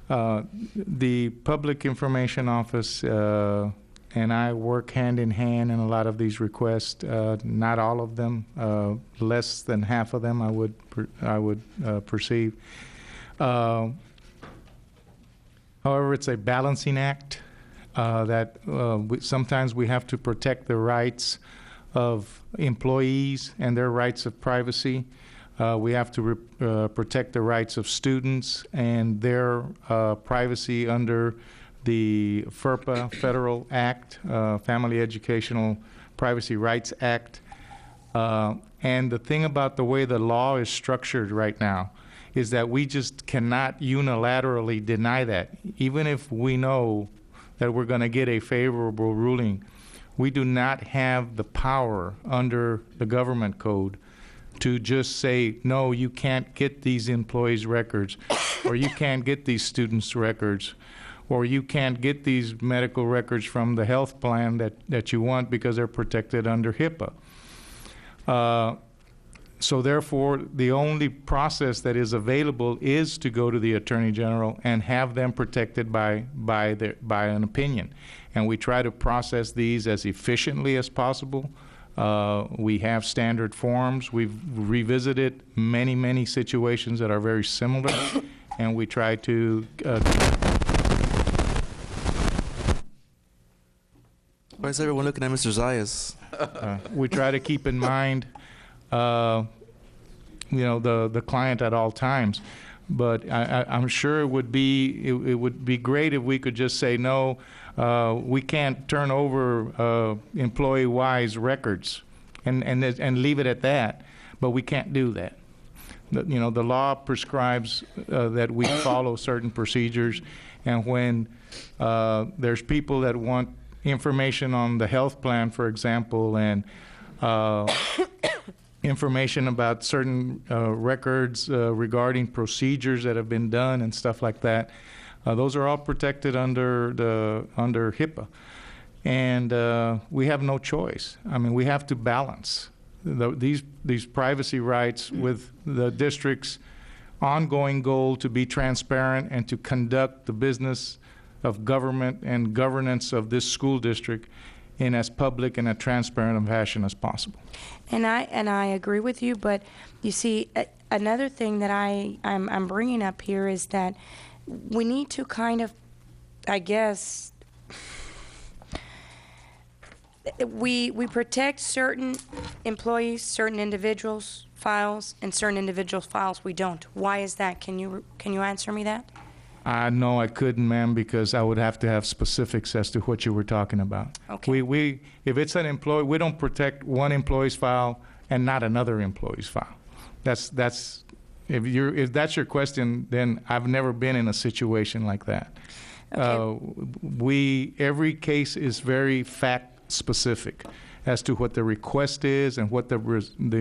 The Public Information Office and I work hand in hand in a lot of these requests. Not all of them, less than half of them, I would perceive. However, it's a balancing act that sometimes we have to protect the rights of employees and their rights of privacy. We have to protect the rights of students and their privacy under the FERPA Federal Act, Family Educational Privacy Rights Act. And the thing about the way the law is structured right now is that we just cannot unilaterally deny that. Even if we know that we're going to get a favorable ruling, we do not have the power under the government code to just say, no, you can't get these employees' records, or you can't get these students' records, or you can't get these medical records from the health plan that you want because they're protected under HIPAA. So therefore, the only process that is available is to go to the Attorney General and have them protected by an opinion. And we try to process these as efficiently as possible. We have standard forms. We've revisited many situations that are very similar, and we try to Why is everyone looking at Mr. Zayas? we try to keep in mind the client at all times. But I'm sure it would be great if we could just say, no, we can't turn over employee-wise records and leave it at that. But we can't do that. The law prescribes that we follow certain procedures, and when there's people that want information on the health plan, for example, and information about certain records regarding procedures that have been done and stuff like that. Those are all protected under HIPAA. And we have no choice. I mean, we have to balance these privacy rights with the district's ongoing goal to be transparent and to conduct the business of government and governance of this school district in as public and a transparent fashion as possible. And I agree with you, but you see, another thing that I'm bringing up here is that we need to kind of, I guess, we protect certain employees, certain individuals' files, and certain individuals' files we don't. Why is that? Can you answer me that? No, I couldn't, ma'am, because I would have to have specifics as to what you were talking about. Okay. We if it's an employee, we don't protect one employee's file and not another employee's file. That's if that's your question, then I've never been in a situation like that. Okay. Every case is very fact specific as to what the request is and what the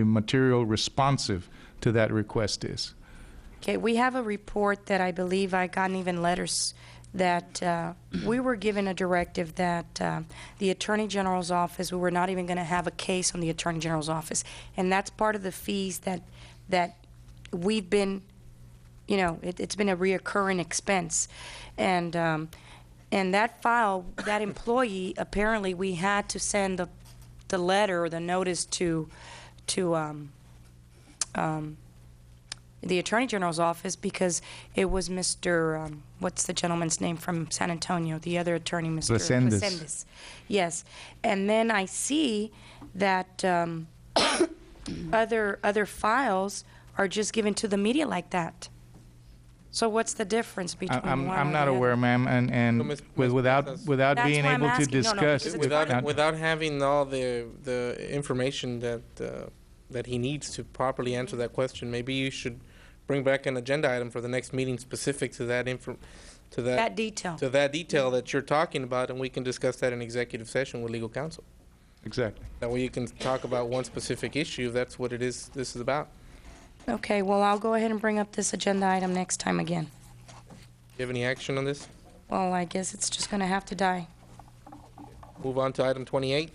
material responsive to that request is. Okay, we have a report that I believe I gotten even letters that we were given a directive that the Attorney General's office, we were not even going to have a case on the Attorney General's office. And that's part of the fees that we've been, it's been a reoccurring expense. And that file, that employee, apparently we had to send the letter or the notice to the Attorney General's office because it was Mr. What's the gentleman's name from San Antonio? The other attorney, Mr. Resendiz. Yes. And then I see that other files are just given to the media like that. So what's the difference between one I'm or not the aware, other? ma'am, and without That's being why I'm able to asking. No, no, discuss. because it's part of- Without having all the information that he needs to properly answer that question, maybe you should bring back an agenda item for the next meeting specific to that That detail. to that detail that you're talking about, and we can discuss that in executive session with legal counsel. Exactly. That way you can talk about one specific issue, if that's what it is this is about. Okay, well, I'll go ahead and bring up this agenda item next time again. Do you have any action on this? Well, I guess it's just going to have to die. Move on to item 28.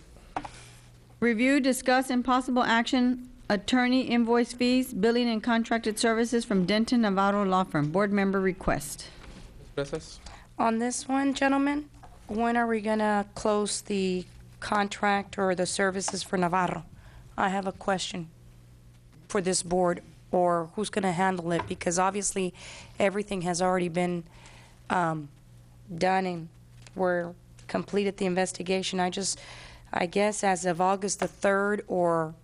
Review, discuss, and possible action, attorney invoice fees, billing and contracted services from Denton Navarro Law Firm. Board member request. Ms. On this one, gentlemen, when are we going to close the contract or the services for Navarro? I have a question for this board, or who's going to handle it, because obviously everything has already been done and we're completed the investigation. I guess as of August the 3rd, or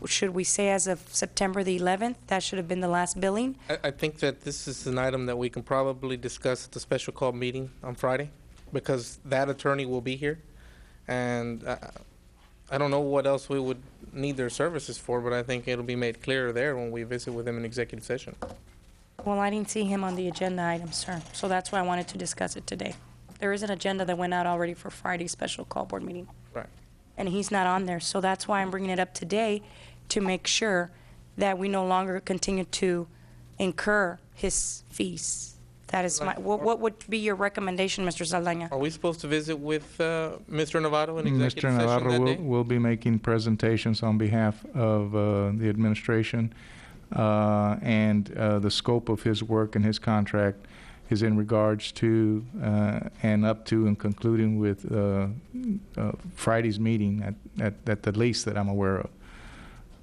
should we say as of September the 11th, that should have been the last billing? I think that this is an item that we can probably discuss at the special call meeting on Friday, because that attorney will be here. And I don't know what else we would need their services for, but I think it'll be made clearer there when we visit with him in executive session. Well, I didn't see him on the agenda item, sir, so that's why I wanted to discuss it today. There is an agenda that went out already for Friday's special call board meeting. Right. And he's not on there, so that's why I'm bringing it up today, to make sure that we no longer continue to incur his fees. That is my, what would be your recommendation, Mr. Saldaña? Are we supposed to visit with Mr. Navarro in executive Mr. session Navarro that day? will be making presentations on behalf of the administration, and the scope of his work and his contract is in regards to and up to and concluding with Friday's meeting at the least that I'm aware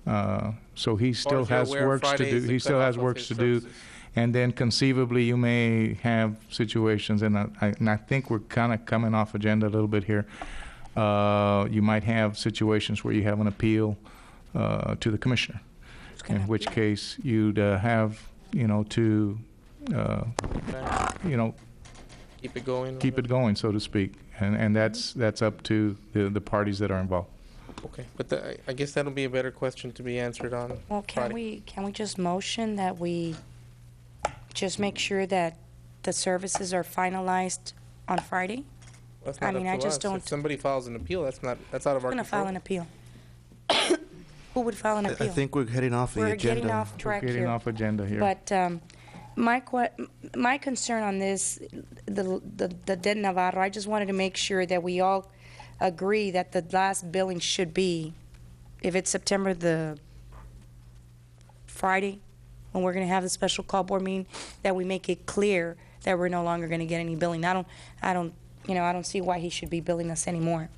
of. So he still has works to do. He still has works to do. And then conceivably, you may have situations, and I think we're kind of coming off agenda a little bit here. You might have situations where you have an appeal to the commissioner, in which case you'd have, to, keep it going. keep it going, so to speak, and that's up to the parties that are involved. Okay, but I guess that'll be a better question to be answered on Well, can we just motion that we just make sure that the services are finalized on Friday? That's not I mean, up I to just us. don't. If somebody files an appeal, that's out of our Who's going to control. file an appeal? Who would file an appeal? I think we're heading off the We're agenda. getting off track We're getting here. off agenda here. But my concern on this, the Den Navarro, I just wanted to make sure that we all agree that the last billing should be, if it's September the Friday, when we're going to have the special call board meeting, that we make it clear that we're no longer going to get any billing. I don't see why he should be billing us anymore.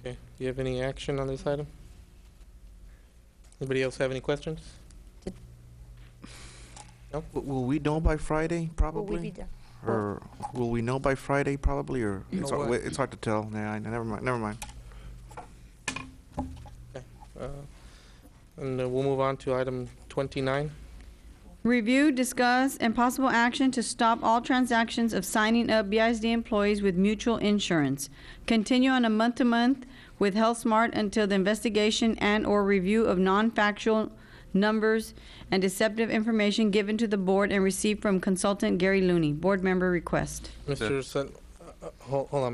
Okay, do you have any action on this item? Anybody else have any questions? No? Will we know by Friday, probably? Will we be done? Or will we know by Friday, probably, or it's Know hard, what? it's hard to tell. Yeah, never mind, never mind. And we'll move on to item 29. Review, discuss, and possible action to stop all transactions of signing up BISD employees with mutual insurance. Continue on a month-to-month with HealthSmart until the investigation and/or review of non-factual numbers and deceptive information given to the board and received from consultant Gary Looney. Board member request. Hold on,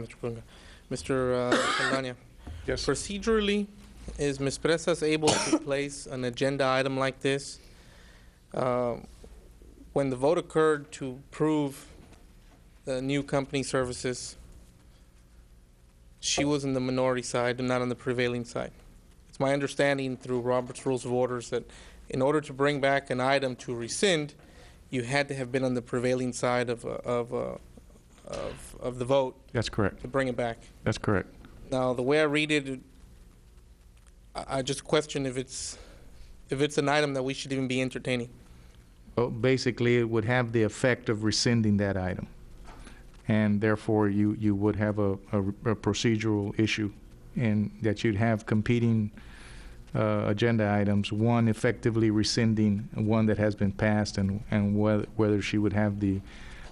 Mr. Brunga. Mr. Saldana. Yes. Procedurally, is Ms. Presas able to place an agenda item like this? When the vote occurred to approve the new company services, she was in the minority side and not on the prevailing side. It's my understanding through Robert's Rules of Orders that in order to bring back an item to rescind, you had to have been on the prevailing side of the vote That's correct. to bring it back. That's correct. Now, the way I read it, I just question if it's an item that we should even be entertaining. Well, basically, it would have the effect of rescinding that item. And therefore, you would have a procedural issue in that you'd have competing agenda items, one effectively rescinding one that has been passed and whether she would have the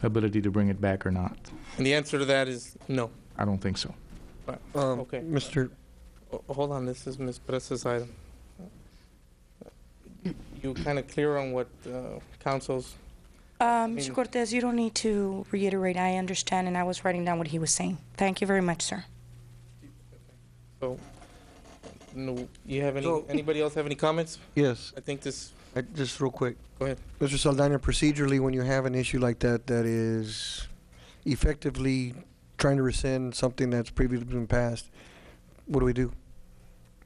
ability to bring it back or not. And the answer to that is no. I don't think so. Okay. Mr. Hold on, this is Ms. Perez's item. You kind of clear on what council's... Mr. Cortez, you don't need to reiterate. I understand, and I was writing down what he was saying. Thank you very much, sir. So, no, you have anybody else have any comments? Yes. I think this... Just real quick. Go ahead. Mr. Saldana, procedurally, when you have an issue like that, that is effectively trying to rescind something that's previously been passed, what do?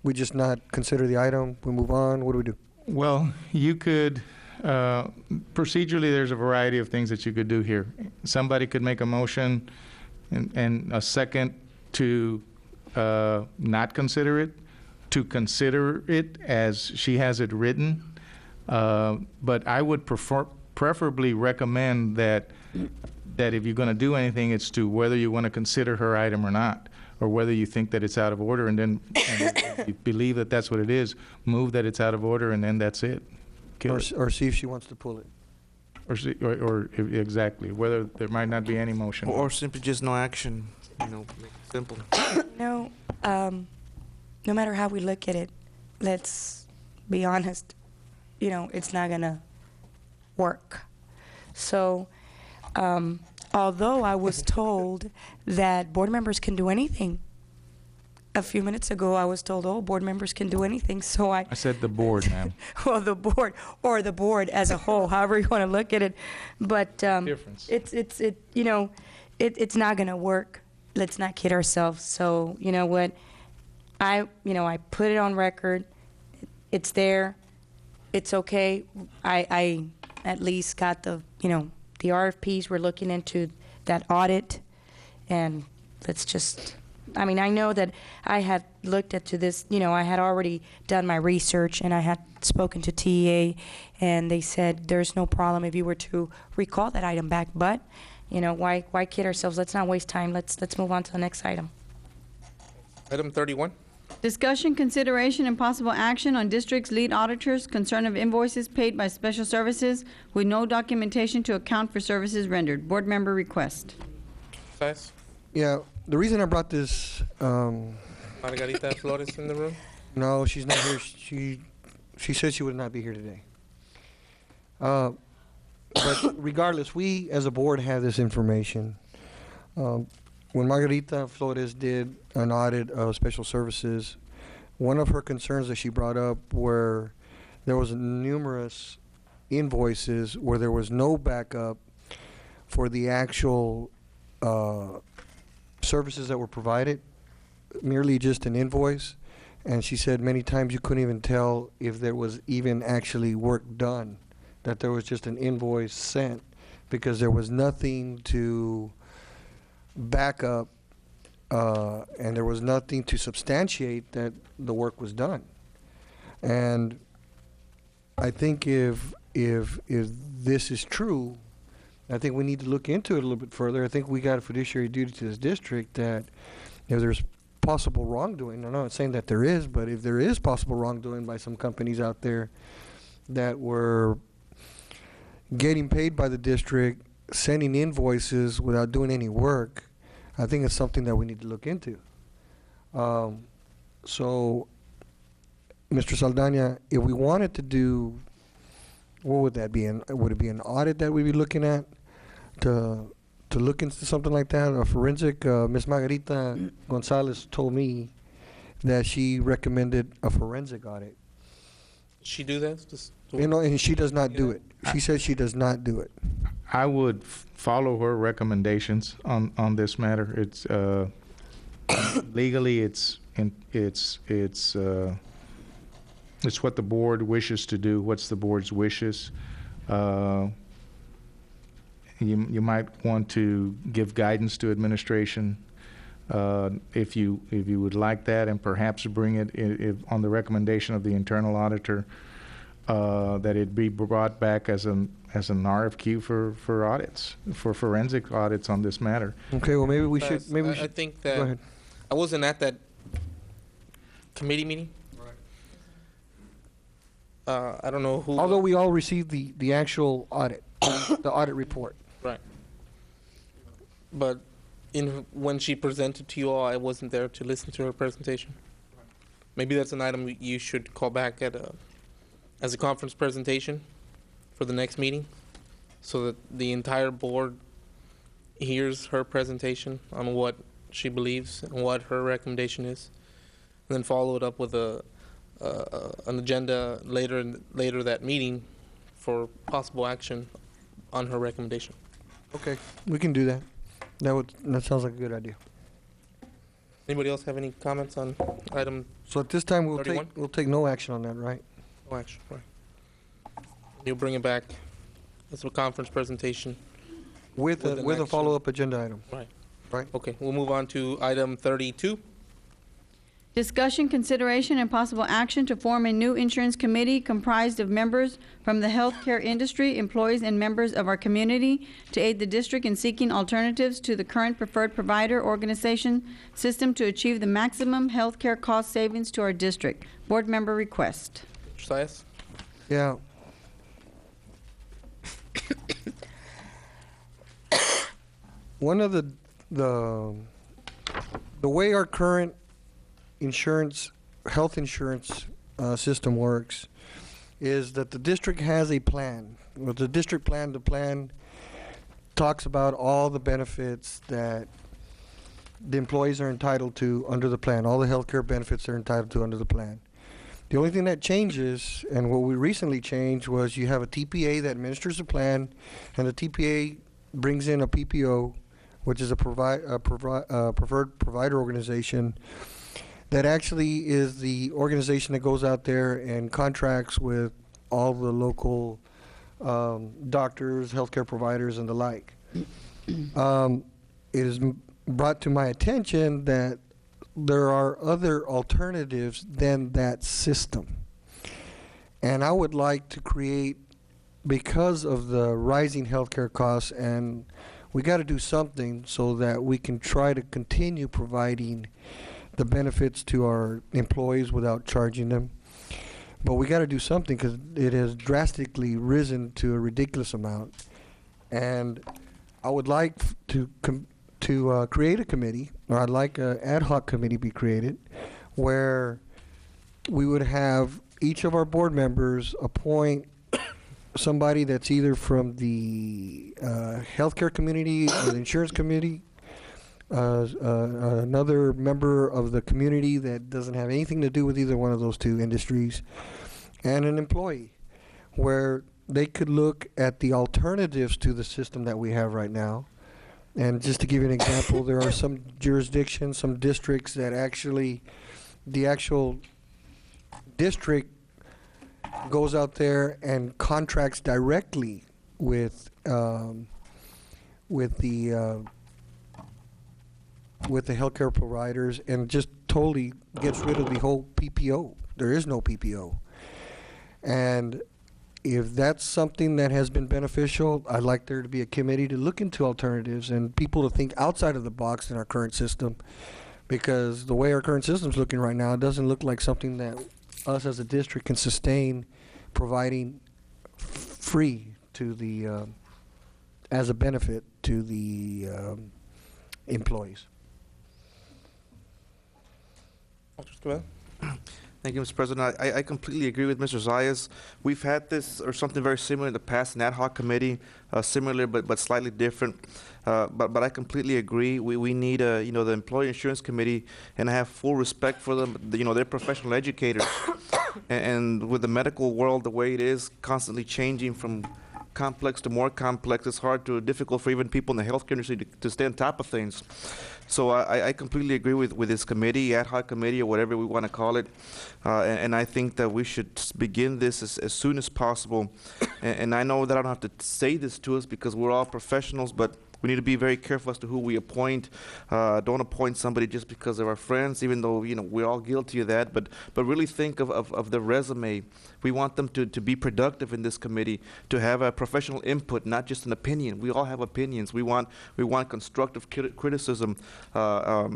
We just not consider the item, we move on, what do we do? Well, you could, procedurally, there's a variety of things that you could do here. Somebody could make a motion and a second to not consider it, to consider it as she has it written. But I would preferably recommend that if you're going to do anything, it's to whether you want to consider her item or not, or whether you think that it's out of order, and then if you believe that that's what it is, move that it's out of order, and then that's it. Kill it. Or see if she wants to pull it. Or exactly, whether there might not be any motion. Or simply just no action, make it simple. No matter how we look at it, let's be honest, it's not gonna work. So, although I was told that board members can do anything, a few minutes ago I was told, board members can do anything, so I said the board, ma'am. well, the board, or the board as a whole, however you want to look at it, but Difference. it's not gonna work. Let's not kid ourselves. So, you know what, I put it on record. It's there. It's okay. I at least got the RFPs. We're looking into that audit, and let's just, I know that I had looked into this, I had already done my research, and I had spoken to TEA, and they said there's no problem if you were to recall that item back, but, why kid ourselves? Let's not waste time. Let's move on to the next item. Item 31. Discussion, consideration, and possible action on district's lead auditors concern of invoices paid by special services with no documentation to account for services rendered. Board member request. Size? Yeah, the reason I brought this, Margarita Flores in the room? no, she's not here. She said she would not be here today. But regardless, we as a board have this information. When Margarita Flores did an audit of special services, one of her concerns that she brought up were there was numerous invoices where there was no backup for the actual services that were provided, merely just an invoice. And she said many times you couldn't even tell if there was even actually work done, that there was just an invoice sent because there was nothing to back up and there was nothing to substantiate that the work was done. And I think if this is true, I think we need to look into it a little bit further. I think we got a fiduciary duty to this district that if there's possible wrongdoing, I'm not saying that there is, but if there is possible wrongdoing by some companies out there that were getting paid by the district, sending invoices without doing any work, I think it's something that we need to look into. So, Mr. Saldana, if we wanted to do, what would that be? Would it be an audit that we'd be looking at to look into something like that, a forensic? Ms. Margarita Gonzalez told me that she recommended a forensic audit. She do that? And she does not do it. She says she does not do it. I would follow her recommendations on this matter. It's legally, it's what the board wishes to do. What's the board's wishes? You might want to give guidance to administration if you would like that, and perhaps bring it if on the recommendation of the internal auditor that it be brought back as an RFQ for audits, for forensic audits on this matter. Okay, well maybe we should. I think that go ahead. I wasn't at that committee meeting. I don't know who. Although we all received the actual audit, the audit report. Right. But when she presented to you all, I wasn't there to listen to her presentation. Maybe that's an item you should call back as a conference presentation for the next meeting, so that the entire board hears her presentation on what she believes and what her recommendation is, and then follow it up with an agenda later that meeting for possible action on her recommendation. Okay, we can do that. That sounds like a good idea. Anybody else have any comments on item? So at this time, we'll 31? take no action on that, right? No action, right. You'll bring it back as a conference presentation With an a action. follow-up agenda item. Right. Right. Okay, we'll move on to item 32. Discussion, consideration, and possible action to form a new insurance committee comprised of members from the healthcare industry, employees, and members of our community to aid the district in seeking alternatives to the current preferred provider organization system to achieve the maximum healthcare cost savings to our district. Board member request. Mr. Saez? Yeah. One of the way our current health insurance system works is that the district has a plan. With the district plan, the plan talks about all the benefits that the employees are entitled to under the plan, all the health care benefits they're entitled to under the plan. The only thing that changes, and what we recently changed, was you have a TPA that administers the plan, and the TPA brings in a PPO, which is a preferred provider organization, that actually is the organization that goes out there and contracts with all the local doctors, healthcare providers, and the like. It is brought to my attention that there are other alternatives than that system. And I would like to create, because of the rising healthcare costs, and we got to do something so that we can try to continue providing the benefits to our employees without charging them. But we got to do something because it has drastically risen to a ridiculous amount. And I would like to create a committee, or I'd like an ad hoc committee be created, where we would have each of our board members appoint somebody that's either from the healthcare community or the insurance committee, another member of the community that doesn't have anything to do with either one of those two industries, and an employee, where they could look at the alternatives to the system that we have right now. And just to give you an example, there are some jurisdictions, some districts that actually, the actual district goes out there and contracts directly with the with the healthcare providers and just totally gets rid of the whole PPO. There is no PPO. And if that's something that has been beneficial, I'd like there to be a committee to look into alternatives and people to think outside of the box in our current system, because the way our current system's looking right now, it doesn't look like something that us as a district can sustain providing free to the, as a benefit to the employees. Dr. Escobedo? Thank you, Mr. President. I completely agree with Mr. Zayas. We've had this or something very similar in the past, an ad hoc committee, similar but slightly different. But I completely agree. We need the Employee Insurance Committee, and I have full respect for them. They're professional educators, and with the medical world the way it is, constantly changing from complex to more complex, it's difficult for even people in the healthcare industry to stay on top of things. So I completely agree with this committee, ad hoc committee, or whatever we want to call it. And I think that we should begin this as soon as possible. And I know that I don't have to say this to us because we're all professionals, but we need to be very careful as to who we appoint. Don't appoint somebody just because they're our friends, even though we're all guilty of that. But really think of the resume. We want them to be productive in this committee, to have a professional input, not just an opinion. We all have opinions. We want constructive criticism.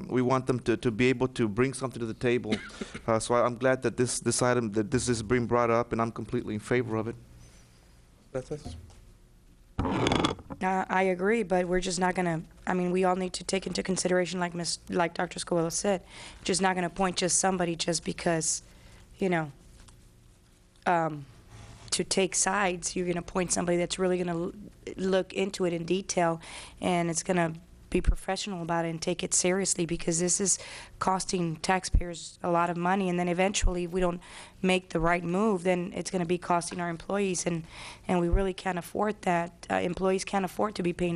We want them to be able to bring something to the table. So I'm glad that this item this is being brought up, and I'm completely in favor of it. That's it. I agree, but we're just not going to, we all need to take into consideration, like Dr. Escobedo said, just not going to appoint just somebody just because, to take sides. You're going to appoint somebody that's really going to look into it in detail, and it's going to be professional about it and take it seriously, because this is costing taxpayers a lot of money, and then eventually if we don't make the right move, then it's going to be costing our employees, and we really can't afford that. Employees can't afford to be paying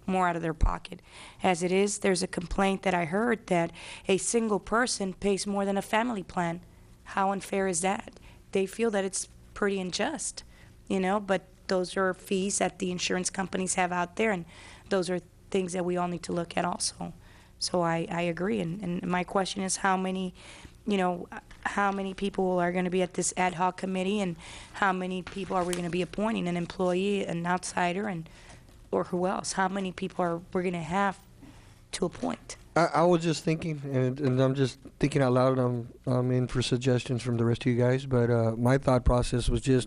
more out of their pocket. As it is, there's a complaint that I heard that a single person pays more than a family plan. How unfair is that? They feel that it's pretty unjust, but those are fees that the insurance companies have out there, and those are things that we all need to look at also. So I agree, and my question is how many people are going to be at this ad hoc committee, and how many people are we going to be appointing, an employee, an outsider, or who else? How many people are we going to have to appoint? I was just thinking, and I'm just thinking out loud, I'm in for suggestions from the rest of you guys, but my thought process was just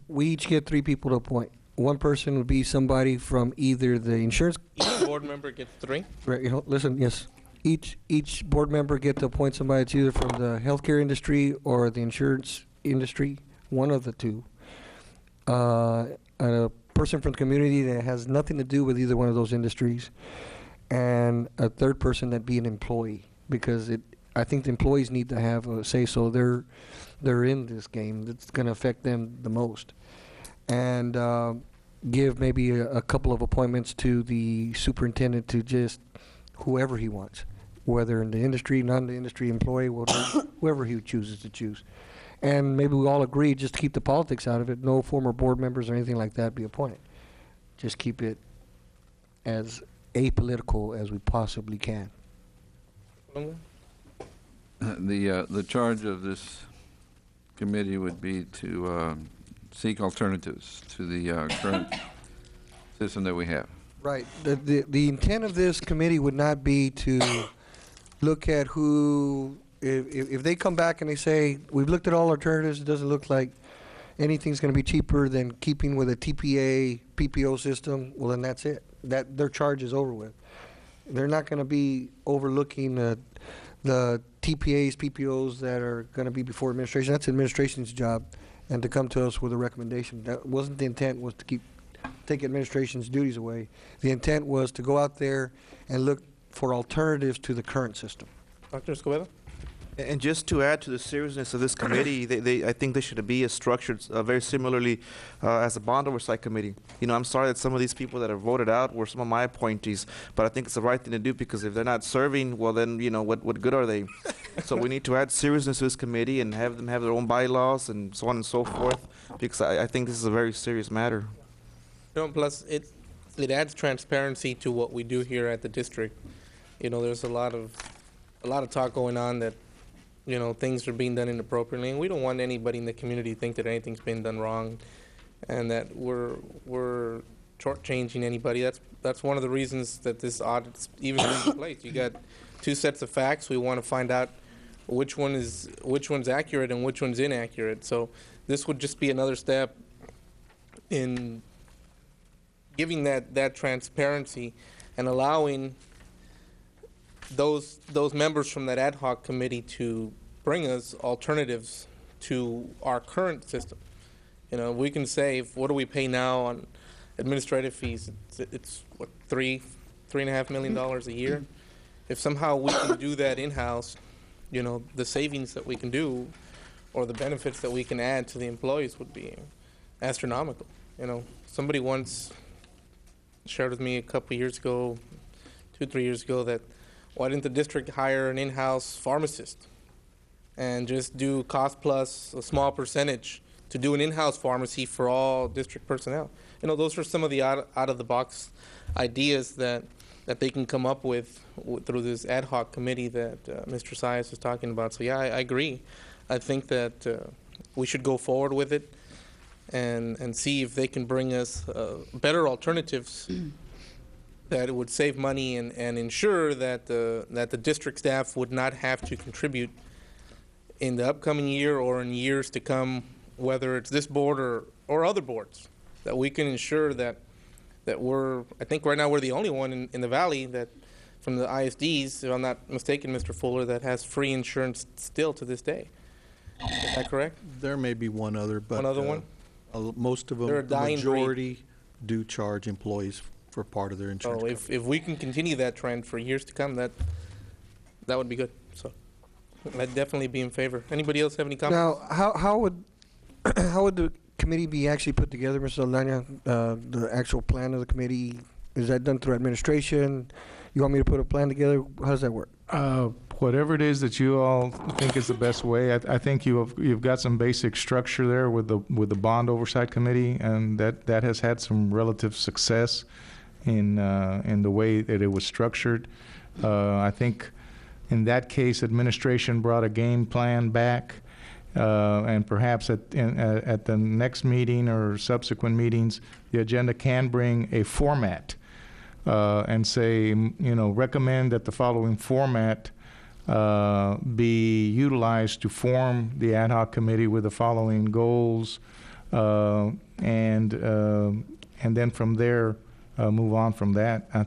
we each get 3 people to appoint. One person would be somebody from either the insurance. Each board member gets 3. Right. Listen. Yes. Each board member get to appoint somebody that's either from the healthcare industry or the insurance industry. One of the two. A person from the community that has nothing to do with either one of those industries, and a third person that be an employee, because I think the employees need to have a say, so they're in this game. That's going to affect them the most. And give maybe a couple of appointments to the superintendent, to just whoever he wants, whether in the industry, non-industry employee, whoever he chooses to choose. And maybe we all agree just to keep the politics out of it. No former board members or anything like that be appointed. Just keep it as apolitical as we possibly can. The charge of this committee would be to seek alternatives to the current system that we have. Right. The intent of this committee would not be to look at who, if they come back and they say, we've looked at all alternatives, it doesn't look like anything's going to be cheaper than keeping with a TPA, PPO system, well, then that's it. Their charge is over with. They're not going to be overlooking the TPAs, PPOs that are going to be before administration. That's administration's job. And to come to us with a recommendation. That wasn't the intent, was to take administration's duties away. The intent was to go out there and look for alternatives to the current system. Dr. Escobedo? And just to add to the seriousness of this committee, I think they should be structured very similarly as a bond oversight committee. I'm sorry that some of these people that are voted out were some of my appointees, but I think it's the right thing to do, because if they're not serving, well then, what good are they? So we need to add seriousness to this committee and have them have their own bylaws and so on and so forth, because I think this is a very serious matter. Plus it adds transparency to what we do here at the district. there's a lot of talk going on that, things are being done inappropriately, and we don't want anybody in the community to think that anything's been done wrong, and that we're shortchanging anybody. That's one of the reasons that this audit's even in place. You got two sets of facts. We want to find out which one's accurate and which one's inaccurate. So this would just be another step in giving that transparency and allowing those members from that ad hoc committee to bring us alternatives to our current system. We can save, what do we pay now on administrative fees? It's what, $3.5 million a year? If somehow we can do that in-house, the savings that we can do or the benefits that we can add to the employees would be astronomical. Somebody once shared with me a couple years ago, 2-3 years ago, that why didn't the district hire an in-house pharmacist and just do cost plus a small percentage to do an in-house pharmacy for all district personnel? Those are some of the out-of-the-box ideas that they can come up with through this ad hoc committee that Mr. Sias is talking about. So yeah, I agree. I think that we should go forward with it and see if they can bring us better alternatives that would save money and ensure that the district staff would not have to contribute in the upcoming year or in years to come, whether it's this board or other boards, that we can ensure that I think right now we're the only one in the valley that, from the ISDs, if I'm not mistaken, Mr. Fuller, that has free insurance still to this day. Is that correct? There may be one other, but one other one? Most of them, They're a the dying majority do charge employees for part of their insurance. So if we can continue that trend for years to come, that would be good. So I'd definitely be in favor. Anybody else have any comments? Now, how would the committee be actually put together, Mr. Aldana? The actual plan of the committee, is that done through administration? You want me to put a plan together? How does that work? Whatever it is that you all think is the best way. I think you've got some basic structure there with the bond oversight committee, and that has had some relative success in the way that it was structured. I think in that case, administration brought a game plan back, and perhaps at the next meeting or subsequent meetings, the agenda can bring a format and say, recommend that the following format be utilized to form the ad hoc committee with the following goals, and then from there move on from that. I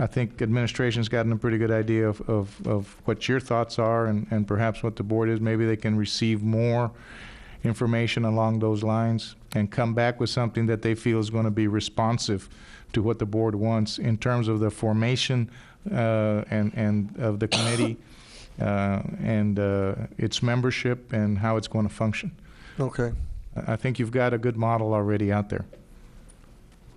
think administration's gotten a pretty good idea of what your thoughts are and perhaps what the board is. Maybe they can receive more information along those lines and come back with something that they feel is going to be responsive to what the board wants in terms of the formation and of the committee and its membership and how it's going to function. Okay. I think you've got a good model already out there.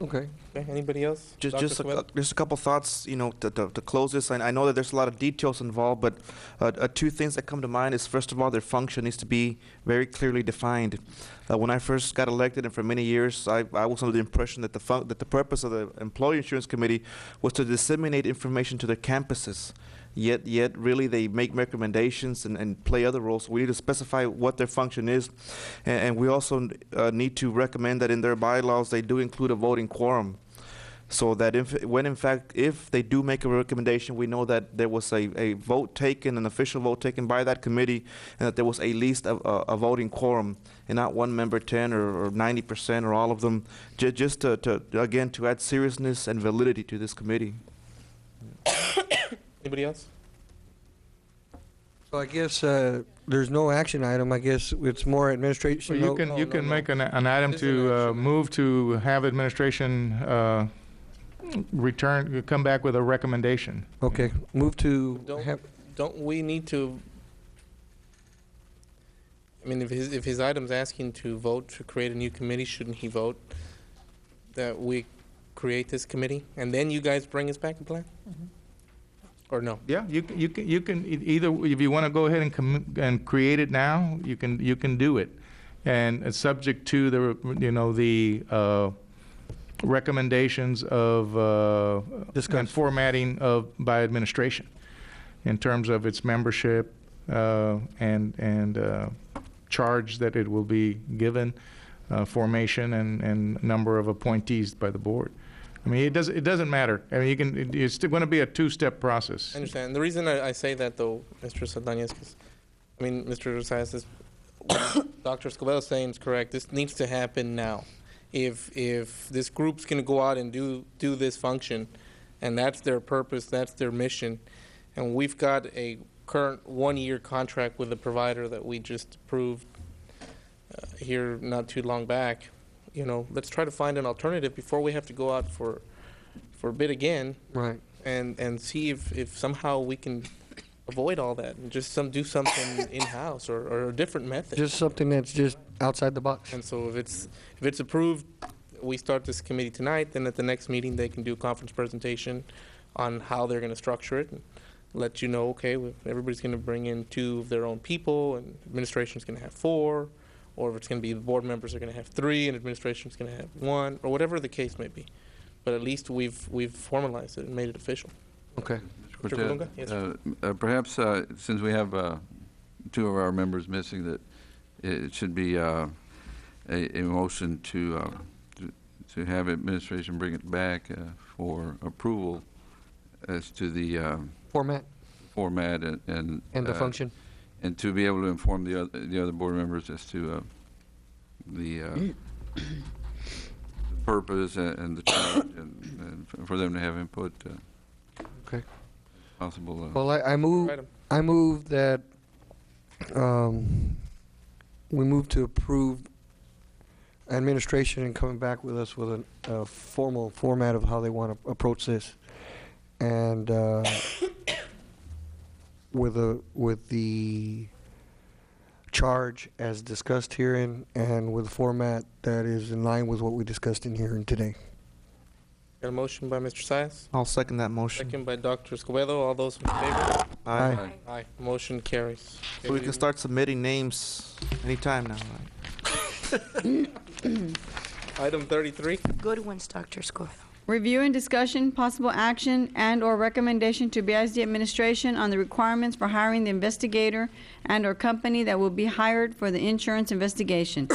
Okay. Anybody else? Just a couple thoughts, to close this. I know that there's a lot of details involved, but two things that come to mind is, first of all, their function needs to be very clearly defined. When I first got elected, and for many years, I was under the impression that the purpose of the Employee Insurance Committee was to disseminate information to their campuses. Yet really they make recommendations and play other roles. We need to specify what their function is, and we also need to recommend that in their bylaws they do include a voting quorum, so that if they do make a recommendation, we know that there was a vote taken, an official vote taken by that committee, and that there was at least a voting quorum, and not one member 10 or 90% or all of them, just to again to add seriousness and validity to this committee. Anybody else? So I guess there's no action item. I guess it's more administration. Well, you can make an item to move to have administration come back with a recommendation. Okay, move to. Don't we need to? I mean, if his item's asking to vote to create a new committee, shouldn't he vote that we create this committee and then you guys bring us back a plan? Mm-hmm. Or no? Yeah, you can either, if you want to go ahead and create it now, you can do it, and it's subject to the recommendations of and formatting by administration in terms of its membership and charge that it will be given, formation and number of appointees by the board. I mean, it doesn't matter. I mean, it's still going to be a two-step process. I understand. The reason I say that, though, Mr. Saldana, is because, I mean, Mr. Rosales, is what Dr. Escobedo is saying is correct. This needs to happen now. If this group's going to go out and do this function, and that's their purpose, that's their mission, and we've got a current one-year contract with the provider that we just approved here not too long back, you know, let's try to find an alternative before we have to go out for a bid again. Right. And see if somehow we can avoid all that and just do something in-house or a different method. Just something that's just outside the box. And so if it's approved, we start this committee tonight, then at the next meeting they can do a conference presentation on how they're going to structure it and let you know, okay, everybody's going to bring in 2 of their own people and administration's going to have 4, or if it's going to be the board members are going to have 3 and administration's going to have 1, or whatever the case may be. But at least we've formalized it and made it official. Okay. Mr. Colunga? Yes, sir. Perhaps since we have 2 of our members missing, that it should be a motion to have administration bring it back for approval as to the format and the function, and to be able to inform the other board members as to the purpose and the charge, and for them to have input. Okay. Possible. Well, I move that we move to approve administration and coming back with us with a formal format of how they want to approach this, and with the charge as discussed herein, and with a format that is in line with what we discussed in here today. Got a motion by Mr. Saez? I'll second that motion. Second by Dr. Escobedo. All those in favor? Aye. Aye. Motion carries. So we can start submitting names anytime now, right? Item 33. Good ones, Dr. Escobedo. Review and discussion, possible action, and/or recommendation to BISD administration on the requirements for hiring the investigator and/or company that will be hired for the insurance investigation.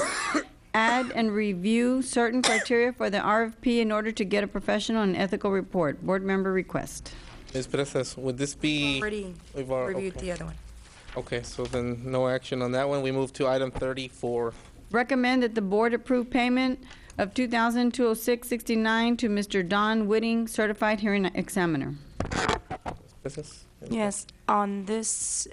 Add and review certain criteria for the RFP in order to get a professional and ethical report. Board member request. Ms. Perez, would this be? Already we've reviewed the other one. Okay, so then no action on that one. We move to item 34. Recommend that the board approve payment of $2,206.69 to Mr. Don Whitting, certified hearing examiner. Yes, on this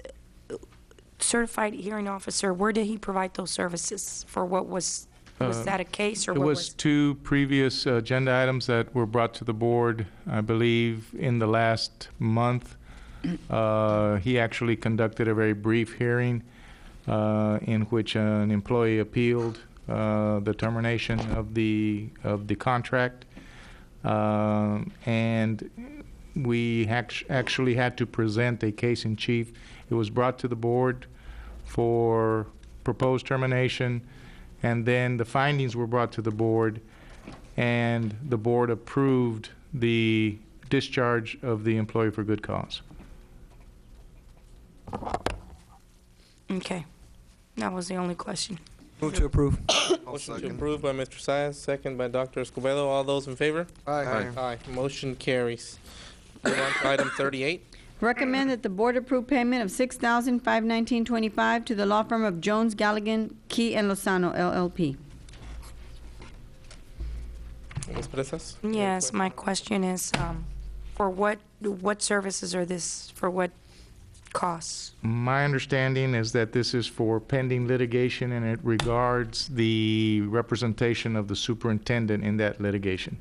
certified hearing officer, where did he provide those services? For what was that a case or It what was was? 2 previous agenda items that were brought to the board, I believe, in the last month. He actually conducted a very brief hearing in which an employee appealed the termination of the contract, and we actually had to present a case in chief. It was brought to the board for proposed termination, and then the findings were brought to the board, and the board approved the discharge of the employee for good cause. Okay, that was the only question. Move to approve. Motion to approve by Mr. Saez, second by Dr. Escobedo. All those in favor? Aye. Aye. Motion carries. Move on to item 38. Recommend that the board approve payment of $6,519.25 to the law firm of Jones, Galligan, Key, and Lozano, LLP. Ms. Perez? Yes, my question is, for what services are this, for what costs? My understanding is that this is for pending litigation, and it regards the representation of the superintendent in that litigation.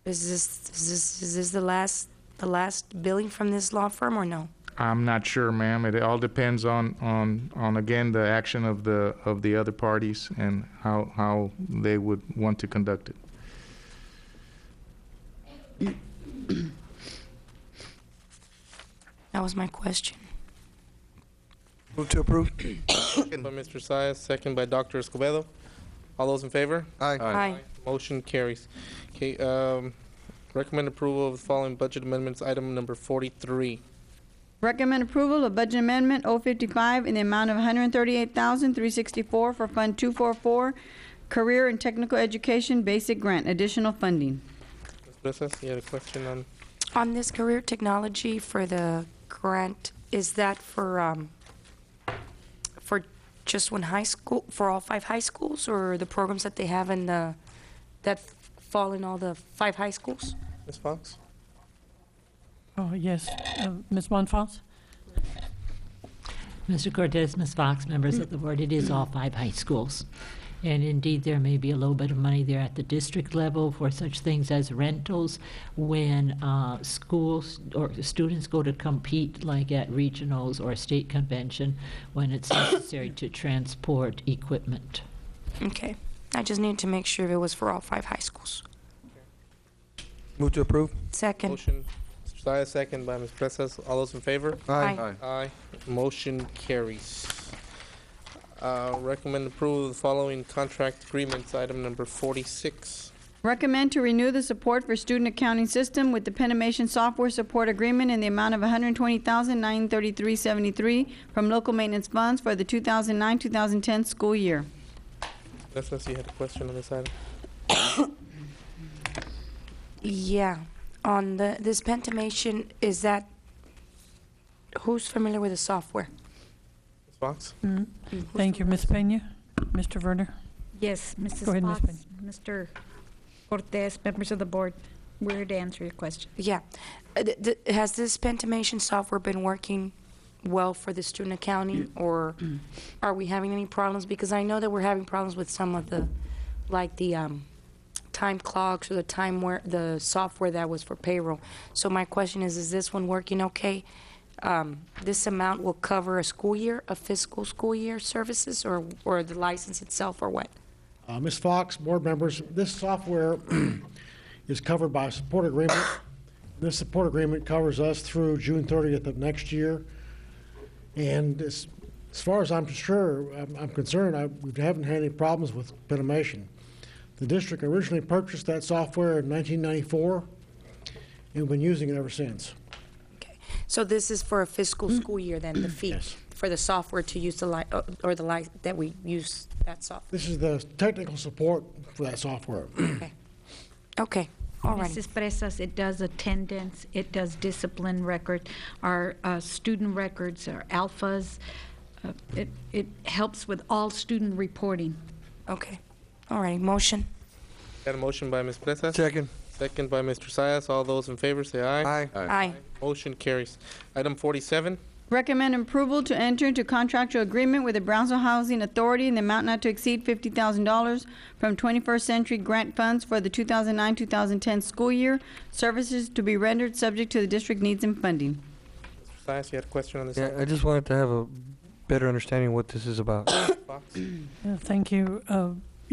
Is this the last billing from this law firm or no? I'm not sure, ma'am. It all depends on again, the action of the other parties and how they would want to conduct it. That was my question. Move to approve. Second by Mr. Saez, second by Dr. Escobedo. All those in favor? Aye. Aye. Motion carries. Okay, recommend approval of the following budget amendments, item number 43. Recommend approval of budget amendment 055 in the amount of $138,364 for Fund 244, Career and Technical Education Basic Grant, additional funding. Ms. Bressas, you had a question on? On this career technology for the grant, is that for just one high school, for all 5 high schools, or the programs that they have in the, that fall in all the 5 high schools? Ms. Fox? Oh, yes. Ms. Monfils? Mr. Cortez, Ms. Fox, members of the board, it is all 5 high schools. And indeed, there may be a little bit of money there at the district level for such things as rentals when schools or students go to compete, like at regionals or state convention, when it's necessary to transport equipment. Okay. I just need to make sure if it was for all 5 high schools. Move to approve. Second. Motion, Mr. Zaya, second by Ms. Bressas. All those in favor? Aye. Aye. Motion carries. Recommend approval of the following contract agreements, item number 46. Recommend to renew the support for student accounting system with the Penimation Software Support Agreement in the amount of $120,933.73 from local maintenance funds for the 2009-2010 school year. Bressas, you had a question on this item? Yeah. On this Pentimation, is that, who's familiar with the software? Ms. Fox? Thank you, Ms. Peña. Mr. Werner? Yes, Go Mrs. ahead, Ms. Fox, Mr. Cortez, members of the board, we're here to answer your question. Yeah. Has this Pentimation software been working well for the student accounting, or are we having any problems? Because I know that we're having problems with some of the, like the time clocks or the software that was for payroll. So my question is this one working okay? This amount will cover a school year, a fiscal school year services, or the license itself, or what? Ms. Fox, board members, this software is covered by a support agreement. This support agreement covers us through June 30th of next year. And as far as I'm concerned, we haven't had any problems with Penimation. The district originally purchased that software in 1994, and we've been using it ever since. So this is for a fiscal school year, then, the fee? Yes. For the software to use that we use that software? This is the technical support for that software. Okay, all right. Mrs. Presas, it does attendance, it does discipline record, our student records, our alphas. It helps with all student reporting. Okay, all right, motion? Got a motion by Ms. Bressas? Second. Second by Mr. Zayas. All those in favor say aye. Aye. Aye. Motion carries. Item 47. Recommend approval to enter into contractual agreement with the Brownsville Housing Authority in the amount not to exceed $50,000 from 21st Century Grant Funds for the 2009-2010 school year. Services to be rendered subject to the district needs and funding. Mr. Zayas, you had a question on this? Yeah, I just wanted to have a better understanding of what this is about. Fox? Thank you.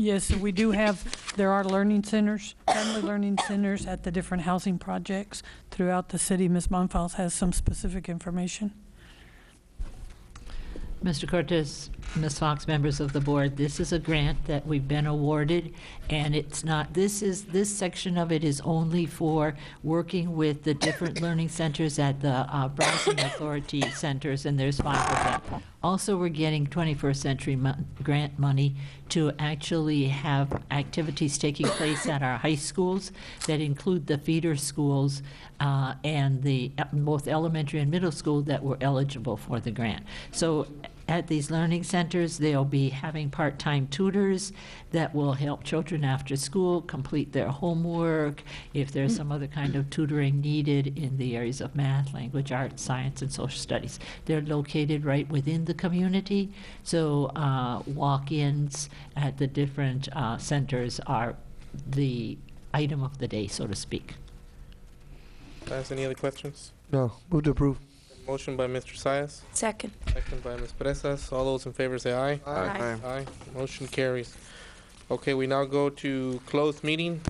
Yes, we do have, there are learning centers, family learning centers at the different housing projects throughout the city. Ms. Monfils has some specific information. Mr. Cortez, Ms. Fox, members of the board, this is a grant that we've been awarded, and it's not, this section of it is only for working with the different learning centers at the Brownsville Authority centers, and there's 5 of them. Also, we're getting 21st Century grant money to actually have activities taking place at our high schools that include the feeder schools and the both elementary and middle school that were eligible for the grant. So at these learning centers, they'll be having part-time tutors that will help children after school complete their homework, if there's some other kind of tutoring needed in the areas of math, language, art, science, and social studies. They're located right within the community, so walk-ins at the different centers are the item of the day, so to speak. Any other questions? No. Move to approve. Motion by Mr. Zayas. Second. Second by Ms. Bressas. All those in favor say aye. Aye. Aye. Motion carries. Okay, we now go to closed meeting.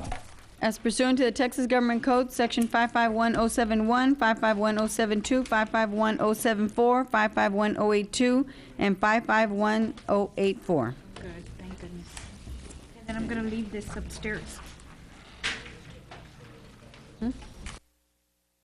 As pursuant to the Texas Government Code, Section 551071, 551072, 551074, 551082, and 551084. Good, thank goodness. I'm going to leave this upstairs.